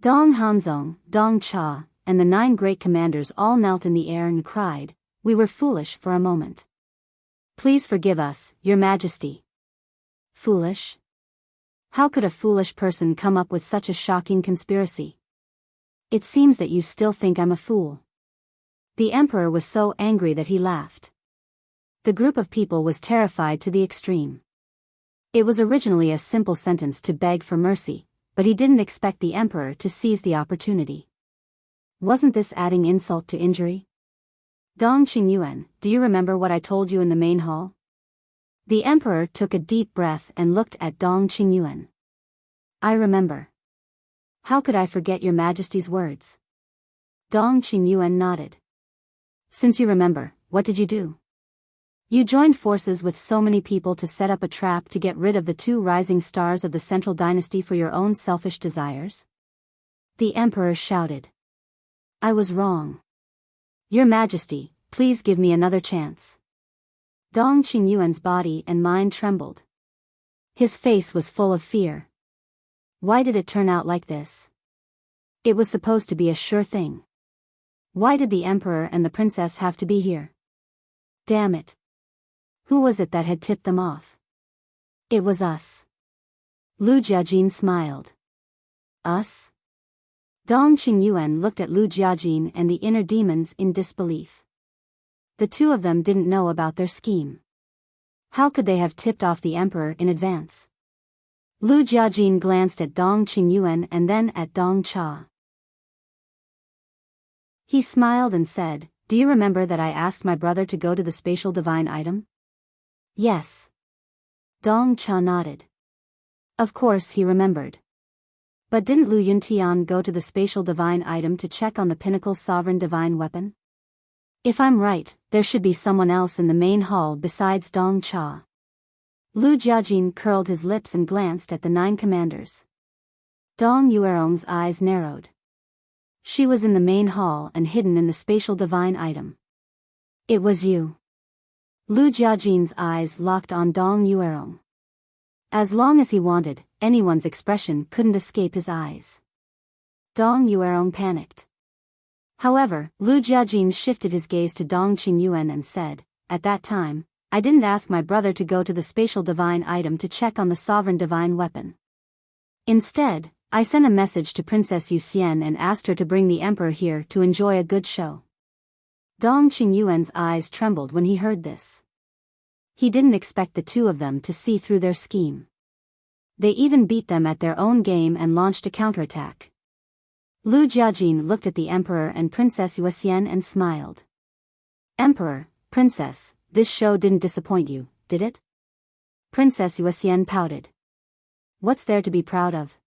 [SPEAKER 1] Dong Hanzong, Dong Cha, and the 9 great commanders all knelt in the air and cried, "We were foolish for a moment. Please forgive us, Your Majesty." Foolish? How could a foolish person come up with such a shocking conspiracy? It seems that you still think I'm a fool. The emperor was so angry that he laughed. The group of people was terrified to the extreme. It was originally a simple sentence to beg for mercy, but he didn't expect the emperor to seize the opportunity. Wasn't this adding insult to injury? Dong Qingyuan, do you remember what I told you in the main hall? The emperor took a deep breath and looked at Dong Qingyuan. I remember. How could I forget Your Majesty's words? Dong Qingyuan nodded. Since you remember, what did you do? You joined forces with so many people to set up a trap to get rid of the 2 rising stars of the central dynasty for your own selfish desires? The emperor shouted. I was wrong. Your Majesty, please give me another chance. Dong Qingyuan's body and mind trembled. His face was full of fear. Why did it turn out like this? It was supposed to be a sure thing. Why did the emperor and the princess have to be here? Damn it. Who was it that had tipped them off? It was us. Lu Jiajin smiled. Us? Dong Qingyuan looked at Lu Jiajin and the inner demons in disbelief. The 2 of them didn't know about their scheme. How could they have tipped off the emperor in advance? Lu Jiajin glanced at Dong Qingyuan and then at Dong Cha. He smiled and said, Do you remember that I asked my brother to go to the spatial divine item? Yes. Dong Cha nodded. Of course he remembered. But didn't Lu Yuntian go to the spatial divine item to check on the pinnacle's sovereign divine weapon? If I'm right, there should be someone else in the main hall besides Dong Cha. Lu Jiajin curled his lips and glanced at the 9 commanders. Dong Yuerong's eyes narrowed. She was in the main hall and hidden in the spatial divine item. It was you. Lu Jiajin's eyes locked on Dong Yuerong. As long as he wanted, anyone's expression couldn't escape his eyes. Dong Yuerong panicked. However, Lu Jiajin shifted his gaze to Dong Qingyuan and said, At that time, I didn't ask my brother to go to the spatial divine item to check on the sovereign divine weapon. Instead, I sent a message to Princess Yuxian and asked her to bring the emperor here to enjoy a good show. Dong Qingyuan's eyes trembled when he heard this. He didn't expect the 2 of them to see through their scheme. They even beat them at their own game and launched a counterattack. Lu Jiajin looked at the emperor and Princess Yuxian and smiled. Emperor, Princess, this show didn't disappoint you, did it? Princess Yuxian pouted. What's there to be proud of?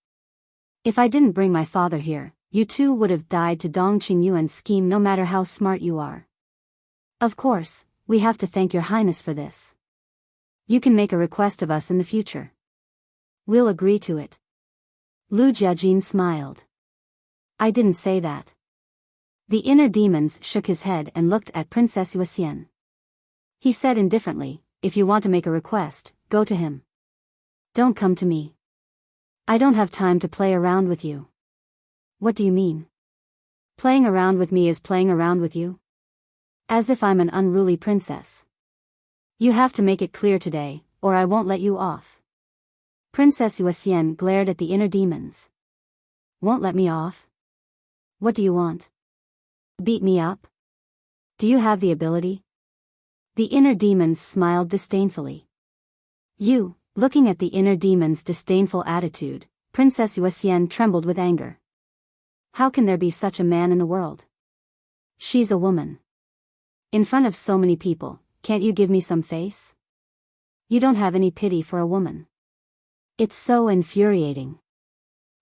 [SPEAKER 1] If I didn't bring my father here, you 2 would have died to Dong Qingyuan's scheme no matter how smart you are. Of course, we have to thank Your Highness for this. You can make a request of us in the future. We'll agree to it. Lu Jiajin smiled. I didn't say that. The inner demons shook his head and looked at Princess Yuxian. He said indifferently, If you want to make a request, go to him. Don't come to me. I don't have time to play around with you. What do you mean? Playing around with me is playing around with you? As if I'm an unruly princess. You have to make it clear today, or I won't let you off. Princess Yuxian glared at the inner demons. Won't let me off? What do you want? Beat me up? Do you have the ability? The inner demons smiled disdainfully. You, looking at the inner demon's disdainful attitude, Princess Yuxian trembled with anger. How can there be such a man in the world? She's a woman. In front of so many people, can't you give me some face? You don't have any pity for a woman. It's so infuriating.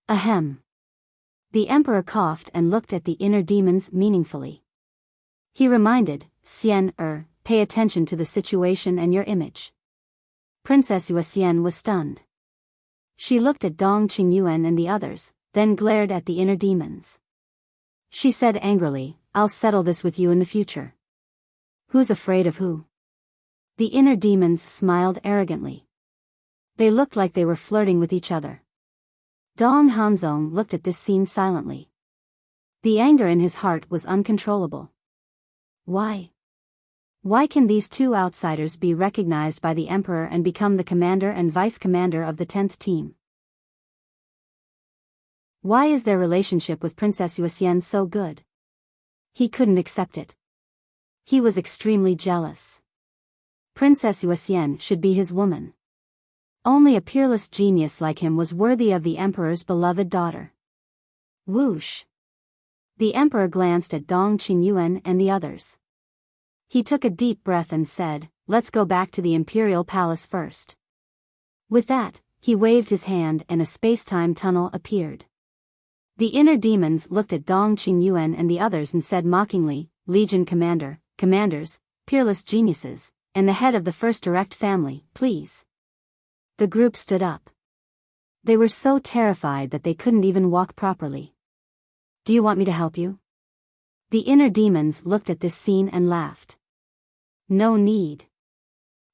[SPEAKER 1] Ahem. The emperor coughed and looked at the inner demons meaningfully. He reminded, Xian, pay attention to the situation and your image. Princess Yuxian was stunned. She looked at Dong Qingyuan and the others, then glared at the inner demons. She said angrily, I'll settle this with you in the future. Who's afraid of who? The inner demons smiled arrogantly. They looked like they were flirting with each other. Dong Hanzong looked at this scene silently. The anger in his heart was uncontrollable. Why? Why can these two outsiders be recognized by the emperor and become the commander and vice commander of the 10th team? Why is their relationship with Princess Yuxian so good? He couldn't accept it. He was extremely jealous. Princess Yuxian should be his woman. Only a peerless genius like him was worthy of the emperor's beloved daughter. Whoosh! The emperor glanced at Dong Qingyuan and the others. He took a deep breath and said, let's go back to the imperial palace first. With that, he waved his hand and a space-time tunnel appeared. The inner demons looked at Dong Qingyuan and the others and said mockingly, Legion Commander, Commanders, peerless geniuses, and the head of the first direct family, please. The group stood up. They were so terrified that they couldn't even walk properly. Do you want me to help you? The inner demons looked at this scene and laughed. No need.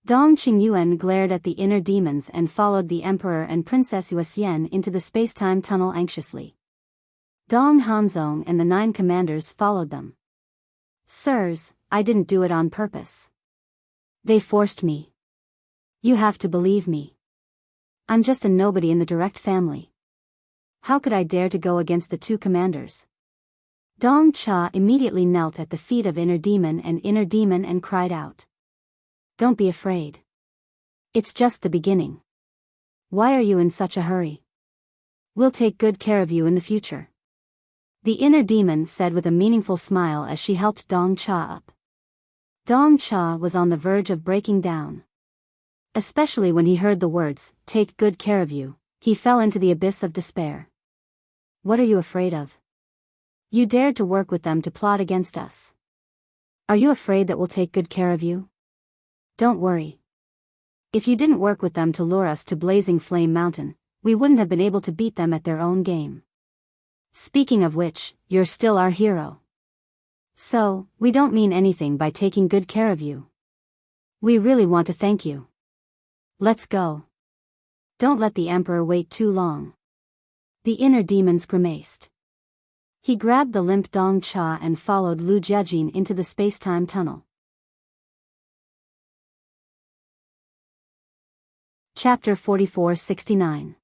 [SPEAKER 1] Dong Qingyuan glared at the inner demons and followed the emperor and Princess Yuxian into the space-time tunnel anxiously. Dong Hanzong and the 9 commanders followed them. Sirs, I didn't do it on purpose. They forced me. You have to believe me. I'm just a nobody in the direct family. How could I dare to go against the 2 commanders? Dong Cha immediately knelt at the feet of Inner Demon and cried out. Don't be afraid. It's just the beginning. Why are you in such a hurry? We'll take good care of you in the future. The inner demon said with a meaningful smile as she helped Dong Cha up. Dong Cha was on the verge of breaking down. Especially when he heard the words, take good care of you, he fell into the abyss of despair. What are you afraid of? You dared to work with them to plot against us. Are you afraid that we'll take good care of you? Don't worry. If you didn't work with them to lure us to Blazing Flame Mountain, we wouldn't have been able to beat them at their own game. Speaking of which, you're still our hero. So, we don't mean anything by taking good care of you. We really want to thank you. Let's go. Don't let the emperor wait too long. The inner demons grimaced. He grabbed the limp Dong Cha and followed Lu Jiajin into the space-time tunnel. Chapter 4469.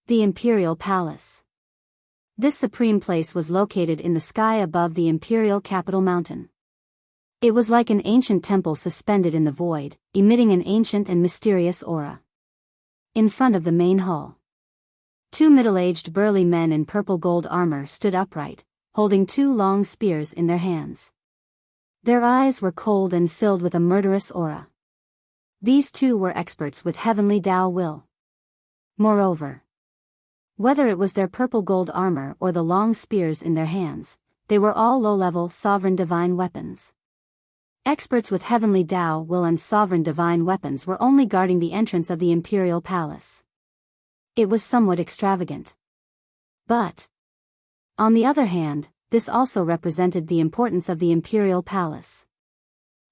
[SPEAKER 1] The Imperial Palace. This supreme place was located in the sky above the imperial capital mountain. It was like an ancient temple suspended in the void, emitting an ancient and mysterious aura. In front of the main hall, 2 middle-aged burly men in purple gold armor stood upright, holding 2 long spears in their hands. Their eyes were cold and filled with a murderous aura. These 2 were experts with heavenly Tao will. Moreover, whether it was their purple gold armor or the long spears in their hands, they were all low-level sovereign divine weapons. Experts with heavenly Tao will and sovereign divine weapons were only guarding the entrance of the imperial palace. It was somewhat extravagant. But, on the other hand, this also represented the importance of the imperial palace.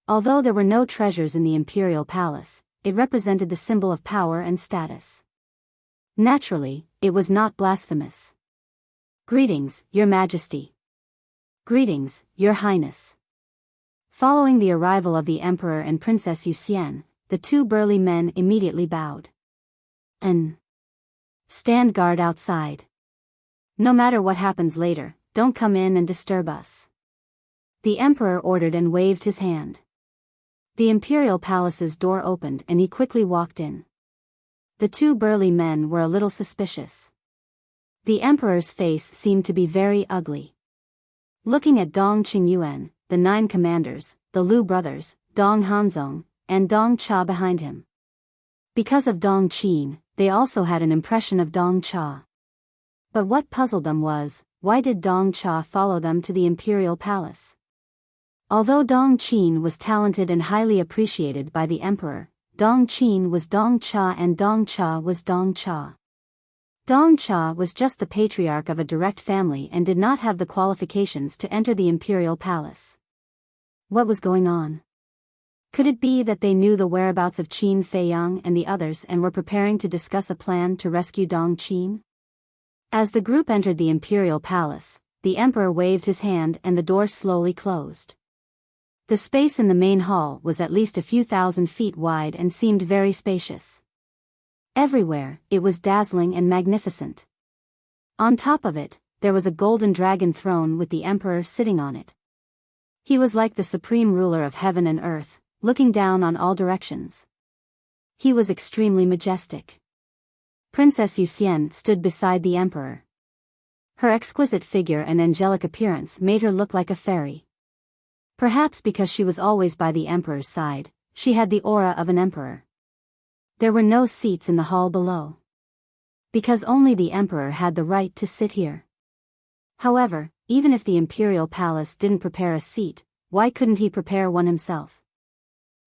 [SPEAKER 1] Although there were no treasures in the imperial palace, it represented the symbol of power and status. Naturally, it was not blasphemous. Greetings, Your Majesty. Greetings, Your Highness. Following the arrival of the Emperor and Princess Yuxian, the 2 burly men immediately bowed. Stand guard outside. No matter what happens later, don't come in and disturb us. The Emperor ordered and waved his hand. The imperial palace's door opened and he quickly walked in. The 2 burly men were a little suspicious. The Emperor's face seemed to be very ugly. Looking at Dong Qingyuan, the 9 commanders, the Lu brothers, Dong Hanzong, and Dong Cha behind him. Because of Dong Qin, they also had an impression of Dong Cha. But what puzzled them was, why did Dong Cha follow them to the imperial palace? Although Dong Qin was talented and highly appreciated by the emperor, Dong Qin was Dong Cha and Dong Cha was Dong Cha. Dong Cha was just the patriarch of a direct family and did not have the qualifications to enter the imperial palace. What was going on? Could it be that they knew the whereabouts of Qin Feiyang and the others and were preparing to discuss a plan to rescue Dong Qin? As the group entered the imperial palace, the emperor waved his hand and the door slowly closed. The space in the main hall was at least a few thousand feet wide and seemed very spacious. Everywhere, it was dazzling and magnificent. On top of it, there was a golden dragon throne with the emperor sitting on it. He was like the supreme ruler of heaven and earth, looking down on all directions. He was extremely majestic. Princess Yuxian stood beside the emperor. Her exquisite figure and angelic appearance made her look like a fairy. Perhaps because she was always by the emperor's side, she had the aura of an emperor. There were no seats in the hall below. Because only the emperor had the right to sit here. However, even if the imperial palace didn't prepare a seat, why couldn't he prepare one himself?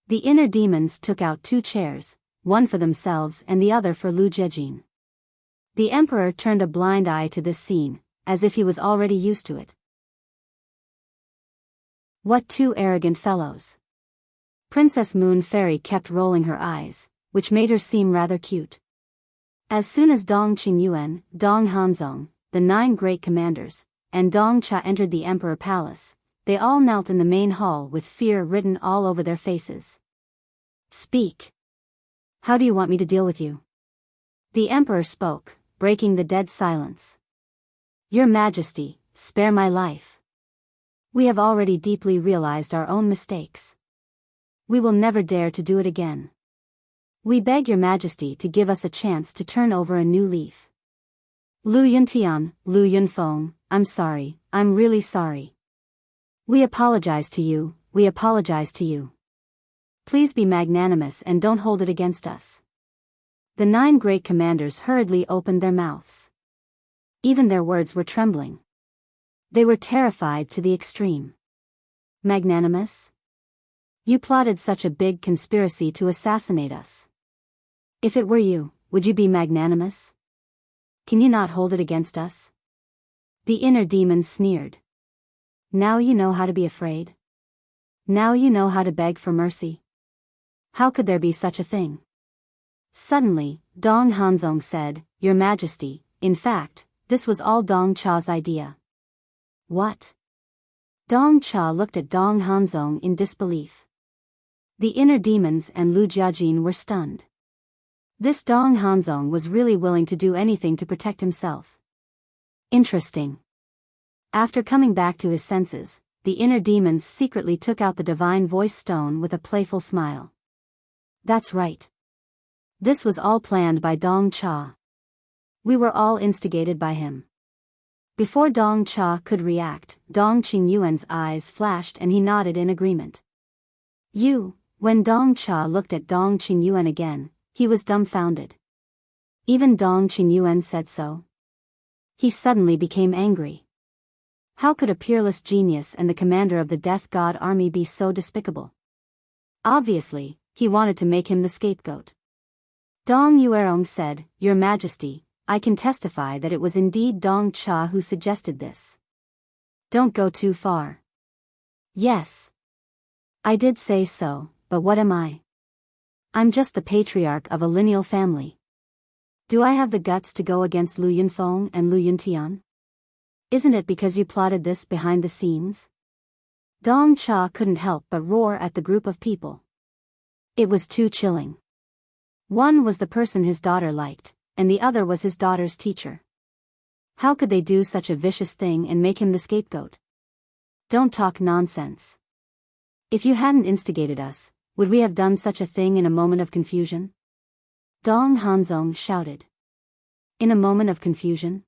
[SPEAKER 1] The inner demons took out 2 chairs, one for themselves and the other for Lu Jejin. The emperor turned a blind eye to this scene, as if he was already used to it. What 2 arrogant fellows. Princess Moon Fairy kept rolling her eyes, which made her seem rather cute. As soon as Dong Qingyuan, Dong Hanzong, the 9 great commanders, and Dong Cha entered the emperor palace, they all knelt in the main hall with fear written all over their faces. Speak. How do you want me to deal with you? The emperor spoke, breaking the dead silence. Your Majesty, spare my life. We have already deeply realized our own mistakes. We will never dare to do it again. We beg your Majesty to give us a chance to turn over a new leaf. Lu Yuntian, Lu Yunfeng, I'm sorry, I'm really sorry. We apologize to you, we apologize to you. Please be magnanimous and don't hold it against us. The 9 great commanders hurriedly opened their mouths. Even their words were trembling. They were terrified to the extreme. Magnanimous? You plotted such a big conspiracy to assassinate us. If it were you, would you be magnanimous? Can you not hold it against us? The inner demon sneered. Now you know how to be afraid? Now you know how to beg for mercy? How could there be such a thing? Suddenly, Dong Hanzong said, Your Majesty, in fact, this was all Dong Cha's idea. What? Dong Cha looked at Dong Hanzong in disbelief. The inner demons and Lu Jiajin were stunned. This Dong Hanzong was really willing to do anything to protect himself. Interesting. After coming back to his senses, the inner demons secretly took out the divine voice stone with a playful smile. That's right. This was all planned by Dong Cha. We were all instigated by him. Before Dong Cha could react, Dong Qingyuan's eyes flashed and he nodded in agreement. When Dong Cha looked at Dong Qingyuan again, he was dumbfounded. Even Dong Qingyuan said so. He suddenly became angry. How could a peerless genius and the commander of the Death God army be so despicable? Obviously, he wanted to make him the scapegoat. Dong Yuerong said, Your Majesty, I can testify that it was indeed Dong Cha who suggested this. Don't go too far. Yes. I did say so, but what am I? I'm just the patriarch of a lineal family. Do I have the guts to go against Lu Yunfeng and Lu Yuntian? Isn't it because you plotted this behind the scenes? Dong Cha couldn't help but roar at the group of people. It was too chilling. One was the person his daughter liked, and the other was his daughter's teacher. How could they do such a vicious thing and make him the scapegoat? Don't talk nonsense. If you hadn't instigated us, would we have done such a thing in a moment of confusion? Dong Hanzong shouted. In a moment of confusion?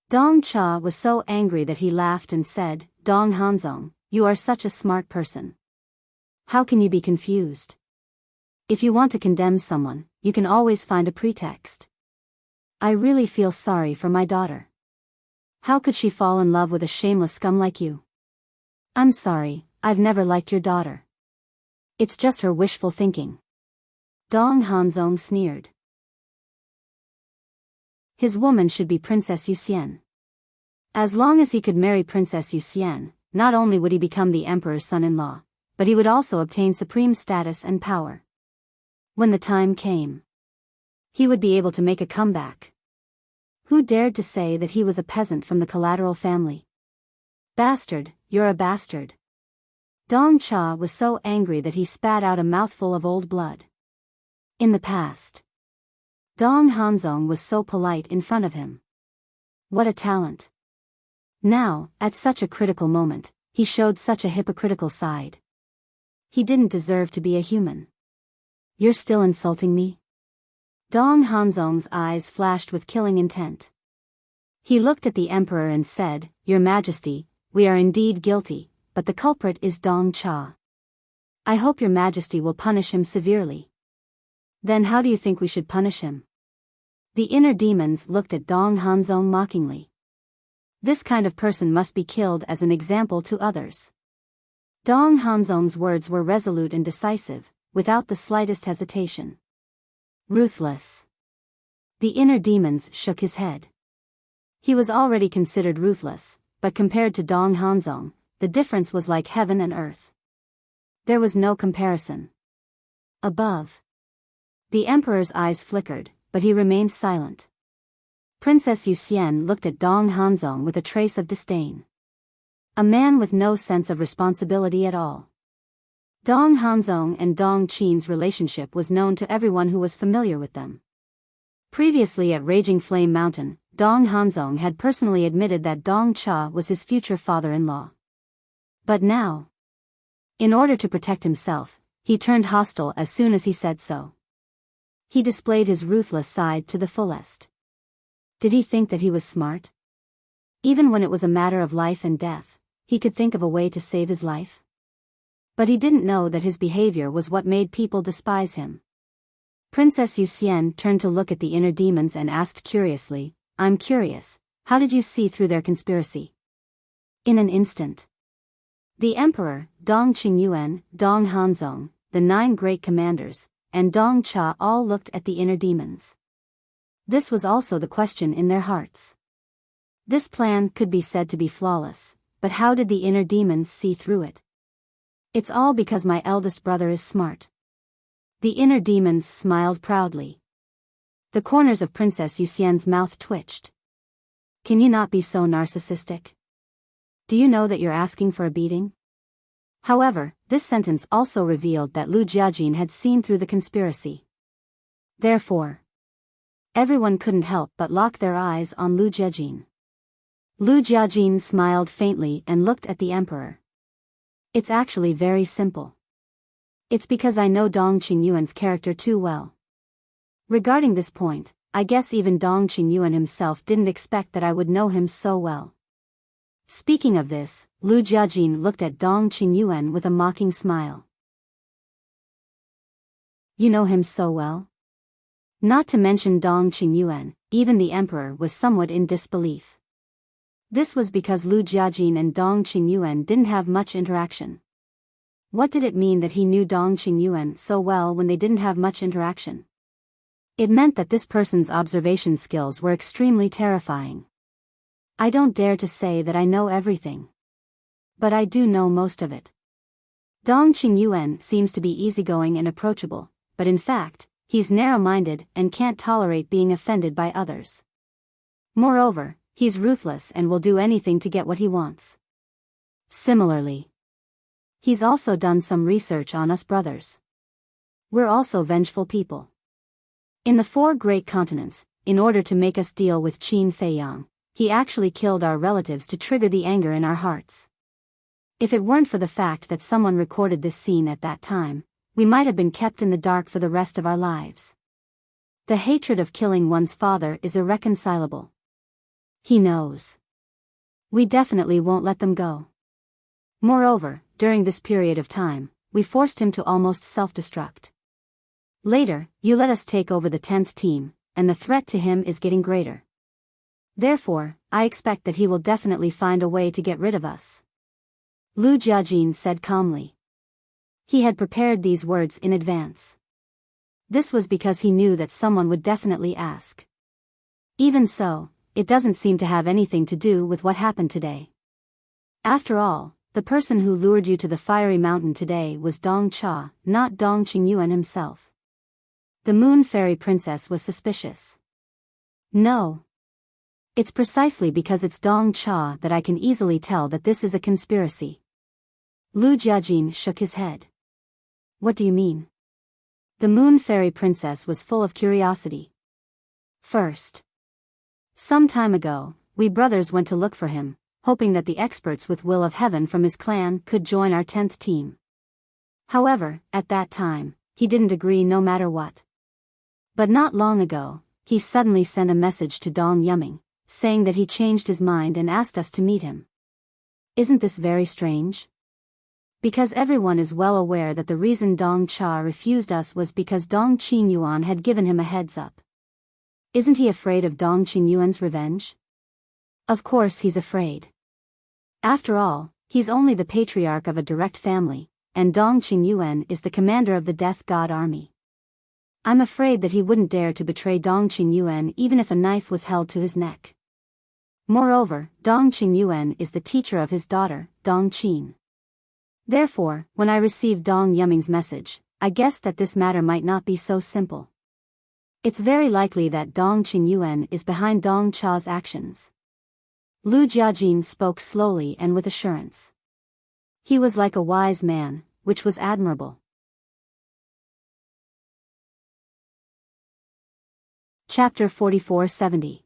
[SPEAKER 1] Dong Cha was so angry that he laughed and said, Dong Hanzong, you are such a smart person. How can you be confused? If you want to condemn someone, you can always find a pretext. I really feel sorry for my daughter. How could she fall in love with a shameless scum like you? I'm sorry, I've never liked your daughter. It's just her wishful thinking. Dong Hanzong sneered. His woman should be Princess Yuxian. As long as he could marry Princess Yuxian, not only would he become the emperor's son-in-law, but he would also obtain supreme status and power. When the time came, he would be able to make a comeback. Who dared to say that he was a peasant from the collateral family? Bastard, you're a bastard. Dong Cha was so angry that he spat out a mouthful of old blood. In the past, Dong Hanzong was so polite in front of him. What a talent. Now, at such a critical moment, he showed such a hypocritical side. He didn't deserve to be a human. You're still insulting me? Dong Hanzong's eyes flashed with killing intent. He looked at the emperor and said, Your Majesty, we are indeed guilty, but the culprit is Dong Cha. I hope your Majesty will punish him severely. Then how do you think we should punish him? The inner demons looked at Dong Hanzong mockingly. This kind of person must be killed as an example to others. Dong Hanzong's words were resolute and decisive, without the slightest hesitation. Ruthless. The inner demons shook his head. He was already considered ruthless, but compared to Dong Hanzong, the difference was like heaven and earth. There was no comparison. Above. The emperor's eyes flickered, but he remained silent. Princess Yuxian looked at Dong Hanzong with a trace of disdain. A man with no sense of responsibility at all. Dong Hanzong and Dong Qin's relationship was known to everyone who was familiar with them. Previously at Raging Flame Mountain, Dong Hanzong had personally admitted that Dong Cha was his future father-in-law. But now, in order to protect himself, he turned hostile as soon as he said so. He displayed his ruthless side to the fullest. Did he think that he was smart? Even when it was a matter of life and death, he could think of a way to save his life? But he didn't know that his behavior was what made people despise him. Princess Yuxian turned to look at the inner demons and asked curiously, I'm curious, how did you see through their conspiracy? In an instant. The emperor, Dong Qingyuan, Dong Hanzong, the 9 great commanders, and Dong Cha all looked at the inner demons. This was also the question in their hearts. This plan could be said to be flawless, but how did the inner demons see through it? It's all because my eldest brother is smart. The inner demons smiled proudly. The corners of Princess Yuxian's mouth twitched. Can you not be so narcissistic? Do you know that you're asking for a beating? However, this sentence also revealed that Lu Jiajin had seen through the conspiracy. Therefore, everyone couldn't help but lock their eyes on Lu Jiajin. Lu Jiajin smiled faintly and looked at the emperor. It's actually very simple. It's because I know Dong Qingyuan's character too well. Regarding this point, I guess even Dong Qingyuan himself didn't expect that I would know him so well. Speaking of this, Lu Jiajin looked at Dong Qingyuan with a mocking smile. You know him so well? Not to mention Dong Qingyuan, even the emperor was somewhat in disbelief. This was because Lu Jiajin and Dong Qingyuan didn't have much interaction. What did it mean that he knew Dong Qingyuan so well when they didn't have much interaction? It meant that this person's observation skills were extremely terrifying. I don't dare to say that I know everything. But I do know most of it. Dong Qingyuan seems to be easygoing and approachable, but in fact, he's narrow-minded and can't tolerate being offended by others. Moreover, he's ruthless and will do anything to get what he wants. Similarly, he's also done some research on us brothers. We're also vengeful people. In the 4 great continents, in order to make us deal with Qin Feiyang, he actually killed our relatives to trigger the anger in our hearts. If it weren't for the fact that someone recorded this scene at that time, we might have been kept in the dark for the rest of our lives. The hatred of killing one's father is irreconcilable. He knows. We definitely won't let them go. Moreover, during this period of time, we forced him to almost self-destruct. Later, you let us take over the 10th team, and the threat to him is getting greater. Therefore, I expect that he will definitely find a way to get rid of us. Lu Jiajin said calmly. He had prepared these words in advance. This was because he knew that someone would definitely ask. Even so, it doesn't seem to have anything to do with what happened today. After all, the person who lured you to the fiery mountain today was Dong Cha, not Dong Qingyuan himself. The Moon Fairy Princess was suspicious. No. It's precisely because it's Dong Cha that I can easily tell that this is a conspiracy. Lu Jiajin shook his head. What do you mean? The Moon Fairy Princess was full of curiosity. First, some time ago, we brothers went to look for him, hoping that the experts with Will of Heaven from his clan could join our 10th team. However, at that time, he didn't agree no matter what. But not long ago, he suddenly sent a message to Dong Yuming, saying that he changed his mind and asked us to meet him. Isn't this very strange? Because everyone is well aware that the reason Dong Cha refused us was because Dong Qingyuan had given him a heads up. Isn't he afraid of Dong Qingyuan's revenge? Of course he's afraid. After all, he's only the patriarch of a direct family, and Dong Qingyuan is the commander of the Death God army. I'm afraid that he wouldn't dare to betray Dong Qingyuan even if a knife was held to his neck. Moreover, Dong Qingyuan is the teacher of his daughter, Dong Qin. Therefore, when I received Dong Yuming's message, I guessed that this matter might not be so simple. It's very likely that Dong Qingyuan is behind Dong Cha's actions. Lu Jiajin spoke slowly and with assurance. He was like a wise man, which was admirable. Chapter 4470.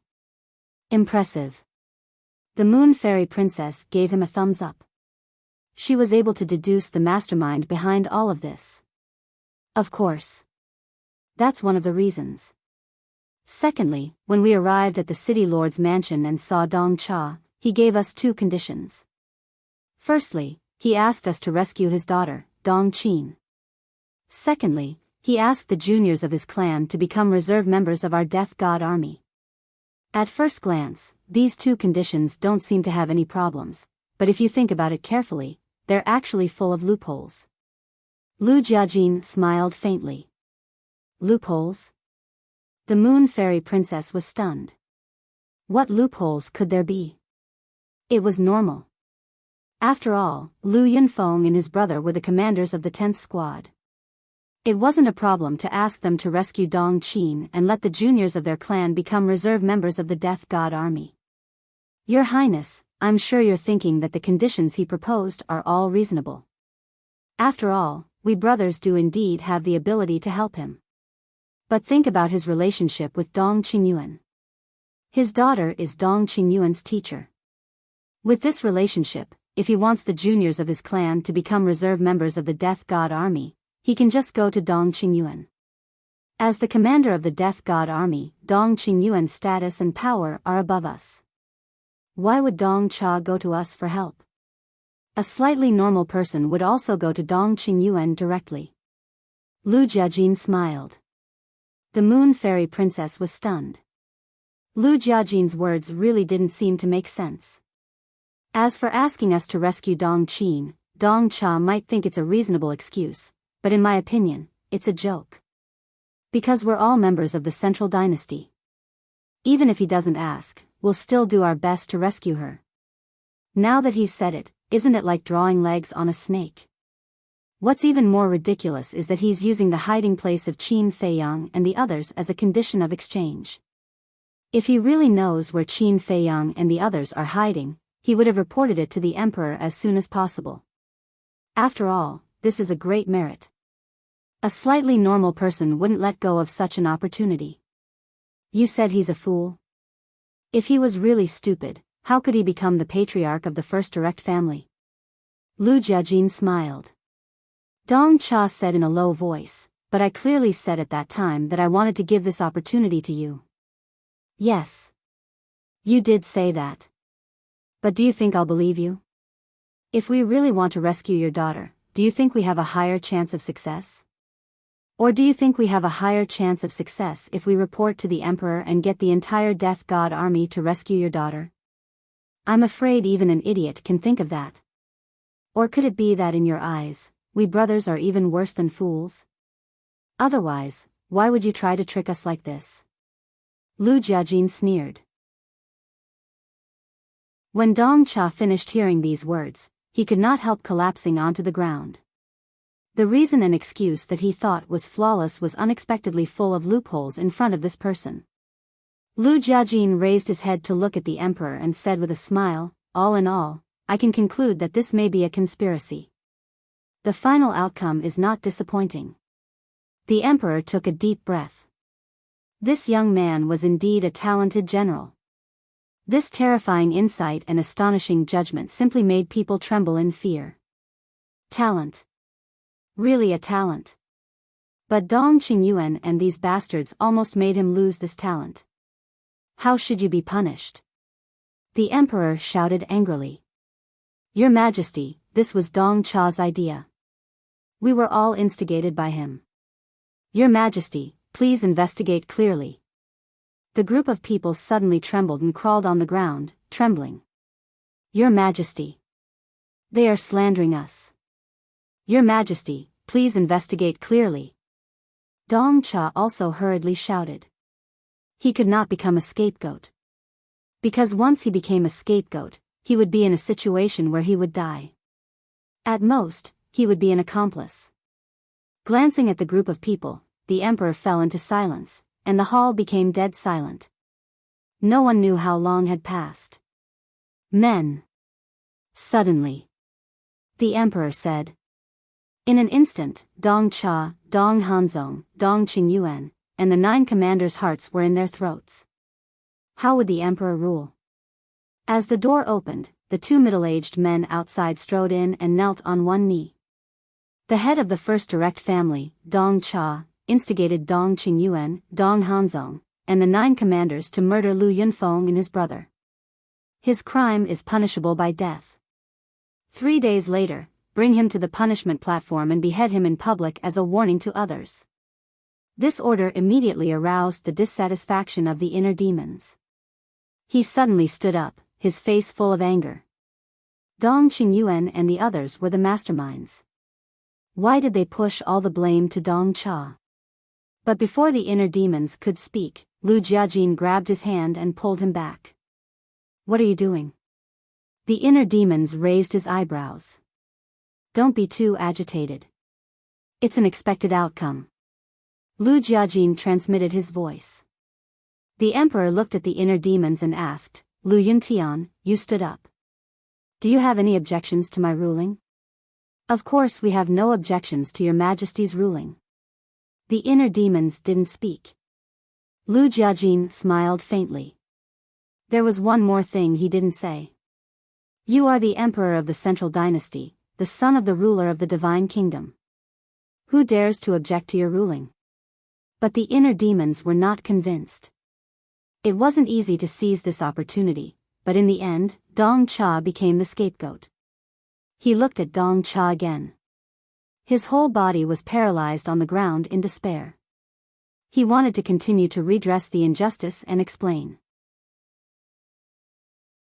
[SPEAKER 1] Impressive. The Moon Fairy Princess gave him a thumbs up. She was able to deduce the mastermind behind all of this. Of course. That's one of the reasons. Secondly, when we arrived at the city lord's mansion and saw Dong Cha, he gave us two conditions. Firstly, he asked us to rescue his daughter, Dong Qin. Secondly, he asked the juniors of his clan to become reserve members of our Death God army. At first glance, these two conditions don't seem to have any problems, but if you think about it carefully, they're actually full of loopholes. Lu Jiajin smiled faintly. Loopholes? The Moon Fairy Princess was stunned. What loopholes could there be? It was normal. After all, Lu Yunfeng and his brother were the commanders of the 10th squad. It wasn't a problem to ask them to rescue Dong Qin and let the juniors of their clan become reserve members of the Death God army. Your Highness, I'm sure you're thinking that the conditions he proposed are all reasonable. After all, we brothers do indeed have the ability to help him. But think about his relationship with Dong Qingyuan. His daughter is Dong Qingyuan's teacher. With this relationship, if he wants the juniors of his clan to become reserve members of the Death God army, he can just go to Dong Qingyuan. As the commander of the Death God army, Dong Qingyuan's status and power are above us. Why would Dong Cha go to us for help? A slightly normal person would also go to Dong Qingyuan directly. Lu Jiajin smiled. The Moon Fairy Princess was stunned. Lu Jiajin's words really didn't seem to make sense. As for asking us to rescue Dong Qin, Dong Cha might think it's a reasonable excuse, but in my opinion, it's a joke. Because we're all members of the Central Dynasty. Even if he doesn't ask, we'll still do our best to rescue her. Now that he's said it, isn't it like drawing legs on a snake? What's even more ridiculous is that he's using the hiding place of Qin Feiyang and the others as a condition of exchange. If he really knows where Qin Feiyang and the others are hiding, he would have reported it to the emperor as soon as possible. After all, this is a great merit. A slightly normal person wouldn't let go of such an opportunity. You said he's a fool? If he was really stupid, how could he become the patriarch of the first direct family? Lu Jiajin smiled. Dong Cha said in a low voice, but I clearly said at that time that I wanted to give this opportunity to you. Yes. You did say that. But do you think I'll believe you? If we really want to rescue your daughter, do you think we have a higher chance of success? Or do you think we have a higher chance of success if we report to the emperor and get the entire death god army to rescue your daughter? I'm afraid even an idiot can think of that. Or could it be that in your eyes, we brothers are even worse than fools? Otherwise, why would you try to trick us like this? Lu Jiajin sneered. When Dong Cha finished hearing these words, he could not help collapsing onto the ground. The reason and excuse that he thought was flawless was unexpectedly full of loopholes in front of this person. Lu Jiajin raised his head to look at the emperor and said with a smile, all in all, I can conclude that this may be a conspiracy. The final outcome is not disappointing. The emperor took a deep breath. This young man was indeed a talented general. This terrifying insight and astonishing judgment simply made people tremble in fear. Talent. Really a talent. But Dong Qingyuan and these bastards almost made him lose this talent. How should you be punished? The emperor shouted angrily. Your Majesty, this was Dong Cha's idea. We were all instigated by him. Your Majesty, please investigate clearly. The group of people suddenly trembled and crawled on the ground, trembling. Your Majesty. They are slandering us. Your Majesty, please investigate clearly. Dong Cha also hurriedly shouted. He could not become a scapegoat. Because once he became a scapegoat, he would be in a situation where he would die. At most, he would be an accomplice. Glancing at the group of people, the emperor fell into silence, and the hall became dead silent. No one knew how long had passed. Men. Suddenly. The emperor said. In an instant, Dong Cha, Dong Hanzong, Dong Qingyuan, and the 9 commanders' hearts were in their throats. How would the emperor rule? As the door opened, the 2 middle-aged men outside strode in and knelt on one knee. The head of the first direct family, Dong Cha, instigated Dong Qingyuan, Dong Hanzong, and the 9 commanders to murder Lu Yunfeng and his brother. His crime is punishable by death. 3 days later, bring him to the punishment platform and behead him in public as a warning to others. This order immediately aroused the dissatisfaction of the inner demons. He suddenly stood up, his face full of anger. Dong Qingyuan and the others were the masterminds. Why did they push all the blame to Dong Cha? But before the inner demons could speak, Lu Jiajin grabbed his hand and pulled him back. What are you doing? The inner demons raised his eyebrows. Don't be too agitated. It's an expected outcome. Lu Jiajin transmitted his voice. The emperor looked at the inner demons and asked, Lu Yuntian, you stood up. Do you have any objections to my ruling? Of course we have no objections to your Majesty's ruling. The inner demons didn't speak. Lu Jiajin smiled faintly. There was one more thing he didn't say. You are the emperor of the Central Dynasty, the son of the ruler of the Divine Kingdom. Who dares to object to your ruling? But the inner demons were not convinced. It wasn't easy to seize this opportunity, but in the end, Dong Cha became the scapegoat. He looked at Dong Cha again. His whole body was paralyzed on the ground in despair. He wanted to continue to redress the injustice and explain.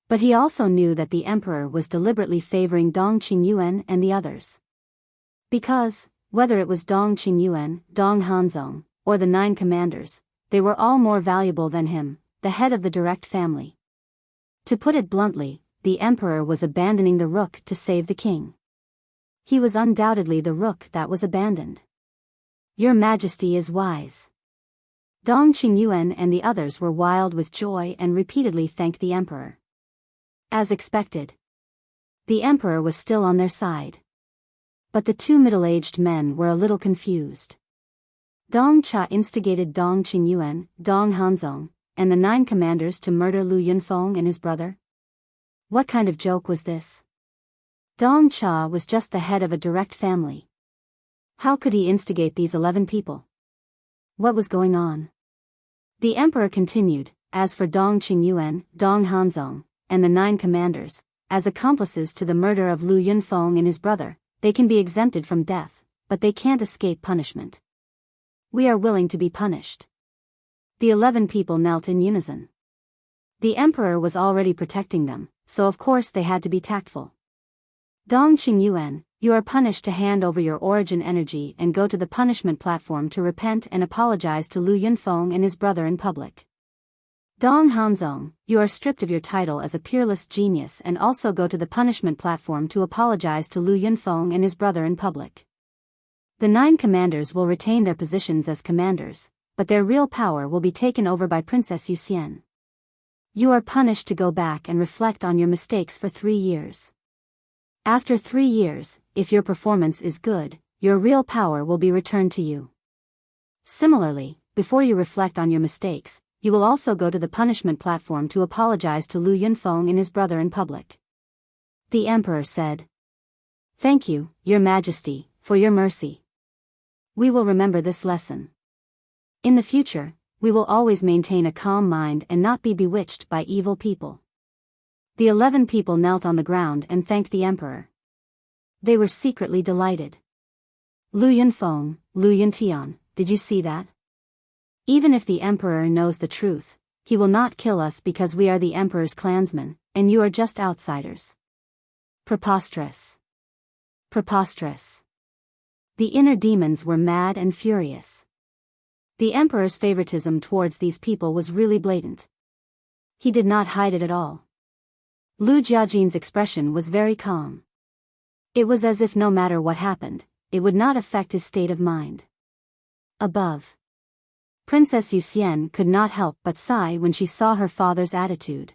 [SPEAKER 1] But he also knew that the emperor was deliberately favoring Dong Qingyuan and the others. Because, whether it was Dong Qingyuan, Dong Hanzong, or the 9 commanders, they were all more valuable than him, the head of the direct family. To put it bluntly, the emperor was abandoning the rook to save the king. He was undoubtedly the rook that was abandoned. Your Majesty is wise. Dong Qingyuan and the others were wild with joy and repeatedly thanked the emperor. As expected. The emperor was still on their side. But the 2 middle-aged men were a little confused. Dong Cha instigated Dong Qingyuan, Dong Hanzong, and the 9 commanders to murder Lu Yunfeng and his brother? What kind of joke was this? Dong Cha was just the head of a direct family. How could he instigate these 11 people? What was going on? The emperor continued, as for Dong Qingyuan, Dong Hanzong, and the 9 commanders, as accomplices to the murder of Lu Yunfeng and his brother, they can be exempted from death, but they can't escape punishment. We are willing to be punished. The 11 people knelt in unison. The emperor was already protecting them, so of course they had to be tactful. Dong Qingyuan, you are punished to hand over your origin energy and go to the punishment platform to repent and apologize to Lu Yunfeng and his brother in public. Dong Hanzong, you are stripped of your title as a peerless genius and also go to the punishment platform to apologize to Lu Yunfeng and his brother in public. The 9 commanders will retain their positions as commanders, but their real power will be taken over by Princess Yuxian. You are punished to go back and reflect on your mistakes for 3 years. After 3 years, if your performance is good, your real power will be returned to you. Similarly, before you reflect on your mistakes, you will also go to the punishment platform to apologize to Lu Yunfeng and his brother in public. The emperor said, "Thank you, your majesty, for your mercy. We will remember this lesson. In the future, we will always maintain a calm mind and not be bewitched by evil people." The 11 people knelt on the ground and thanked the emperor. They were secretly delighted. Lu Yunfeng, Lu Yuntian, did you see that? Even if the emperor knows the truth, he will not kill us because we are the emperor's clansmen, and you are just outsiders. Preposterous. Preposterous. The inner demons were mad and furious. The emperor's favoritism towards these people was really blatant. He did not hide it at all. Lu Jiajin's expression was very calm. It was as if no matter what happened, it would not affect his state of mind. Above. Princess Yuxian could not help but sigh when she saw her father's attitude.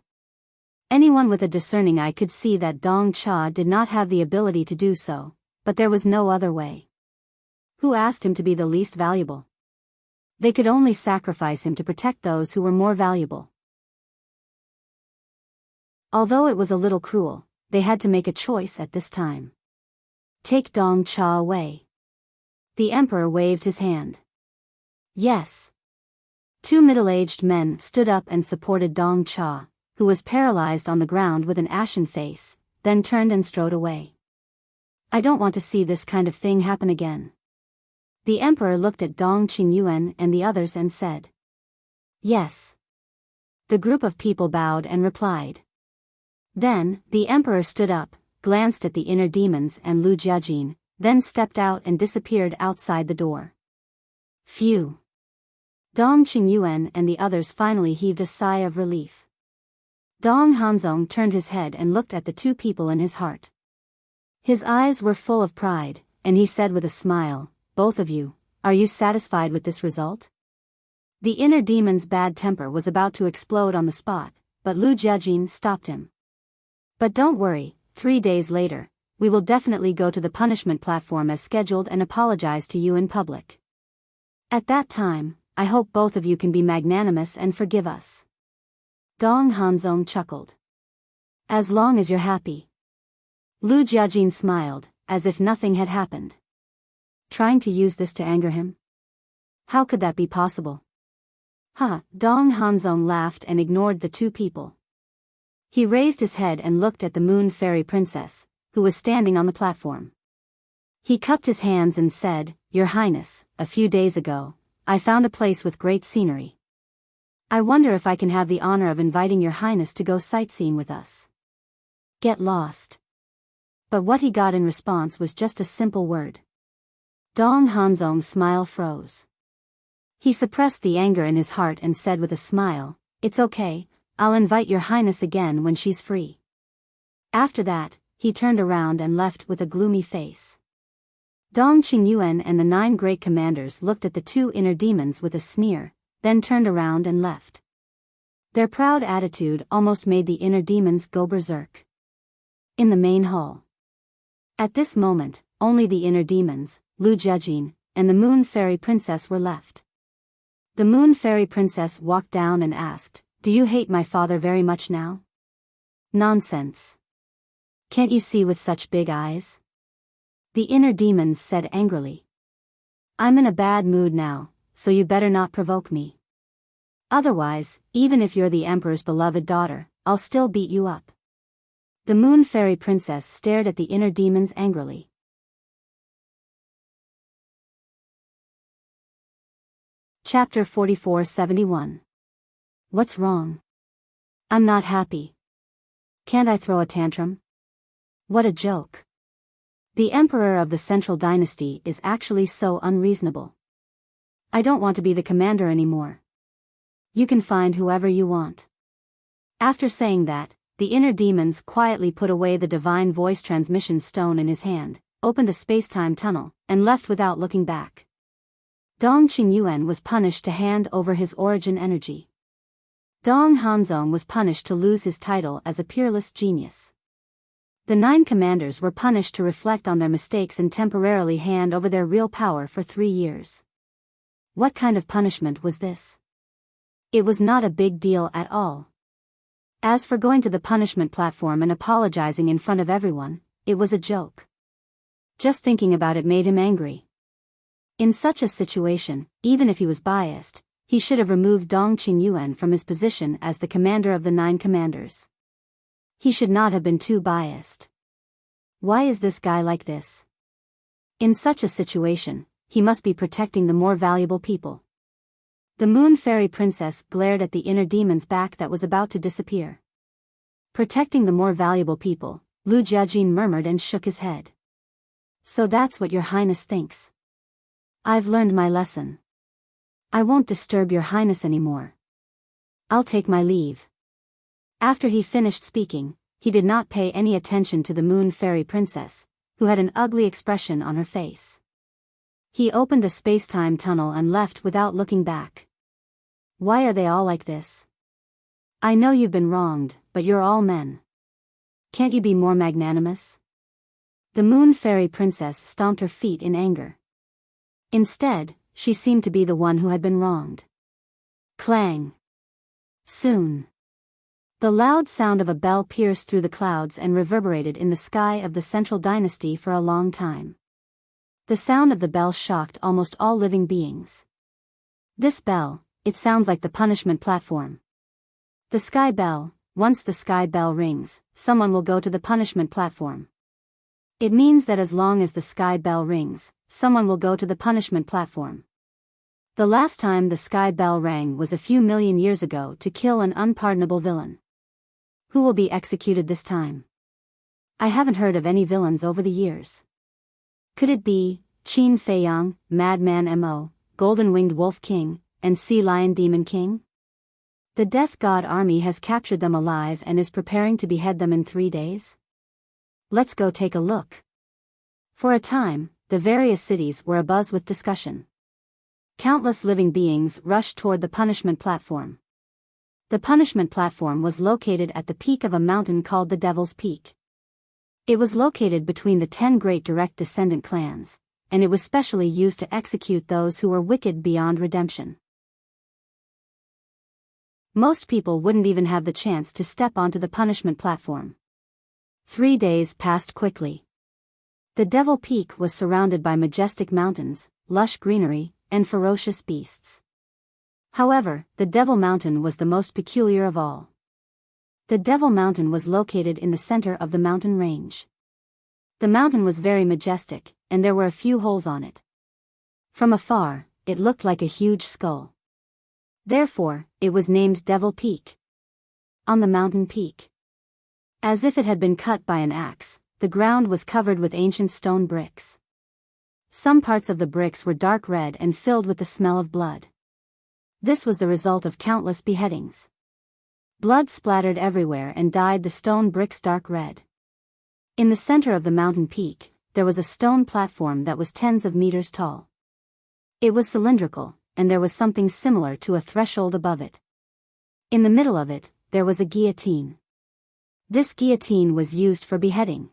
[SPEAKER 1] Anyone with a discerning eye could see that Dong Cha did not have the ability to do so, but there was no other way. Who asked him to be the least valuable? They could only sacrifice him to protect those who were more valuable. Although it was a little cruel, they had to make a choice at this time. Take Dong Cha away. The emperor waved his hand. Yes. 2 middle-aged men stood up and supported Dong Cha, who was paralyzed on the ground with an ashen face, then turned and strode away. I don't want to see this kind of thing happen again. The emperor looked at Dong Qingyuan and the others and said, "Yes." The group of people bowed and replied. Then, the emperor stood up, glanced at the inner demons and Lu Jiajin, then stepped out and disappeared outside the door. Phew. Dong Qingyuan and the others finally heaved a sigh of relief. Dong Hanzong turned his head and looked at the 2 people in his heart. His eyes were full of pride, and he said with a smile, "Both of you, are you satisfied with this result?" The inner demon's bad temper was about to explode on the spot, but Lu Jiajin stopped him. "But don't worry, 3 days later, we will definitely go to the punishment platform as scheduled and apologize to you in public. At that time, I hope both of you can be magnanimous and forgive us." Dong Hanzong chuckled. "As long as you're happy." Lu Jiajin smiled, as if nothing had happened. Trying to use this to anger him? How could that be possible? Dong Hanzong laughed and ignored the 2 people. He raised his head and looked at the Moon Fairy Princess, who was standing on the platform. He cupped his hands and said, "Your Highness, a few days ago, I found a place with great scenery. I wonder if I can have the honor of inviting Your Highness to go sightseeing with us." Get lost. But what he got in response was just a simple word. Dong Hanzong's smile froze. He suppressed the anger in his heart and said with a smile, "It's okay, I'll invite Your Highness again when she's free." After that, he turned around and left with a gloomy face. Dong Qingyuan and the 9 great commanders looked at the 2 inner demons with a sneer, then turned around and left. Their proud attitude almost made the inner demons go berserk. In the main hall. At this moment, only the inner demons, Lu Jiajin, and the Moon Fairy Princess were left. The Moon Fairy Princess walked down and asked, "Do you hate my father very much now?" "Nonsense. Can't you see with such big eyes?" The inner demons said angrily. "I'm in a bad mood now, so you better not provoke me. Otherwise, even if you're the emperor's beloved daughter, I'll still beat you up." The Moon Fairy Princess stared at the inner demons angrily. Chapter 4471. What's wrong? I'm not happy. Can't I throw a tantrum? What a joke. The Emperor of the Central Dynasty is actually so unreasonable. I don't want to be the commander anymore. You can find whoever you want. After saying that, the inner demons quietly put away the divine voice transmission stone in his hand, opened a space-time tunnel, and left without looking back. Dong Qingyuan was punished to hand over his origin energy. Dong Hanzong was punished to lose his title as a peerless genius. The 9 commanders were punished to reflect on their mistakes and temporarily hand over their real power for 3 years. What kind of punishment was this? It was not a big deal at all. As for going to the punishment platform and apologizing in front of everyone, it was a joke. Just thinking about it made him angry. In such a situation, even if he was biased, he should have removed Dong Qingyuan from his position as the commander of the 9 commanders. He should not have been too biased. Why is this guy like this? In such a situation, he must be protecting the more valuable people. The Moon Fairy Princess glared at the inner demon's back that was about to disappear. Protecting the more valuable people, Lu Jiajin murmured and shook his head. So that's what your highness thinks. I've learned my lesson. I won't disturb your highness anymore. I'll take my leave. After he finished speaking, he did not pay any attention to the Moon Fairy Princess, who had an ugly expression on her face. He opened a space-time tunnel and left without looking back. Why are they all like this? I know you've been wronged, but you're all men. Can't you be more magnanimous? The Moon Fairy Princess stomped her feet in anger. Instead, she seemed to be the one who had been wronged. Clang. Soon. The loud sound of a bell pierced through the clouds and reverberated in the sky of the Central Dynasty for a long time. The sound of the bell shocked almost all living beings. This bell, it sounds like the punishment platform. The sky bell, once the sky bell rings, someone will go to the punishment platform. It means that as long as the sky bell rings, someone will go to the punishment platform. The last time the sky bell rang was a few million years ago to kill an unpardonable villain. Who will be executed this time? I haven't heard of any villains over the years. Could it be Qin Feiyang, Madman Mo, Golden-Winged Wolf King, and Sea Lion Demon King? The Death God army has captured them alive and is preparing to behead them in 3 days? Let's go take a look. For a time, the various cities were abuzz with discussion. Countless living beings rushed toward the punishment platform. The punishment platform was located at the peak of a mountain called the Devil's Peak. It was located between the 10 great direct descendant clans, and it was specially used to execute those who were wicked beyond redemption. Most people wouldn't even have the chance to step onto the punishment platform. 3 days passed quickly. The Devil Peak was surrounded by majestic mountains, lush greenery, and ferocious beasts. However, the Devil Mountain was the most peculiar of all. The Devil Mountain was located in the center of the mountain range. The mountain was very majestic, and there were a few holes on it. From afar, it looked like a huge skull. Therefore, it was named Devil Peak. On the mountain peak, as if it had been cut by an axe, the ground was covered with ancient stone bricks. Some parts of the bricks were dark red and filled with the smell of blood. This was the result of countless beheadings. Blood splattered everywhere and dyed the stone bricks dark red. In the center of the mountain peak, there was a stone platform that was tens of meters tall. It was cylindrical, and there was something similar to a threshold above it. In the middle of it, there was a guillotine. This guillotine was used for beheading.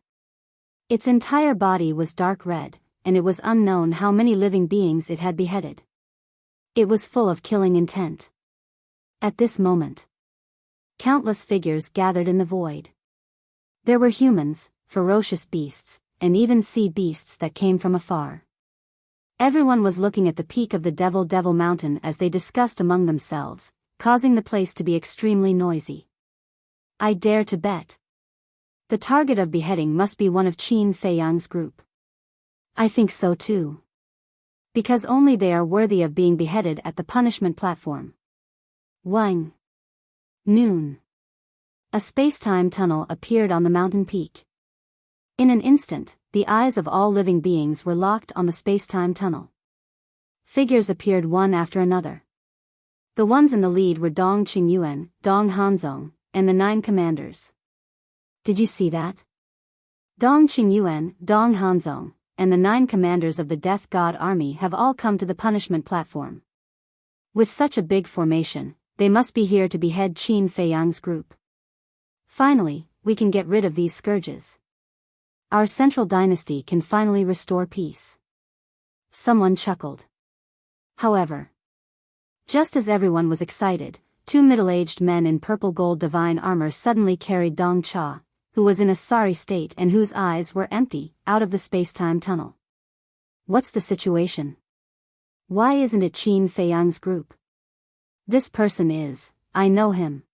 [SPEAKER 1] Its entire body was dark red, and it was unknown how many living beings it had beheaded. It was full of killing intent. At this moment, countless figures gathered in the void. There were humans, ferocious beasts, and even sea beasts that came from afar. Everyone was looking at the peak of the Devil Mountain as they discussed among themselves, causing the place to be extremely noisy. I dare to bet The target of beheading must be one of Qin Feiyang's group. I think so too. Because only they are worthy of being beheaded at the punishment platform. Wang. Noon. A space-time tunnel appeared on the mountain peak. In an instant, the eyes of all living beings were locked on the space-time tunnel. Figures appeared one after another. The ones in the lead were Dong Qingyuan, Dong Hanzong, and the 9 commanders. Did you see that? Dong Qingyuan, Dong Hanzong, and the 9 commanders of the Death God Army have all come to the punishment platform. With such a big formation, they must be here to behead Qin Feiyang's group. Finally, we can get rid of these scourges. Our central dynasty can finally restore peace. Someone chuckled. However, just as everyone was excited, 2 middle-aged men in purple gold divine armor suddenly carried Dong Cha, who was in a sorry state and whose eyes were empty, out of the space-time tunnel. What's the situation? Why isn't it Qin Feiyang's group? This person is, I know him.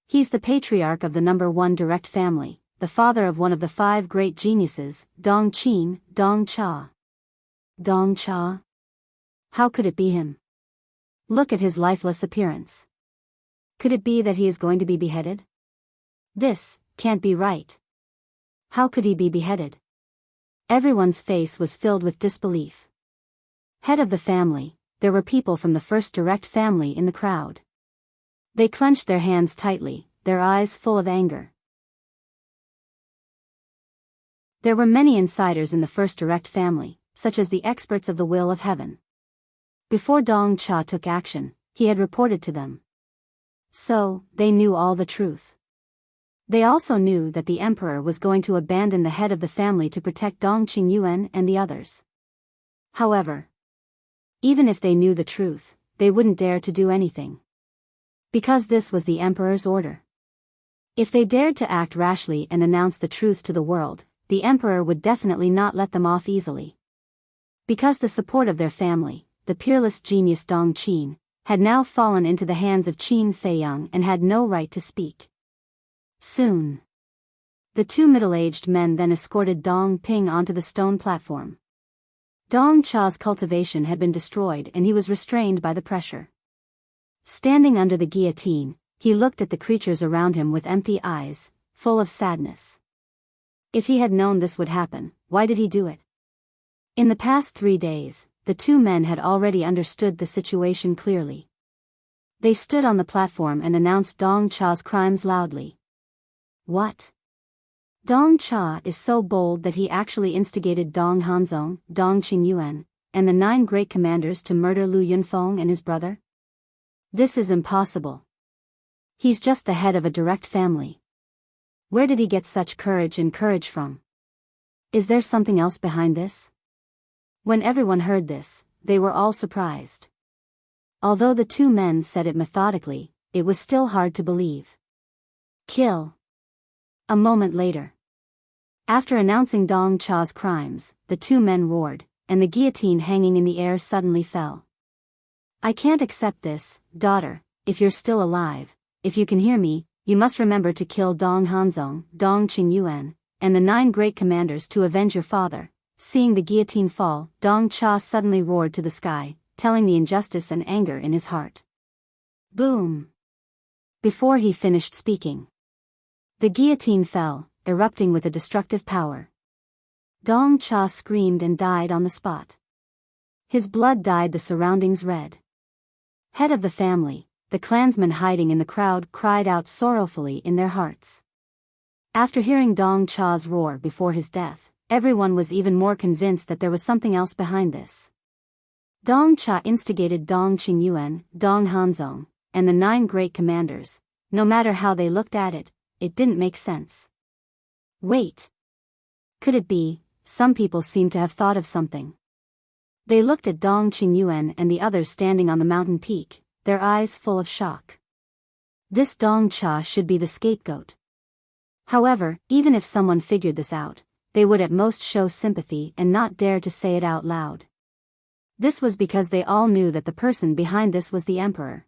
[SPEAKER 1] He's the patriarch of the number 1 direct family, the father of one of the 5 great geniuses, Dong Qin, Dong Cha. Dong Cha? How could it be him? Look at his lifeless appearance. Could it be that he is going to be beheaded? This can't be right. How could he be beheaded? Everyone's face was filled with disbelief. Head of the family, there were people from the first direct family in the crowd. They clenched their hands tightly, their eyes full of anger. There were many insiders in the first direct family, such as the experts of the will of heaven. Before Dong Cha took action, he had reported to them. So, they knew all the truth. They also knew that the emperor was going to abandon the head of the family to protect Dong Qingyuan and the others. However, even if they knew the truth, they wouldn't dare to do anything. Because this was the emperor's order. If they dared to act rashly and announce the truth to the world, the emperor would definitely not let them off easily. Because the support of their family, the peerless genius Dong Qin, had now fallen into the hands of Qin Feiyang and had no right to speak. Soon. The 2 middle-aged men then escorted Dong Ping onto the stone platform. Dong Cha's cultivation had been destroyed and he was restrained by the pressure. Standing under the guillotine, he looked at the creatures around him with empty eyes, full of sadness. If he had known this would happen, why did he do it? In the past 3 days, the 2 men had already understood the situation clearly. They stood on the platform and announced Dong Cha's crimes loudly. What? Dong Cha is so bold that he actually instigated Dong Hanzong, Dong Qingyuan, and the 9 great commanders to murder Lu Yunfeng and his brother? This is impossible. He's just the head of a direct family. Where did he get such courage from? Is there something else behind this? When everyone heard this, they were all surprised. Although the 2 men said it methodically, it was still hard to believe. Kill. A moment later. After announcing Dong Cha's crimes, the 2 men roared, and the guillotine hanging in the air suddenly fell. I can't accept this, daughter. If you're still alive, if you can hear me, you must remember to kill Dong Hanzong, Dong Qingyuan, and the 9 great commanders to avenge your father. Seeing the guillotine fall, Dong Cha suddenly roared to the sky, telling the injustice and anger in his heart. Boom! Before he finished speaking, the guillotine fell, erupting with a destructive power. Dong Cha screamed and died on the spot. His blood dyed the surroundings red. Head of the family, the clansmen hiding in the crowd cried out sorrowfully in their hearts. After hearing Dong Cha's roar before his death, everyone was even more convinced that there was something else behind this. Dong Cha instigated Dong Qingyuan, Dong Hanzong, and the 9 great commanders. No matter how they looked at it, it didn't make sense. Wait. Could it be? Some people seem to have thought of something. They looked at Dong Qingyuan and the others standing on the mountain peak, their eyes full of shock. This Dong Cha should be the scapegoat. However, even if someone figured this out, they would at most show sympathy and not dare to say it out loud. This was because they all knew that the person behind this was the emperor.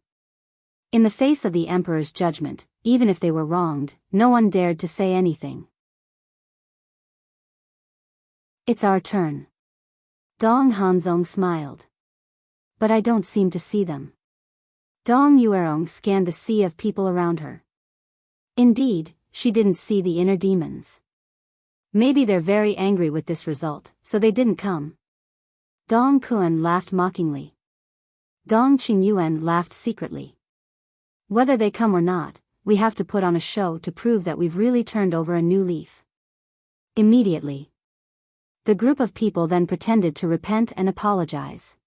[SPEAKER 1] In the face of the emperor's judgment, even if they were wronged, no one dared to say anything. It's our turn. Dong Hanzong smiled. But I don't seem to see them. Dong Yuerong scanned the sea of people around her. Indeed, she didn't see the inner demons. Maybe they're very angry with this result, so they didn't come. Dong Kuan laughed mockingly. Dong Qingyuan laughed secretly. Whether they come or not, we have to put on a show to prove that we've really turned over a new leaf. Immediately, the group of people then pretended to repent and apologize.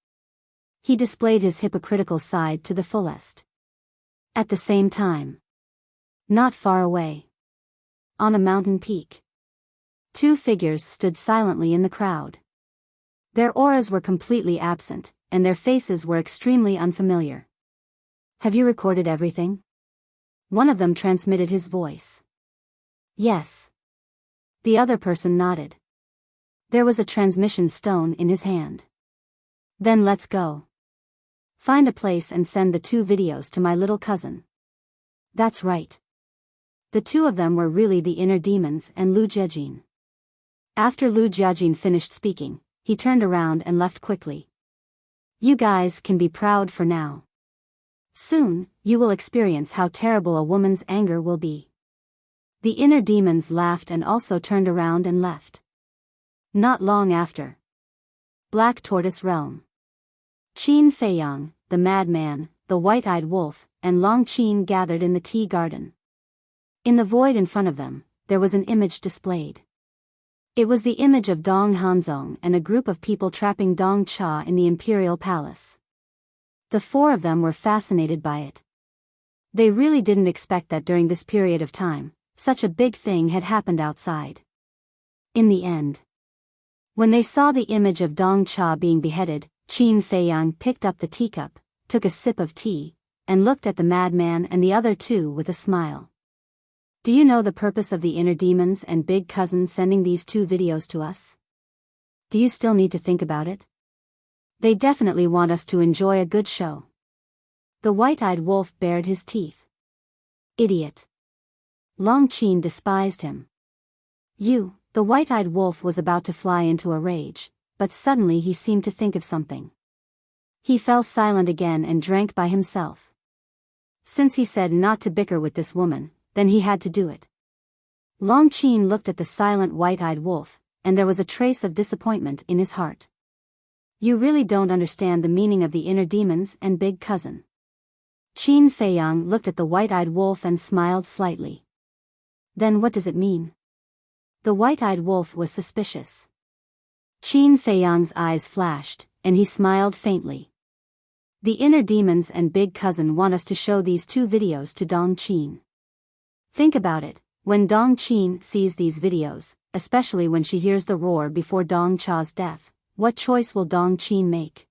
[SPEAKER 1] He displayed his hypocritical side to the fullest. At the same time, not far away, on a mountain peak, two figures stood silently in the crowd. Their auras were completely absent, and their faces were extremely unfamiliar. Have you recorded everything? One of them transmitted his voice. Yes. The other person nodded. There was a transmission stone in his hand. Then let's go. Find a place and send the 2 videos to my little cousin. That's right. The 2 of them were really the inner demons and Lu Jiajin. After Lu Jiajin finished speaking, he turned around and left quickly. You guys can be proud for now. Soon, you will experience how terrible a woman's anger will be. The inner demons laughed and also turned around and left. Not long after. Black Tortoise Realm. Qin Feiyang, the madman, the white-eyed wolf, and Long Qin gathered in the tea garden. In the void in front of them, there was an image displayed. It was the image of Dong Hanzong and a group of people trapping Dong Cha in the imperial palace. The 4 of them were fascinated by it. They really didn't expect that during this period of time, such a big thing had happened outside. In the end, when they saw the image of Dong Cha being beheaded, Qin Feiyang picked up the teacup, took a sip of tea, and looked at the madman and the other 2 with a smile. Do you know the purpose of the inner demons and big cousin sending these 2 videos to us? Do you still need to think about it? They definitely want us to enjoy a good show. The white-eyed wolf bared his teeth. Idiot. Long Qin despised him. The white-eyed wolf was about to fly into a rage, but suddenly he seemed to think of something. He fell silent again and drank by himself. Since he said not to bicker with this woman, then he had to do it. Long Qin looked at the silent white-eyed wolf, and there was a trace of disappointment in his heart. You really don't understand the meaning of the inner demons and big cousin. Qin Feiyang looked at the white-eyed wolf and smiled slightly. Then what does it mean? The white-eyed wolf was suspicious. Qin Feiyang's eyes flashed, and he smiled faintly. The inner demons and big cousin want us to show these 2 videos to Dong Qin. Think about it, when Dong Qin sees these videos, especially when she hears the roar before Dong Cha's death, what choice will Dong Qin make?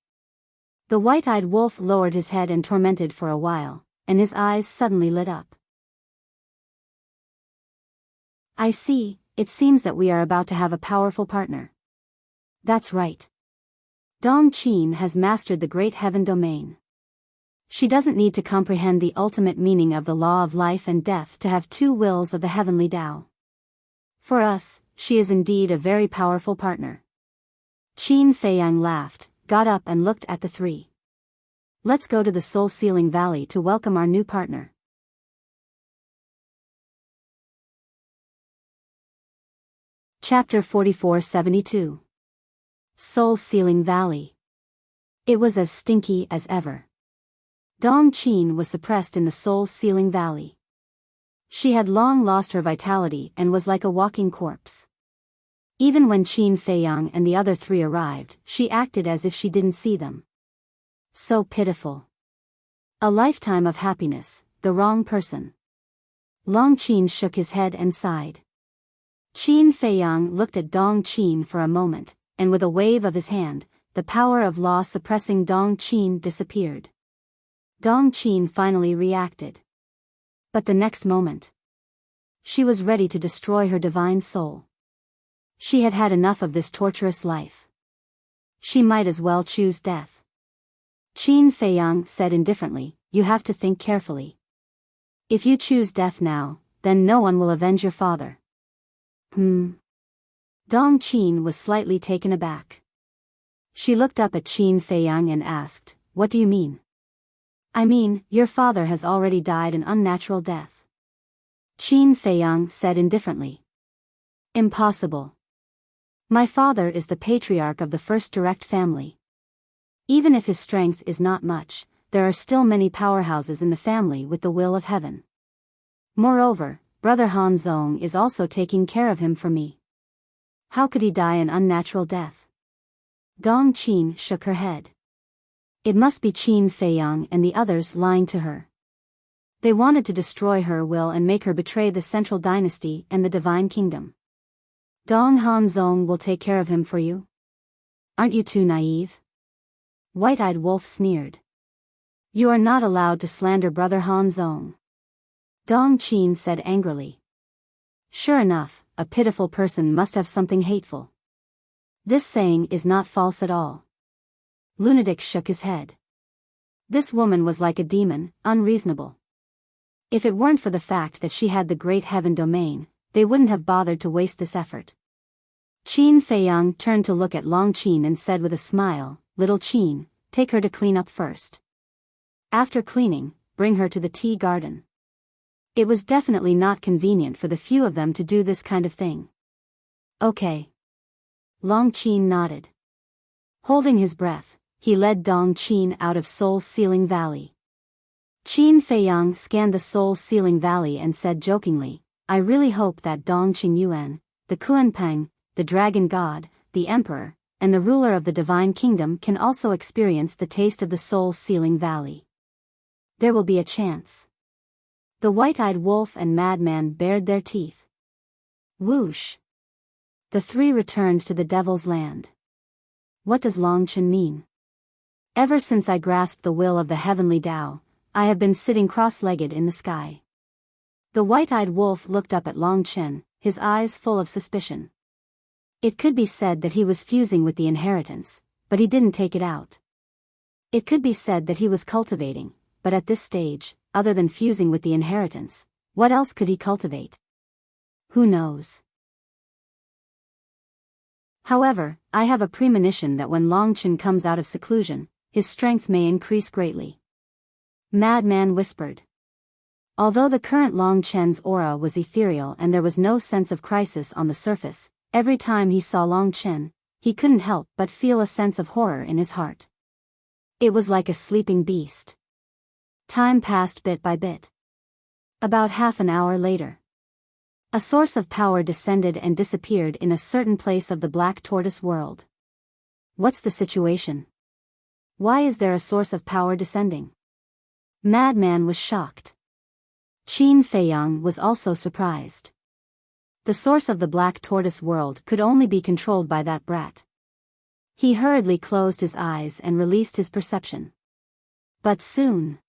[SPEAKER 1] The white-eyed wolf lowered his head and tormented for a while, and his eyes suddenly lit up. I see, it seems that we are about to have a powerful partner. That's right. Dong Qin has mastered the great heaven domain. She doesn't need to comprehend the ultimate meaning of the law of life and death to have 2 wills of the heavenly Tao. For us, she is indeed a very powerful partner. Qin Feiyang laughed, got up and looked at the 3. Let's go to the Soul Sealing Valley to welcome our new partner. Chapter 4472. Soul Sealing Valley. It was as stinky as ever. Dong Qin was suppressed in the Soul Sealing Valley. She had long lost her vitality and was like a walking corpse. Even when Qin Feiyang and the other 3 arrived, she acted as if she didn't see them. So pitiful. A lifetime of happiness, the wrong person. Long Qin shook his head and sighed. Qin Feiyang looked at Dong Qin for a moment, and with a wave of his hand, the power of law suppressing Dong Qin disappeared. Dong Qin finally reacted. But the next moment, she was ready to destroy her divine soul. She had had enough of this torturous life. She might as well choose death. Qin Feiyang said indifferently, you have to think carefully. If you choose death now, then no one will avenge your father. Dong Qin was slightly taken aback. She looked up at Qin Feiyang and asked, "What do you mean?" "I mean, your father has already died an unnatural death." Qin Feiyang said indifferently. "Impossible. My father is the patriarch of the first direct family. Even if his strength is not much, there are still many powerhouses in the family with the will of heaven. Moreover, brother Han Zong is also taking care of him for me. How could he die an unnatural death?" Dong Qin shook her head. It must be Qin Feiyang and the others lying to her. They wanted to destroy her will and make her betray the central dynasty and the divine kingdom. "Dong Han Zong will take care of him for you? Aren't you too naive?" White-Eyed Wolf sneered. "You are not allowed to slander brother Han Zong," Dong Qin said angrily. Sure enough, a pitiful person must have something hateful. This saying is not false at all. Lunatic shook his head. This woman was like a demon, unreasonable. If it weren't for the fact that she had the great heaven domain, they wouldn't have bothered to waste this effort. Qin Feiyang turned to look at Long Qin and said with a smile, "Little Qin, take her to clean up first. After cleaning, bring her to the tea garden." It was definitely not convenient for the few of them to do this kind of thing. "Okay." Long Qin nodded. Holding his breath, he led Dong Qin out of Soul Sealing Valley. Qin Feiyang scanned the Soul Sealing Valley and said jokingly, "I really hope that Dong Qingyuan, the Kuanpeng, the Dragon God, the Emperor, and the ruler of the Divine Kingdom can also experience the taste of the Soul Sealing Valley. There will be a chance." The White-Eyed Wolf and Madman bared their teeth. Whoosh! The three returned to the Devil's Land. What does Long Qin mean? Ever since I grasped the will of the heavenly Tao, I have been sitting cross-legged in the sky. The White-Eyed Wolf looked up at Long Qin, his eyes full of suspicion. It could be said that he was fusing with the inheritance, but he didn't take it out. It could be said that he was cultivating, but at this stage, other than fusing with the inheritance, what else could he cultivate? Who knows? However, I have a premonition that when Long Qin comes out of seclusion, his strength may increase greatly. Madman whispered. Although the current Long Qin's aura was ethereal and there was no sense of crisis on the surface, every time he saw Long Qin, he couldn't help but feel a sense of horror in his heart. It was like a sleeping beast. Time passed bit by bit. About half an hour later, a source of power descended and disappeared in a certain place of the Black Tortoise world. What's the situation? Why is there a source of power descending? Madman was shocked. Qin Feiyang was also surprised. The source of the Black Tortoise world could only be controlled by that brat. He hurriedly closed his eyes and released his perception. But soon,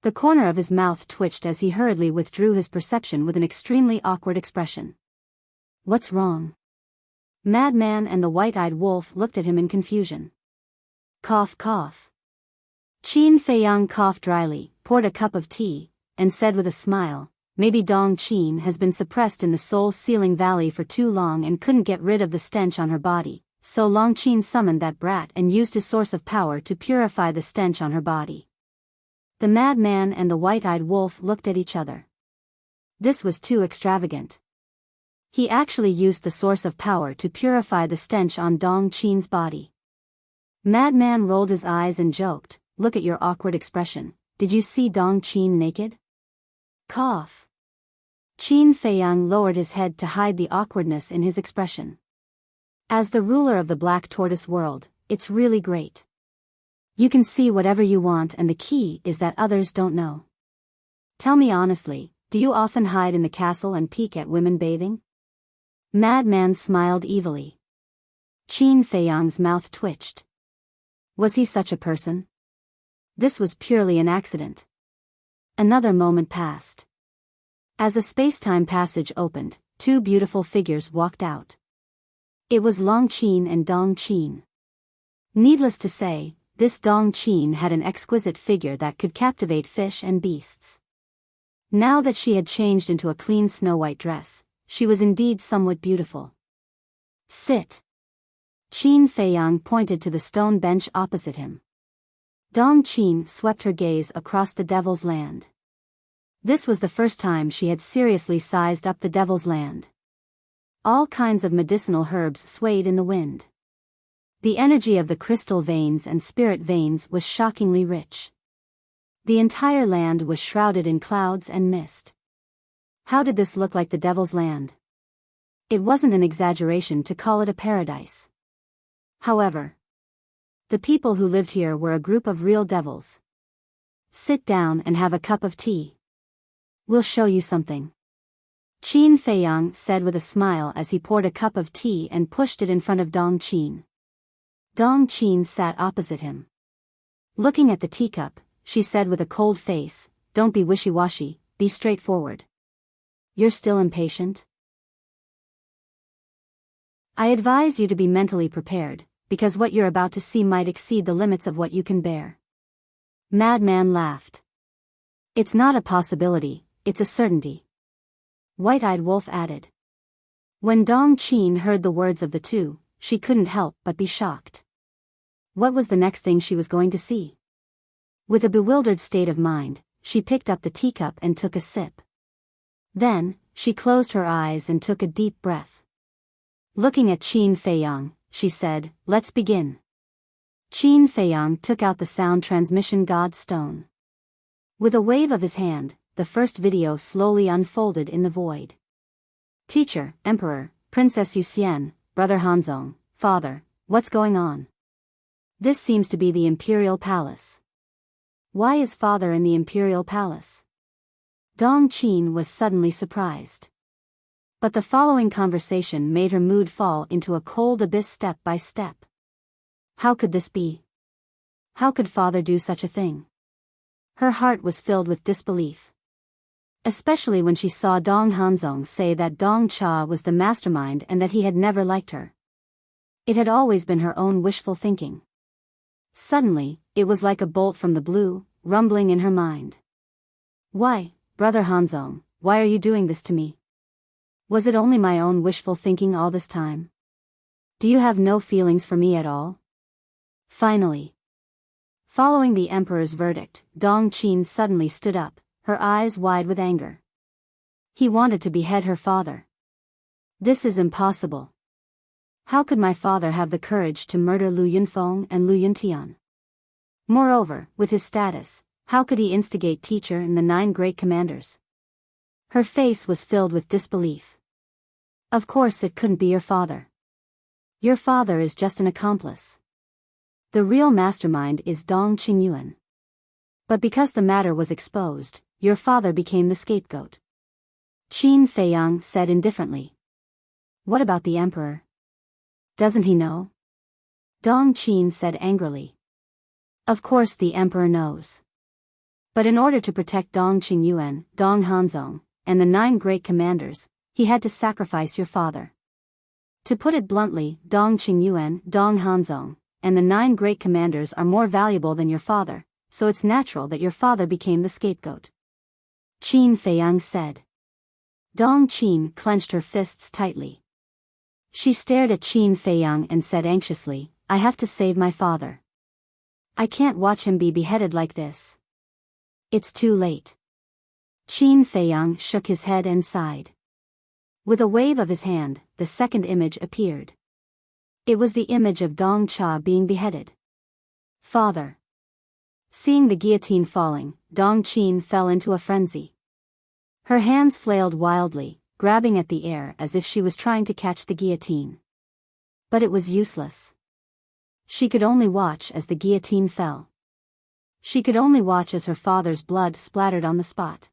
[SPEAKER 1] the corner of his mouth twitched as he hurriedly withdrew his perception with an extremely awkward expression. What's wrong? Madman and the White-Eyed Wolf looked at him in confusion. Cough cough. Qin Feiyang coughed dryly, poured a cup of tea, and said with a smile, "Maybe Dong Qin has been suppressed in the Soul Sealing Valley for too long and couldn't get rid of the stench on her body, so Long Qin summoned that brat and used his source of power to purify the stench on her body." The Madman and the White-Eyed Wolf looked at each other. This was too extravagant. He actually used the source of power to purify the stench on Dong Qin's body. Madman rolled his eyes and joked, "Look at your awkward expression. Did you see Dong Qin naked?" Cough. Qin Feiyang lowered his head to hide the awkwardness in his expression. As the ruler of the Black Tortoise world, it's really great. You can see whatever you want and the key is that others don't know. Tell me honestly, do you often hide in the castle and peek at women bathing? Madman smiled evilly. Qin Feiyang's mouth twitched. Was he such a person? This was purely an accident. Another moment passed. As a space-time passage opened, two beautiful figures walked out. It was Long Qin and Dong Qin. Needless to say, this Dong Qin had an exquisite figure that could captivate fish and beasts. Now that she had changed into a clean snow-white dress, she was indeed somewhat beautiful. Sit. Qin Feiyang pointed to the stone bench opposite him. Dong Qin swept her gaze across the Devil's Land. This was the first time she had seriously sized up the Devil's Land. All kinds of medicinal herbs swayed in the wind. The energy of the crystal veins and spirit veins was shockingly rich. The entire land was shrouded in clouds and mist. How did this look like the Devil's Land? It wasn't an exaggeration to call it a paradise. However, the people who lived here were a group of real devils. Sit down and have a cup of tea. We'll show you something. Qin Feiyang said with a smile as he poured a cup of tea and pushed it in front of Dong Qin. Dong Qin sat opposite him. Looking at the teacup, she said with a cold face, "Don't be wishy-washy, be straightforward. You're still impatient? I advise you to be mentally prepared, because what you're about to see might exceed the limits of what you can bear." Madman laughed. "It's not a possibility, it's a certainty." White-eyed Wolf added. When Dong Qin heard the words of the two, she couldn't help but be shocked. What was the next thing she was going to see? With a bewildered state of mind, she picked up the teacup and took a sip. Then, she closed her eyes and took a deep breath. Looking at Qin Feiyang, she said, "Let's begin." Qin Feiyang took out the sound transmission god stone. With a wave of his hand, the first video slowly unfolded in the void. Teacher, Emperor, Princess Yuxian, Brother Hanzong, Father, what's going on? This seems to be the Imperial Palace. Why is Father in the Imperial Palace? Dong Qin was suddenly surprised. But the following conversation made her mood fall into a cold abyss step by step. How could this be? How could Father do such a thing? Her heart was filled with disbelief. Especially when she saw Dong Hanzong say that Dong Cha was the mastermind and that he had never liked her. It had always been her own wishful thinking. Suddenly, it was like a bolt from the blue, rumbling in her mind. Why, Brother Hanzong, why are you doing this to me? Was it only my own wishful thinking all this time? Do you have no feelings for me at all? Finally. Following the Emperor's verdict, Dong Qin suddenly stood up, her eyes wide with anger. He wanted to behead her father. This is impossible. How could my father have the courage to murder Lu Yunfeng and Lu Yuntian? Moreover, with his status, how could he instigate teacher and the 9 great commanders? Her face was filled with disbelief. Of course it couldn't be your father. Your father is just an accomplice. The real mastermind is Dong Qingyuan. But because the matter was exposed, your father became the scapegoat. Qin Feiyang said indifferently. What about the Emperor? Doesn't he know? Dong Qin said angrily. Of course the Emperor knows. But in order to protect Dong Qingyuan, Dong Hanzong, and the 9 great commanders, he had to sacrifice your father. To put it bluntly, Dong Qingyuan, Dong Hanzong, and the 9 great commanders are more valuable than your father, so it's natural that your father became the scapegoat. Qin Feiyang said. Dong Qin clenched her fists tightly. She stared at Qin Feiyang and said anxiously, I have to save my father. I can't watch him be beheaded like this. It's too late. Qin Feiyang shook his head and sighed. With a wave of his hand, the second image appeared. It was the image of Dong Cha being beheaded. Father. Seeing the guillotine falling, Dong Qin fell into a frenzy. Her hands flailed wildly, grabbing at the air as if she was trying to catch the guillotine. But it was useless. She could only watch as the guillotine fell. She could only watch as her father's blood splattered on the spot.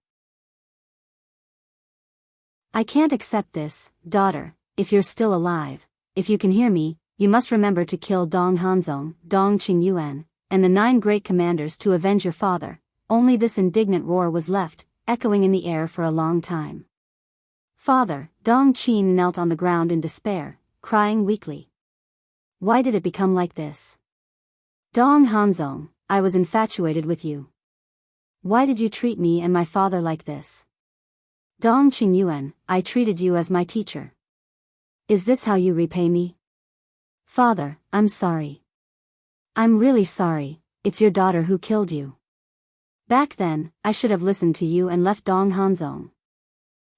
[SPEAKER 1] I can't accept this, daughter. If you're still alive, if you can hear me, you must remember to kill Dong Hanzong, Dong Qingyuan, and the 9 great commanders to avenge your father. Only this indignant roar was left, echoing in the air for a long time. Father, Dong Qin knelt on the ground in despair, crying weakly. Why did it become like this? Dong Hanzong, I was infatuated with you. Why did you treat me and my father like this? Dong Qingyuan, I treated you as my teacher. Is this how you repay me? Father, I'm sorry. I'm really sorry, it's your daughter who killed you. Back then, I should have listened to you and left Dong Hanzong.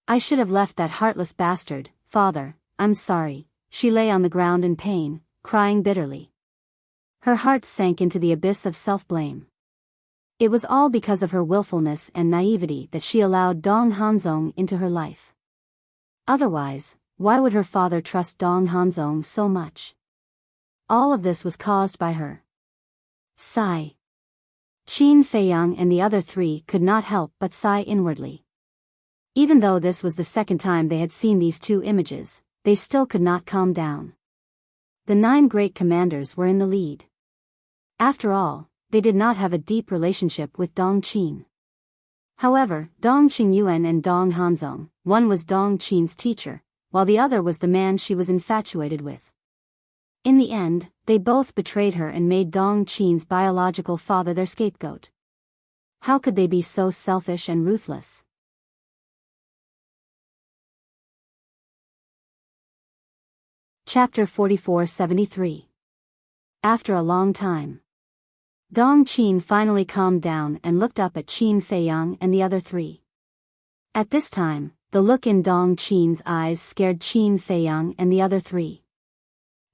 [SPEAKER 1] I should have left that heartless bastard. Father, I'm sorry. She lay on the ground in pain, crying bitterly. Her heart sank into the abyss of self-blame. It was all because of her willfulness and naivety that she allowed Dong Hanzong into her life. Otherwise, why would her father trust Dong Hanzong so much? All of this was caused by her. Sigh. Qin Feiyang and the other three could not help but sigh inwardly. Even though this was the second time they had seen these two images, they still could not calm down. The 9 great commanders were in the lead. After all, they did not have a deep relationship with Dong Qin. However, Dong Qingyuan and Dong Hanzong, one was Dong Qin's teacher, while the other was the man she was infatuated with. In the end, they both betrayed her and made Dong Qin's biological father their scapegoat. How could they be so selfish and ruthless? Chapter 4473. After a long time, Dong Qin finally calmed down and looked up at Qin Feiyang and the other three. At this time, the look in Dong Qin's eyes scared Qin Feiyang and the other three.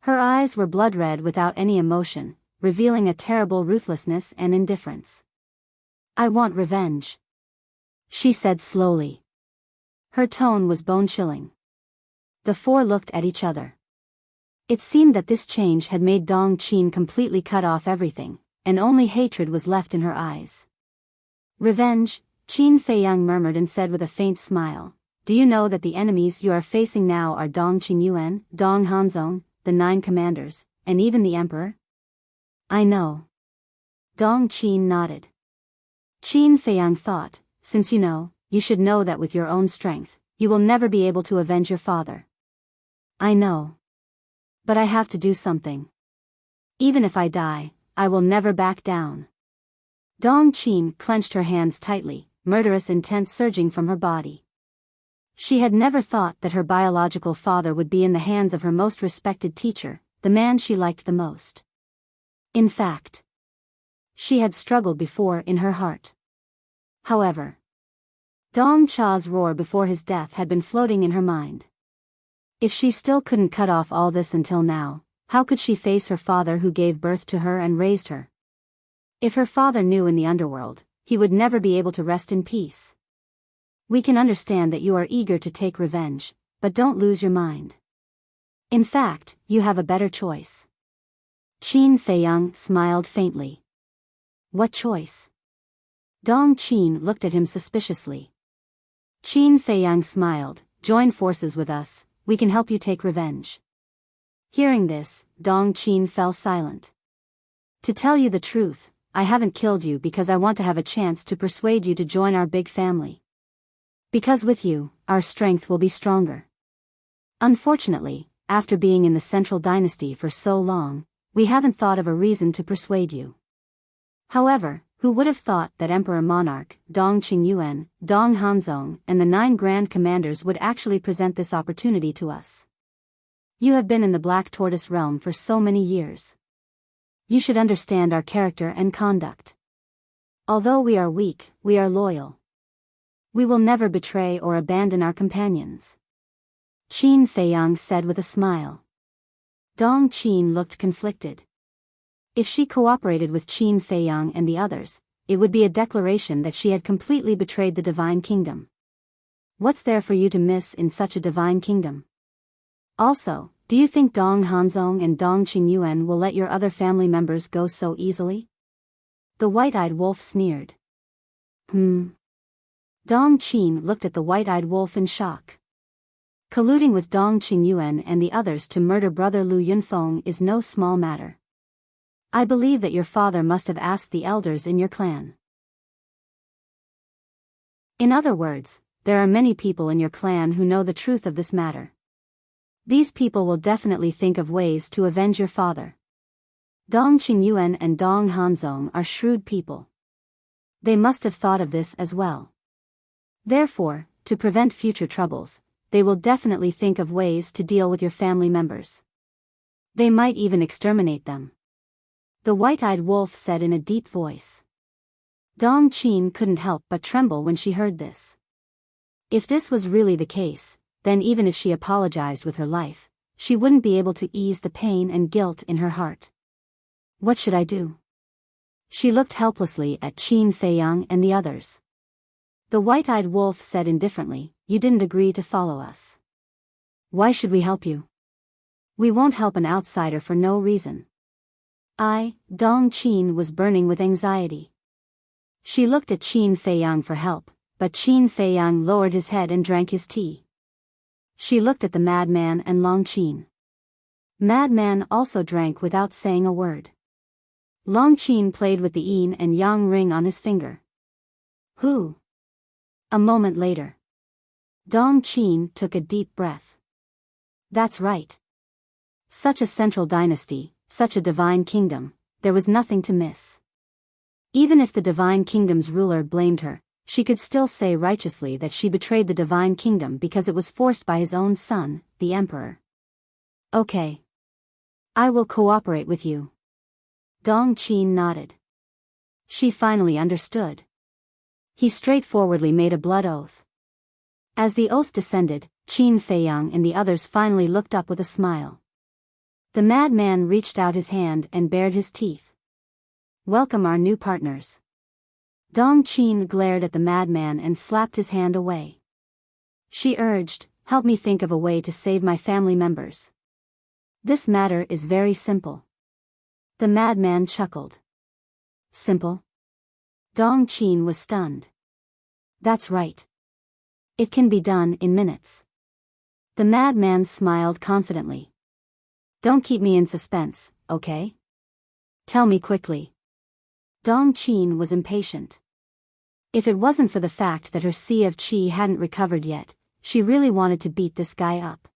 [SPEAKER 1] Her eyes were blood red without any emotion, revealing a terrible ruthlessness and indifference. I want revenge, she said slowly. Her tone was bone-chilling. The four looked at each other. It seemed that this change had made Dong Qin completely cut off everything, and only hatred was left in her eyes. Revenge, Qin Feiyang murmured and said with a faint smile, do you know that the enemies you are facing now are Dong Qingyuan, Dong Hanzong, the 9 commanders, and even the emperor? I know. Dong Qin nodded. Qin Feiyang thought, since you know, you should know that with your own strength, you will never be able to avenge your father. I know. But I have to do something. Even if I die, I will never back down. Dong Qin clenched her hands tightly, murderous intent surging from her body. She had never thought that her biological father would be in the hands of her most respected teacher, the man she liked the most. In fact, she had struggled before in her heart. However, Dong Cha's roar before his death had been floating in her mind. If she still couldn't cut off all this until now, how could she face her father who gave birth to her and raised her? If her father knew in the underworld, he would never be able to rest in peace. We can understand that you are eager to take revenge, but don't lose your mind. In fact, you have a better choice. Qin Feiyang smiled faintly. What choice? Dong Qin looked at him suspiciously. Qin Feiyang smiled, join forces with us, we can help you take revenge. Hearing this, Dong Qin fell silent. To tell you the truth, I haven't killed you because I want to have a chance to persuade you to join our big family. Because with you, our strength will be stronger. Unfortunately, after being in the Central Dynasty for so long, we haven't thought of a reason to persuade you. However, who would have thought that Emperor Monarch, Dong Qingyuan, Dong Hanzong, and the 9 Grand Commanders would actually present this opportunity to us? You have been in the Black Tortoise realm for so many years. You should understand our character and conduct. Although we are weak, we are loyal. We will never betray or abandon our companions. Qin Feiyang said with a smile. Dong Qin looked conflicted. If she cooperated with Qin Feiyang and the others, it would be a declaration that she had completely betrayed the divine kingdom. What's there for you to miss in such a divine kingdom? Also, do you think Dong Hanzong and Dong Qingyuan will let your other family members go so easily? The white-eyed wolf sneered. Dong Qin looked at the white-eyed wolf in shock. Colluding with Dong Qingyuan and the others to murder brother Lu Yunfeng is no small matter. I believe that your father must have asked the elders in your clan. In other words, there are many people in your clan who know the truth of this matter. These people will definitely think of ways to avenge your father. Dong Qingyuan and Dong Hanzong are shrewd people. They must have thought of this as well. Therefore, to prevent future troubles, they will definitely think of ways to deal with your family members. They might even exterminate them. The white-eyed wolf said in a deep voice. Dong Qin couldn't help but tremble when she heard this. If this was really the case, then even if she apologized with her life, she wouldn't be able to ease the pain and guilt in her heart. What should I do? She looked helplessly at Qin Feiyang and the others. The white-eyed wolf said indifferently, "You didn't agree to follow us. Why should we help you? We won't help an outsider for no reason." Dong Qin was burning with anxiety. She looked at Qin Feiyang for help, but Qin Feiyang lowered his head and drank his tea. She looked at the madman and Long Qin. Madman also drank without saying a word. Long Qin played with the yin and yang ring on his finger. Who? A moment later. Dong Qin took a deep breath. That's right. Such a central dynasty, such a divine kingdom, there was nothing to miss. Even if the divine kingdom's ruler blamed her, she could still say righteously that she betrayed the divine kingdom because it was forced by his own son, the emperor. Okay. I will cooperate with you. Dong Qin nodded. She finally understood. He straightforwardly made a blood oath. As the oath descended, Qin Feiyang and the others finally looked up with a smile. The madman reached out his hand and bared his teeth. Welcome our new partners. Dong Qin glared at the madman and slapped his hand away. She urged, help me think of a way to save my family members. This matter is very simple. The madman chuckled. Simple? Dong Qin was stunned. That's right. It can be done in minutes. The madman smiled confidently. Don't keep me in suspense, okay? Tell me quickly. Dong Qin was impatient. If it wasn't for the fact that her sea of qi hadn't recovered yet, she really wanted to beat this guy up.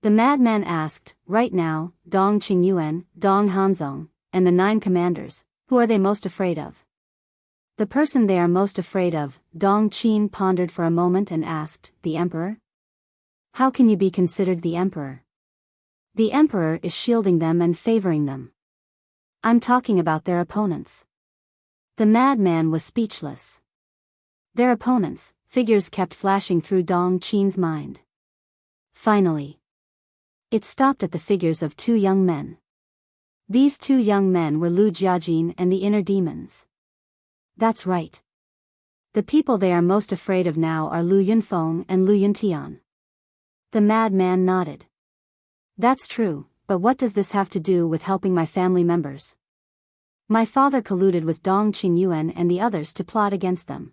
[SPEAKER 1] The madman asked, right now, Dong Qingyuan, Dong Hanzong, and the 9 commanders, who are they most afraid of? The person they are most afraid of, Dong Qin pondered for a moment and asked, the emperor? How can you be considered the emperor? The emperor is shielding them and favoring them. I'm talking about their opponents. The madman was speechless. Their opponents, figures kept flashing through Dong Qin's mind. Finally, it stopped at the figures of 2 young men. These 2 young men were Lu Jiajin and the inner demons. That's right. The people they are most afraid of now are Lu Yunfeng and Lu Yuntian. The madman nodded. That's true, but what does this have to do with helping my family members? My father colluded with Dong Qingyuan and the others to plot against them.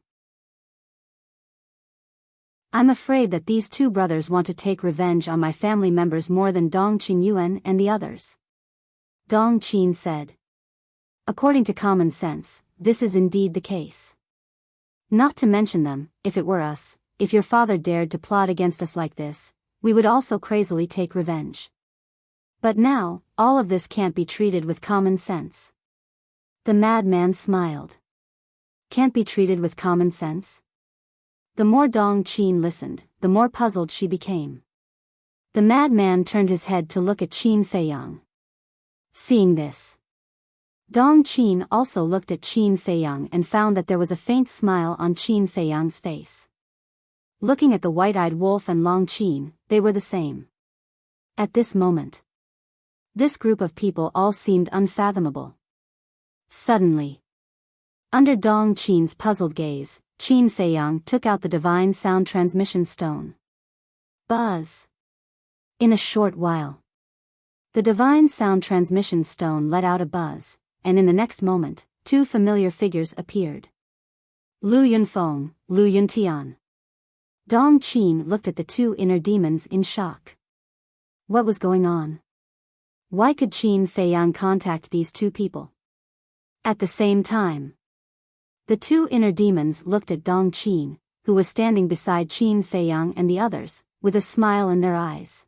[SPEAKER 1] I'm afraid that these 2 brothers want to take revenge on my family members more than Dong Qingyuan and the others. Dong Qin said. According to common sense, this is indeed the case. Not to mention them, if it were us, if your father dared to plot against us like this, we would also crazily take revenge. But now, all of this can't be treated with common sense. The madman smiled. Can't be treated with common sense? The more Dong Qin listened, the more puzzled she became. The madman turned his head to look at Qin Feiyang. Seeing this, Dong Qin also looked at Qin Feiyang and found that there was a faint smile on Qin Feiyang's face. Looking at the white-eyed wolf and Long Qin, they were the same. At this moment, this group of people all seemed unfathomable. Suddenly, under Dong Qin's puzzled gaze, Qin Feiyang took out the divine sound transmission stone. Buzz! In a short while, the divine sound transmission stone let out a buzz, and in the next moment, 2 familiar figures appeared. Lu Yunfeng, Lu Yuntian. Dong Qin looked at the 2 inner demons in shock. What was going on? Why could Qin Feiyang contact these 2 people? At the same time, the 2 inner demons looked at Dong Qin, who was standing beside Qin Feiyang and the others, with a smile in their eyes.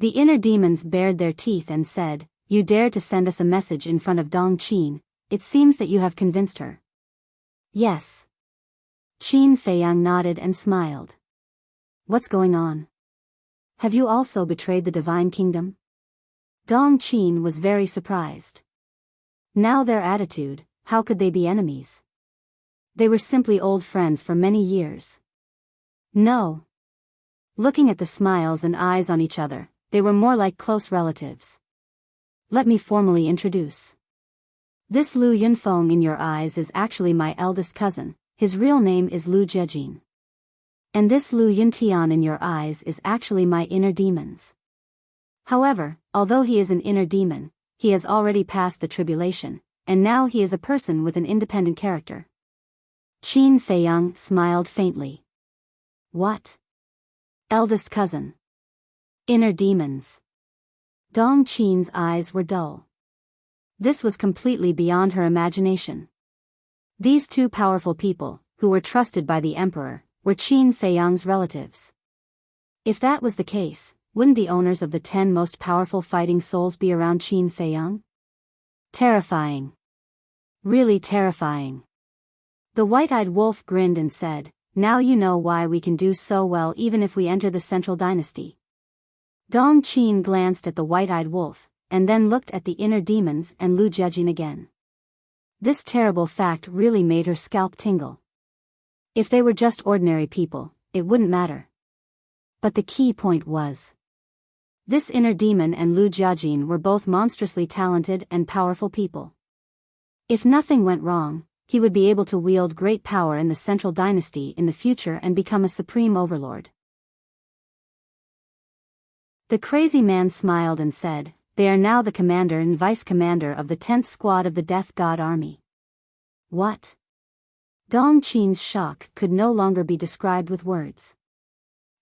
[SPEAKER 1] The inner demons bared their teeth and said, You dare to send us a message in front of Dong Qin, it seems that you have convinced her. Yes. Qin Feiyang nodded and smiled. What's going on? Have you also betrayed the divine kingdom? Dong Qin was very surprised. Now their attitude, how could they be enemies? They were simply old friends for many years. No. Looking at the smiles and eyes on each other, they were more like close relatives. Let me formally introduce. This Lu Yunfeng in your eyes is actually my eldest cousin, his real name is Lu Jiejin. And this Lu Yuntian in your eyes is actually my inner demons. However, although he is an inner demon, he has already passed the tribulation, and now he is a person with an independent character. Qin Feiyang smiled faintly. What? Eldest cousin. Inner demons. Dong Qin's eyes were dull. This was completely beyond her imagination. These two powerful people, who were trusted by the emperor, were Qin Feiyang's relatives. If that was the case, wouldn't the owners of the 10 most powerful fighting souls be around Qin Feiyang? Terrifying. Really terrifying. The white-eyed wolf grinned and said, now you know why we can do so well even if we enter the central dynasty. Dong Qin glanced at the white-eyed wolf, and then looked at the inner demons and Lu Jiejin again. This terrible fact really made her scalp tingle. If they were just ordinary people, it wouldn't matter. But the key point was, this inner demon and Lu Jiejin were both monstrously talented and powerful people. If nothing went wrong, he would be able to wield great power in the central dynasty in the future and become a supreme overlord. The crazy man smiled and said, they are now the commander and vice-commander of the 10th squad of the Death God Army. What? Dong Qin's shock could no longer be described with words.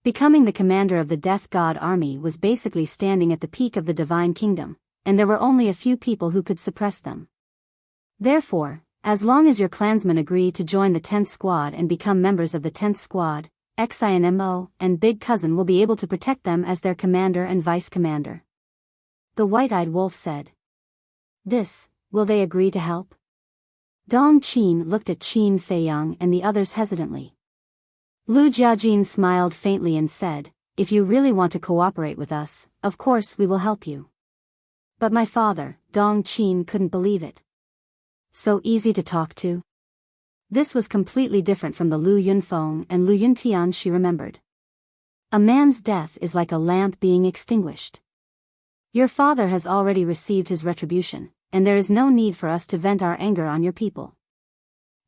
[SPEAKER 1] Becoming the commander of the Death God Army was basically standing at the peak of the divine kingdom, and there were only a few people who could suppress them. Therefore, as long as your clansmen agree to join the 10th squad and become members of the 10th squad, XINMO and Big Cousin will be able to protect them as their commander and vice-commander. The white-eyed wolf said. Will they agree to help? Dong Qin looked at Qin Feiyang and the others hesitantly. Lu Jiejin smiled faintly and said, if you really want to cooperate with us, of course we will help you. But my father, Dong Qin couldn't believe it. So easy to talk to? This was completely different from the Lu Yunfeng and Lu Yuntian she remembered. A man's death is like a lamp being extinguished. Your father has already received his retribution, and there is no need for us to vent our anger on your people.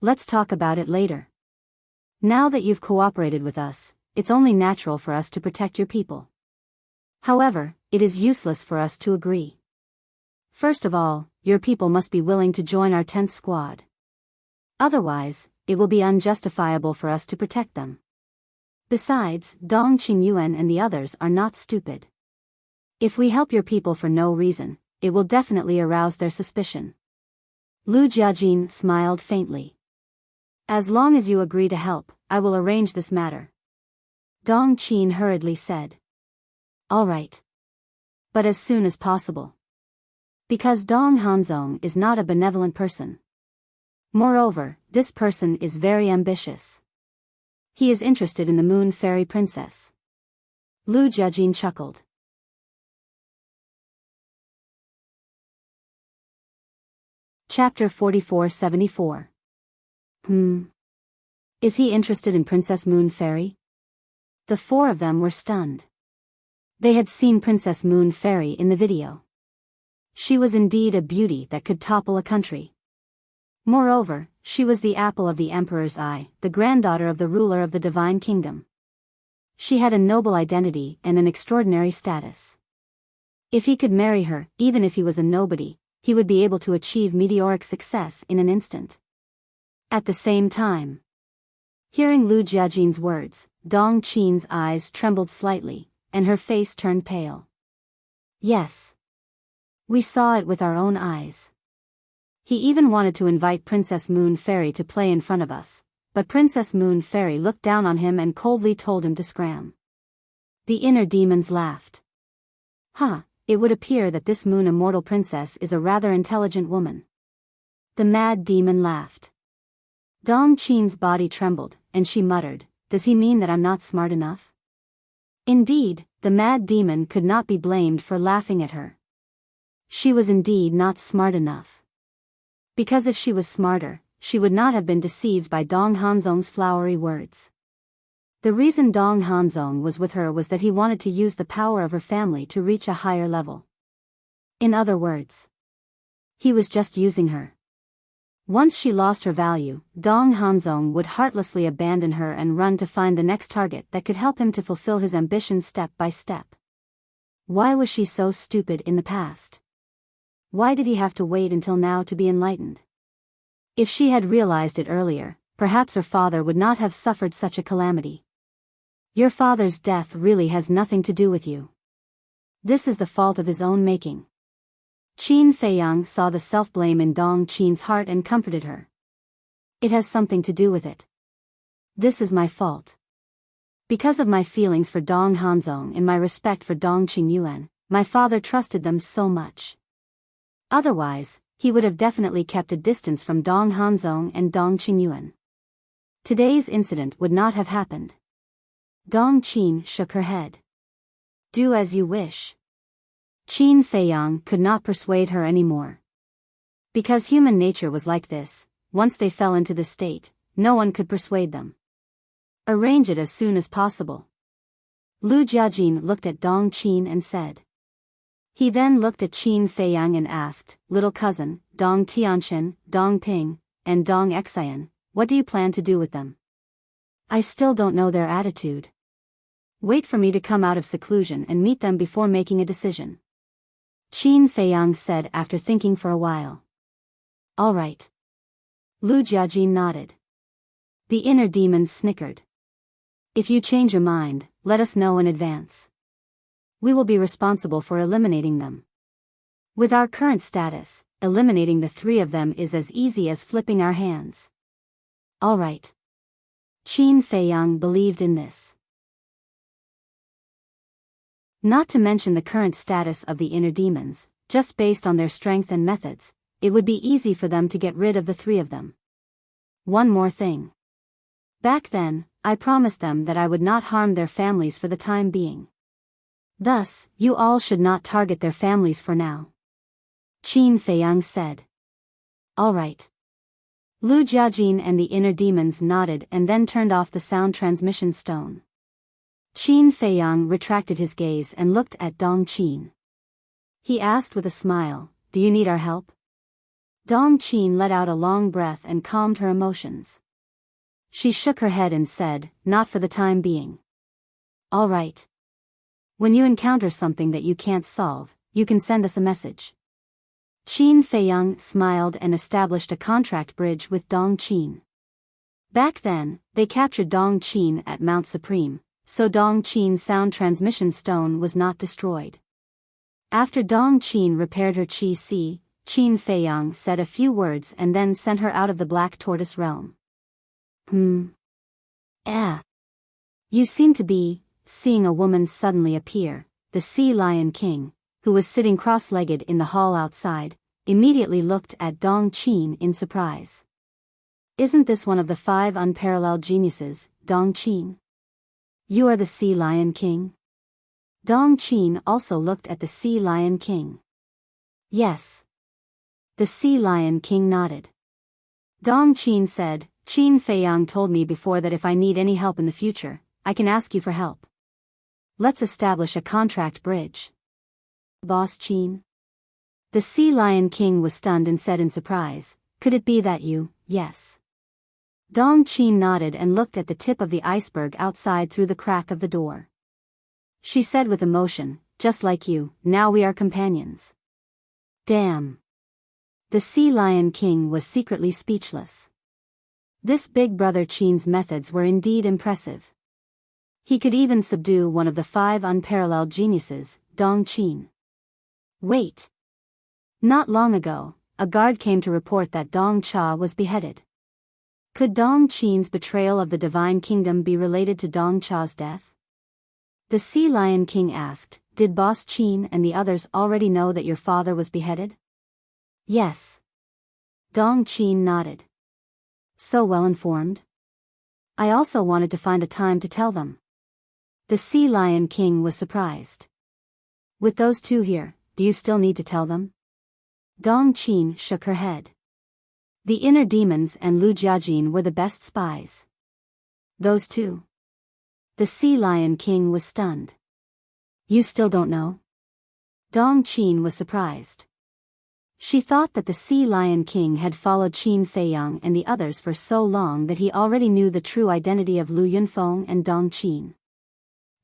[SPEAKER 1] Let's talk about it later. Now that you've cooperated with us, it's only natural for us to protect your people. However, it is useless for us to agree. First of all, your people must be willing to join our 10th squad. Otherwise, it will be unjustifiable for us to protect them. Besides, Dong Qingyuan and the others are not stupid. If we help your people for no reason, it will definitely arouse their suspicion. Lu Jiejin smiled faintly. As long as you agree to help, I will arrange this matter. Dong Qin hurriedly said. All right. But as soon as possible. Because Dong Hanzong is not a benevolent person. Moreover, this person is very ambitious. He is interested in the Moon Fairy Princess. Lu Jiejin chuckled. Chapter 4474. Is he interested in Princess Moon Fairy? The four of them were stunned. They had seen Princess Moon Fairy in the video. She was indeed a beauty that could topple a country. Moreover, she was the apple of the emperor's eye, the granddaughter of the ruler of the divine kingdom. She had a noble identity and an extraordinary status. If he could marry her, even if he was a nobody, he would be able to achieve meteoric success in an instant. At the same time, hearing Lu Jiejin's words, Dong Qin's eyes trembled slightly, and her face turned pale. Yes. We saw it with our own eyes. He even wanted to invite Princess Moon Fairy to play in front of us, but Princess Moon Fairy looked down on him and coldly told him to scram. The inner demons laughed. It would appear that this Moon Immortal Princess is a rather intelligent woman. The mad demon laughed. Dong Qin's body trembled, and she muttered, does he mean that I'm not smart enough? Indeed, the mad demon could not be blamed for laughing at her. She was indeed not smart enough. Because if she was smarter, she would not have been deceived by Dong Hanzong's flowery words. The reason Dong Hanzong was with her was that he wanted to use the power of her family to reach a higher level. In other words, he was just using her. Once she lost her value, Dong Hanzong would heartlessly abandon her and run to find the next target that could help him to fulfill his ambitions step by step. Why was she so stupid in the past? Why did he have to wait until now to be enlightened? If she had realized it earlier, perhaps her father would not have suffered such a calamity. Your father's death really has nothing to do with you. This is the fault of his own making. Qin Feiyang saw the self-blame in Dong Qin's heart and comforted her. It has something to do with it. This is my fault. Because of my feelings for Dong Hanzong and my respect for Dong Qingyuan, my father trusted them so much. Otherwise, he would have definitely kept a distance from Dong Hanzong and Dong Qingyuan. Today's incident would not have happened. Dong Qin shook her head. Do as you wish. Qin Feiyang could not persuade her anymore. Because human nature was like this, once they fell into this state, no one could persuade them. Arrange it as soon as possible. Lu Jiajin looked at Dong Qin and said. He then looked at Qin Feiyang and asked, Little cousin, Dong Tianqian, Dong Ping, and Dong Xian, what do you plan to do with them? I still don't know their attitude. Wait for me to come out of seclusion and meet them before making a decision. Qin Feiyang said after thinking for a while. All right. Lu Jiajin nodded. The inner demons snickered. If you change your mind, let us know in advance. We will be responsible for eliminating them. With our current status, eliminating the three of them is as easy as flipping our hands. All right. Qin Feiyang believed in this. Not to mention the current status of the inner demons, just based on their strength and methods, it would be easy for them to get rid of the three of them. One more thing. Back then, I promised them that I would not harm their families for the time being. Thus, you all should not target their families for now. Qin Feiyang said. All right. Lu Jiajin and the inner demons nodded and then turned off the sound transmission stone. Qin Feiyang retracted his gaze and looked at Dong Qin. He asked with a smile, Do you need our help? Dong Qin let out a long breath and calmed her emotions. She shook her head and said, Not for the time being. All right. When you encounter something that you can't solve, you can send us a message. Qin Feiyang smiled and established a contract bridge with Dong Qin. Back then, they captured Dong Qin at Mount Supreme, so Dong Qin's sound transmission stone was not destroyed. After Dong Qin repaired her Qi, Qin Feiyang said a few words and then sent her out of the Black Tortoise realm. You seem to be, seeing a woman suddenly appear, the Sea Lion King, who was sitting cross-legged in the hall outside, immediately looked at Dong Qin in surprise. Isn't this one of the 5 unparalleled geniuses, Dong Qin? You are the Sea Lion King? Dong Qin also looked at the Sea Lion King. Yes. The Sea Lion King nodded. Dong Qin said, Qin Feiyang told me before that if I need any help in the future, I can ask you for help. Let's establish a contract bridge. Boss Qin? The Sea Lion King was stunned and said in surprise, Could it be that you, yes. Dong Qin nodded and looked at the tip of the iceberg outside through the crack of the door. She said with emotion, Just like you, now we are companions. Damn. The Sea Lion King was secretly speechless. This big brother Qin's methods were indeed impressive. He could even subdue one of the 5 unparalleled geniuses, Dong Qin. Wait. Not long ago, a guard came to report that Dong Cha was beheaded. Could Dong Qin's betrayal of the Divine Kingdom be related to Dong Cha's death? The Sea Lion King asked, Did Boss Qin and the others already know that your father was beheaded? Yes. Dong Qin nodded. So well informed? I also wanted to find a time to tell them. The Sea Lion King was surprised. With those two here, do you still need to tell them? Dong Qin shook her head. The inner demons and Lu Jiajin were the best spies. Those two? The Sea Lion King was stunned. You still don't know? Dong Qin was surprised. She thought that the Sea Lion King had followed Qin Feiyang and the others for so long that he already knew the true identity of Lu Yunfeng and Dong Qin.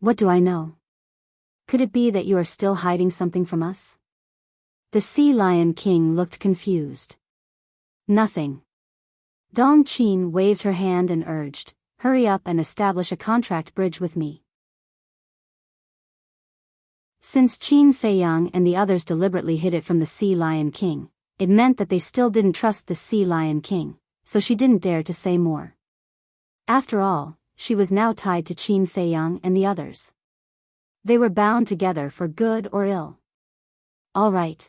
[SPEAKER 1] What do I know? Could it be that you are still hiding something from us? The Sea Lion King looked confused. Nothing. Dong Qin waved her hand and urged, hurry up and establish a contract bridge with me. Since Qin Feiyang and the others deliberately hid it from the Sea Lion King, it meant that they still didn't trust the Sea Lion King, so she didn't dare to say more. After all, she was now tied to Qin Feiyang and the others. They were bound together for good or ill. All right.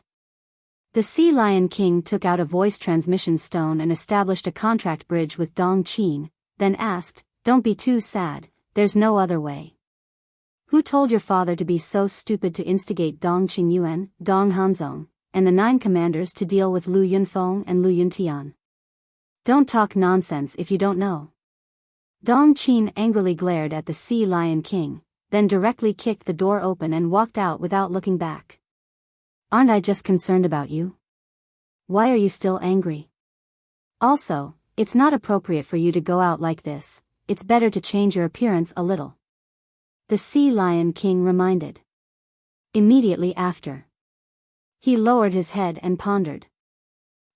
[SPEAKER 1] The Sea Lion King took out a voice transmission stone and established a contract bridge with Dong Qin, then asked, don't be too sad, there's no other way. Who told your father to be so stupid to instigate Dong Qingyuan, Dong Hanzong, and the 9 commanders to deal with Lu Yunfeng and Lu Yuntian? Don't talk nonsense if you don't know. Dong Qin angrily glared at the Sea Lion King, then directly kicked the door open and walked out without looking back. Aren't I just concerned about you? Why are you still angry? Also, it's not appropriate for you to go out like this, it's better to change your appearance a little. The Sea Lion King reminded. Immediately after. He lowered his head and pondered.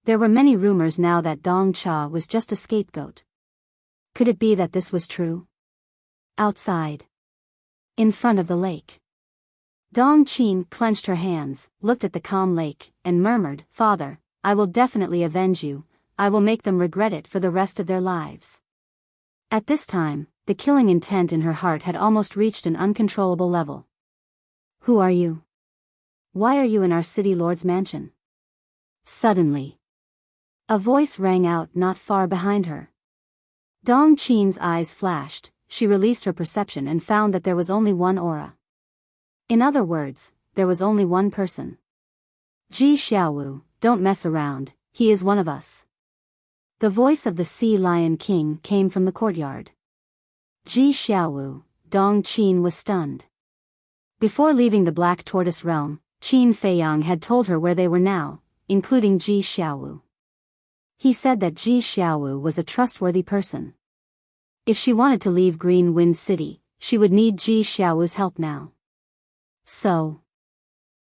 [SPEAKER 1] There were many rumors now that Dong Cha was just a scapegoat. Could it be that this was true? Outside. In front of the lake. Dong Qin clenched her hands, looked at the calm lake, and murmured, Father, I will definitely avenge you, I will make them regret it for the rest of their lives. At this time, the killing intent in her heart had almost reached an uncontrollable level. Who are you? Why are you in our city lord's mansion? Suddenly. A voice rang out not far behind her. Dong Qin's eyes flashed, she released her perception and found that there was only one aura. In other words, there was only one person. Ji Xiaowu, don't mess around, he is one of us. The voice of the Sea Lion King came from the courtyard. Ji Xiaowu, Dong Qin was stunned. Before leaving the Black Tortoise realm, Qin Feiyang had told her where they were now, including Ji Xiaowu. He said that Ji Xiaowu was a trustworthy person. If she wanted to leave Green Wind City, she would need Ji Xiaowu's help now. So.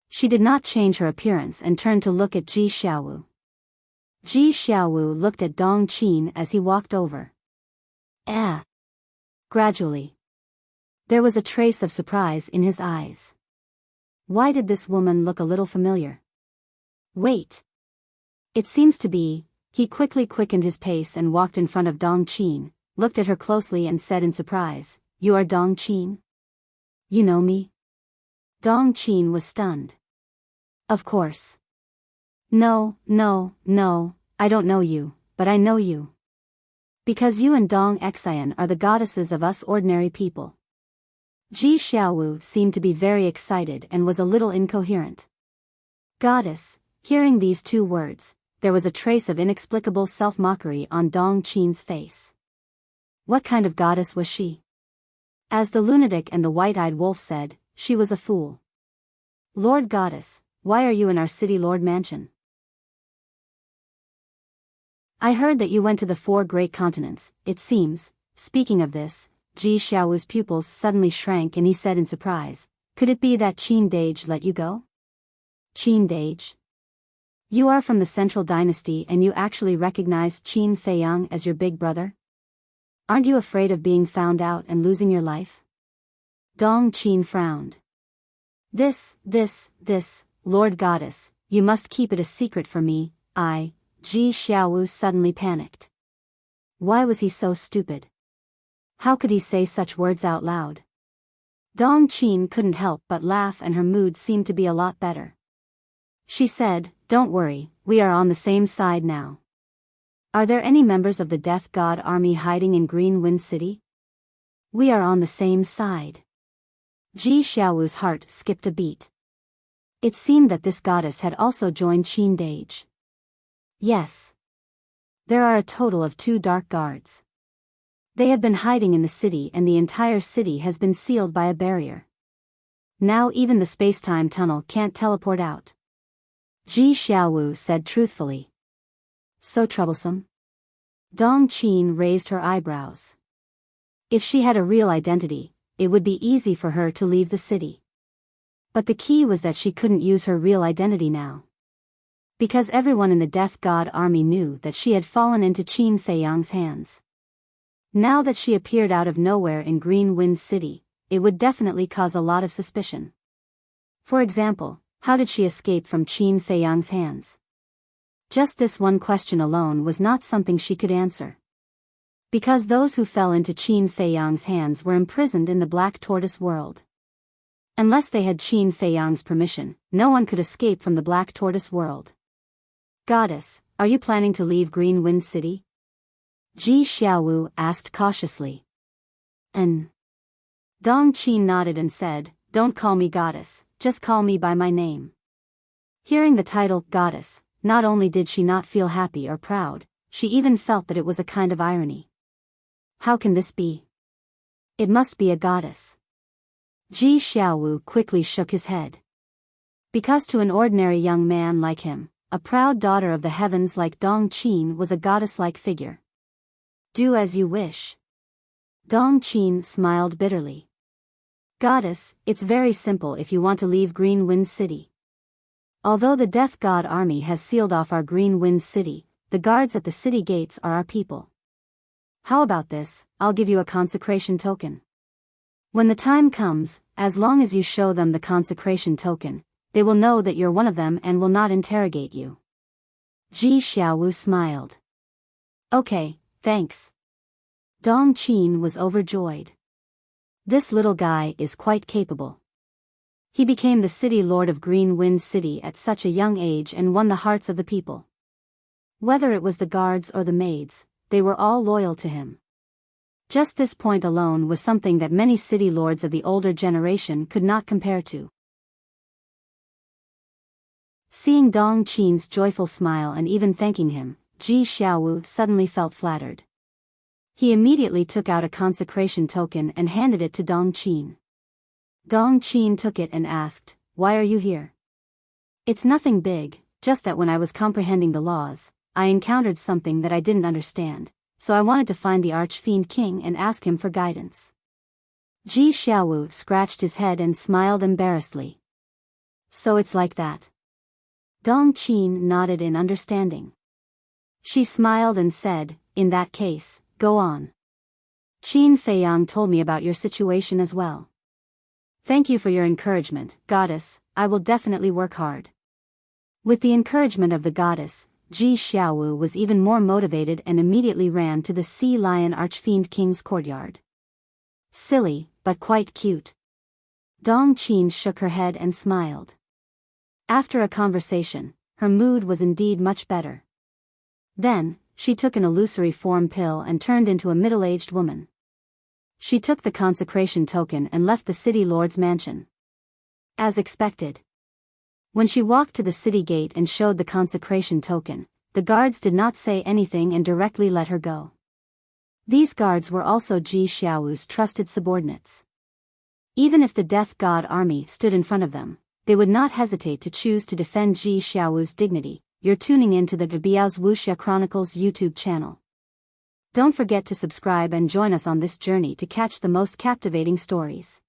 [SPEAKER 1] She did not change her appearance and turned to look at Ji Xiaowu. Ji Xiaowu looked at Dong Qin as he walked over. Gradually. There was a trace of surprise in his eyes. Why did this woman look a little familiar? Wait. It seems to be. He quickly quickened his pace and walked in front of Dong Qin, looked at her closely and said in surprise, You are Dong Qin? You know me? Dong Qin was stunned. Of course. No, I don't know you, but I know you. Because you and Dong Xian are the goddesses of us ordinary people. Ji Xiaowu seemed to be very excited and was a little incoherent. Goddess, hearing these two words, there was a trace of inexplicable self-mockery on Dong Qin's face. What kind of goddess was she? As the lunatic and the white-eyed wolf said, she was a fool. Lord Goddess, why are you in our city lord mansion? I heard that you went to the 4 great continents, it seems. Speaking of this, Ji Xiaowu's pupils suddenly shrank and he said in surprise, Could it be that Qin Dage let you go? Qin Dage? You are from the Central Dynasty and you actually recognized Qin Feiyang as your big brother? Aren't you afraid of being found out and losing your life? Dong Qin frowned. This, Lord Goddess, you must keep it a secret from me, Ji Xiaowu suddenly panicked. Why was he so stupid? How could he say such words out loud? Dong Qin couldn't help but laugh and her mood seemed to be a lot better. She said, Don't worry, we are on the same side now. Are there any members of the Death God army hiding in Green Wind City? We are on the same side. Ji Xiaowu's heart skipped a beat. It seemed that this goddess had also joined Qin Dage. Yes. There are a total of 2 dark guards. They have been hiding in the city and the entire city has been sealed by a barrier. Now even the space-time tunnel can't teleport out. Ji Xiaowu said truthfully. So troublesome? Dong Qin raised her eyebrows. If she had a real identity, it would be easy for her to leave the city. But the key was that she couldn't use her real identity now. Because everyone in the Death God army knew that she had fallen into Qin Feiyang's hands. Now that she appeared out of nowhere in Green Wind City, it would definitely cause a lot of suspicion. For example, how did she escape from Qin Feiyang's hands? Just this one question alone was not something she could answer. Because those who fell into Qin Feiyang's hands were imprisoned in the Black Tortoise world. Unless they had Qin Feiyang's permission, no one could escape from the Black Tortoise world. Goddess, are you planning to leave Green Wind City? Ji Xiaowu asked cautiously. Dong Qin nodded and said, don't call me goddess, just call me by my name. Hearing the title, goddess, not only did she not feel happy or proud, she even felt that it was a kind of irony. How can this be? It must be a goddess. Ji Xiaowu quickly shook his head. Because to an ordinary young man like him, a proud daughter of the heavens like Dong Qin was a goddess-like figure. Do as you wish. Dong Qin smiled bitterly. Goddess, it's very simple if you want to leave Green Wind City. Although the Death God army has sealed off our Green Wind City, the guards at the city gates are our people. How about this, I'll give you a consecration token. When the time comes, as long as you show them the consecration token, they will know that you're one of them and will not interrogate you. Ji Xiaowu smiled. Okay, thanks. Dong Qin was overjoyed. This little guy is quite capable. He became the city lord of Green Wind City at such a young age and won the hearts of the people. Whether it was the guards or the maids, they were all loyal to him. Just this point alone was something that many city lords of the older generation could not compare to. Seeing Dong Qin's joyful smile and even thanking him, Ji Xiaowu suddenly felt flattered. He immediately took out a consecration token and handed it to Dong Qin. Dong Qin took it and asked, "Why are you here?" "It's nothing big, just that when I was comprehending the laws, I encountered something that I didn't understand, so I wanted to find the Archfiend King and ask him for guidance." Ji Xiaowu scratched his head and smiled embarrassedly. "So it's like that." Dong Qin nodded in understanding. She smiled and said, "In that case, go on. Qin Feiyang told me about your situation as well. Thank you for your encouragement, goddess, I will definitely work hard." With the encouragement of the goddess, Ji Xiaowu was even more motivated and immediately ran to the Sea Lion Archfiend King's courtyard. Silly, but quite cute. Dong Qin shook her head and smiled. After a conversation, her mood was indeed much better. Then, she took an illusory form pill and turned into a middle-aged woman. She took the consecration token and left the city lord's mansion. As expected. When she walked to the city gate and showed the consecration token, the guards did not say anything and directly let her go. These guards were also Ji Xiaowu's trusted subordinates. Even if the Death God army stood in front of them, they would not hesitate to choose to defend Ji Xiaowu's dignity. You're tuning in to the Biyao's Wuxia Chronicles YouTube channel. Don't forget to subscribe and join us on this journey to catch the most captivating stories.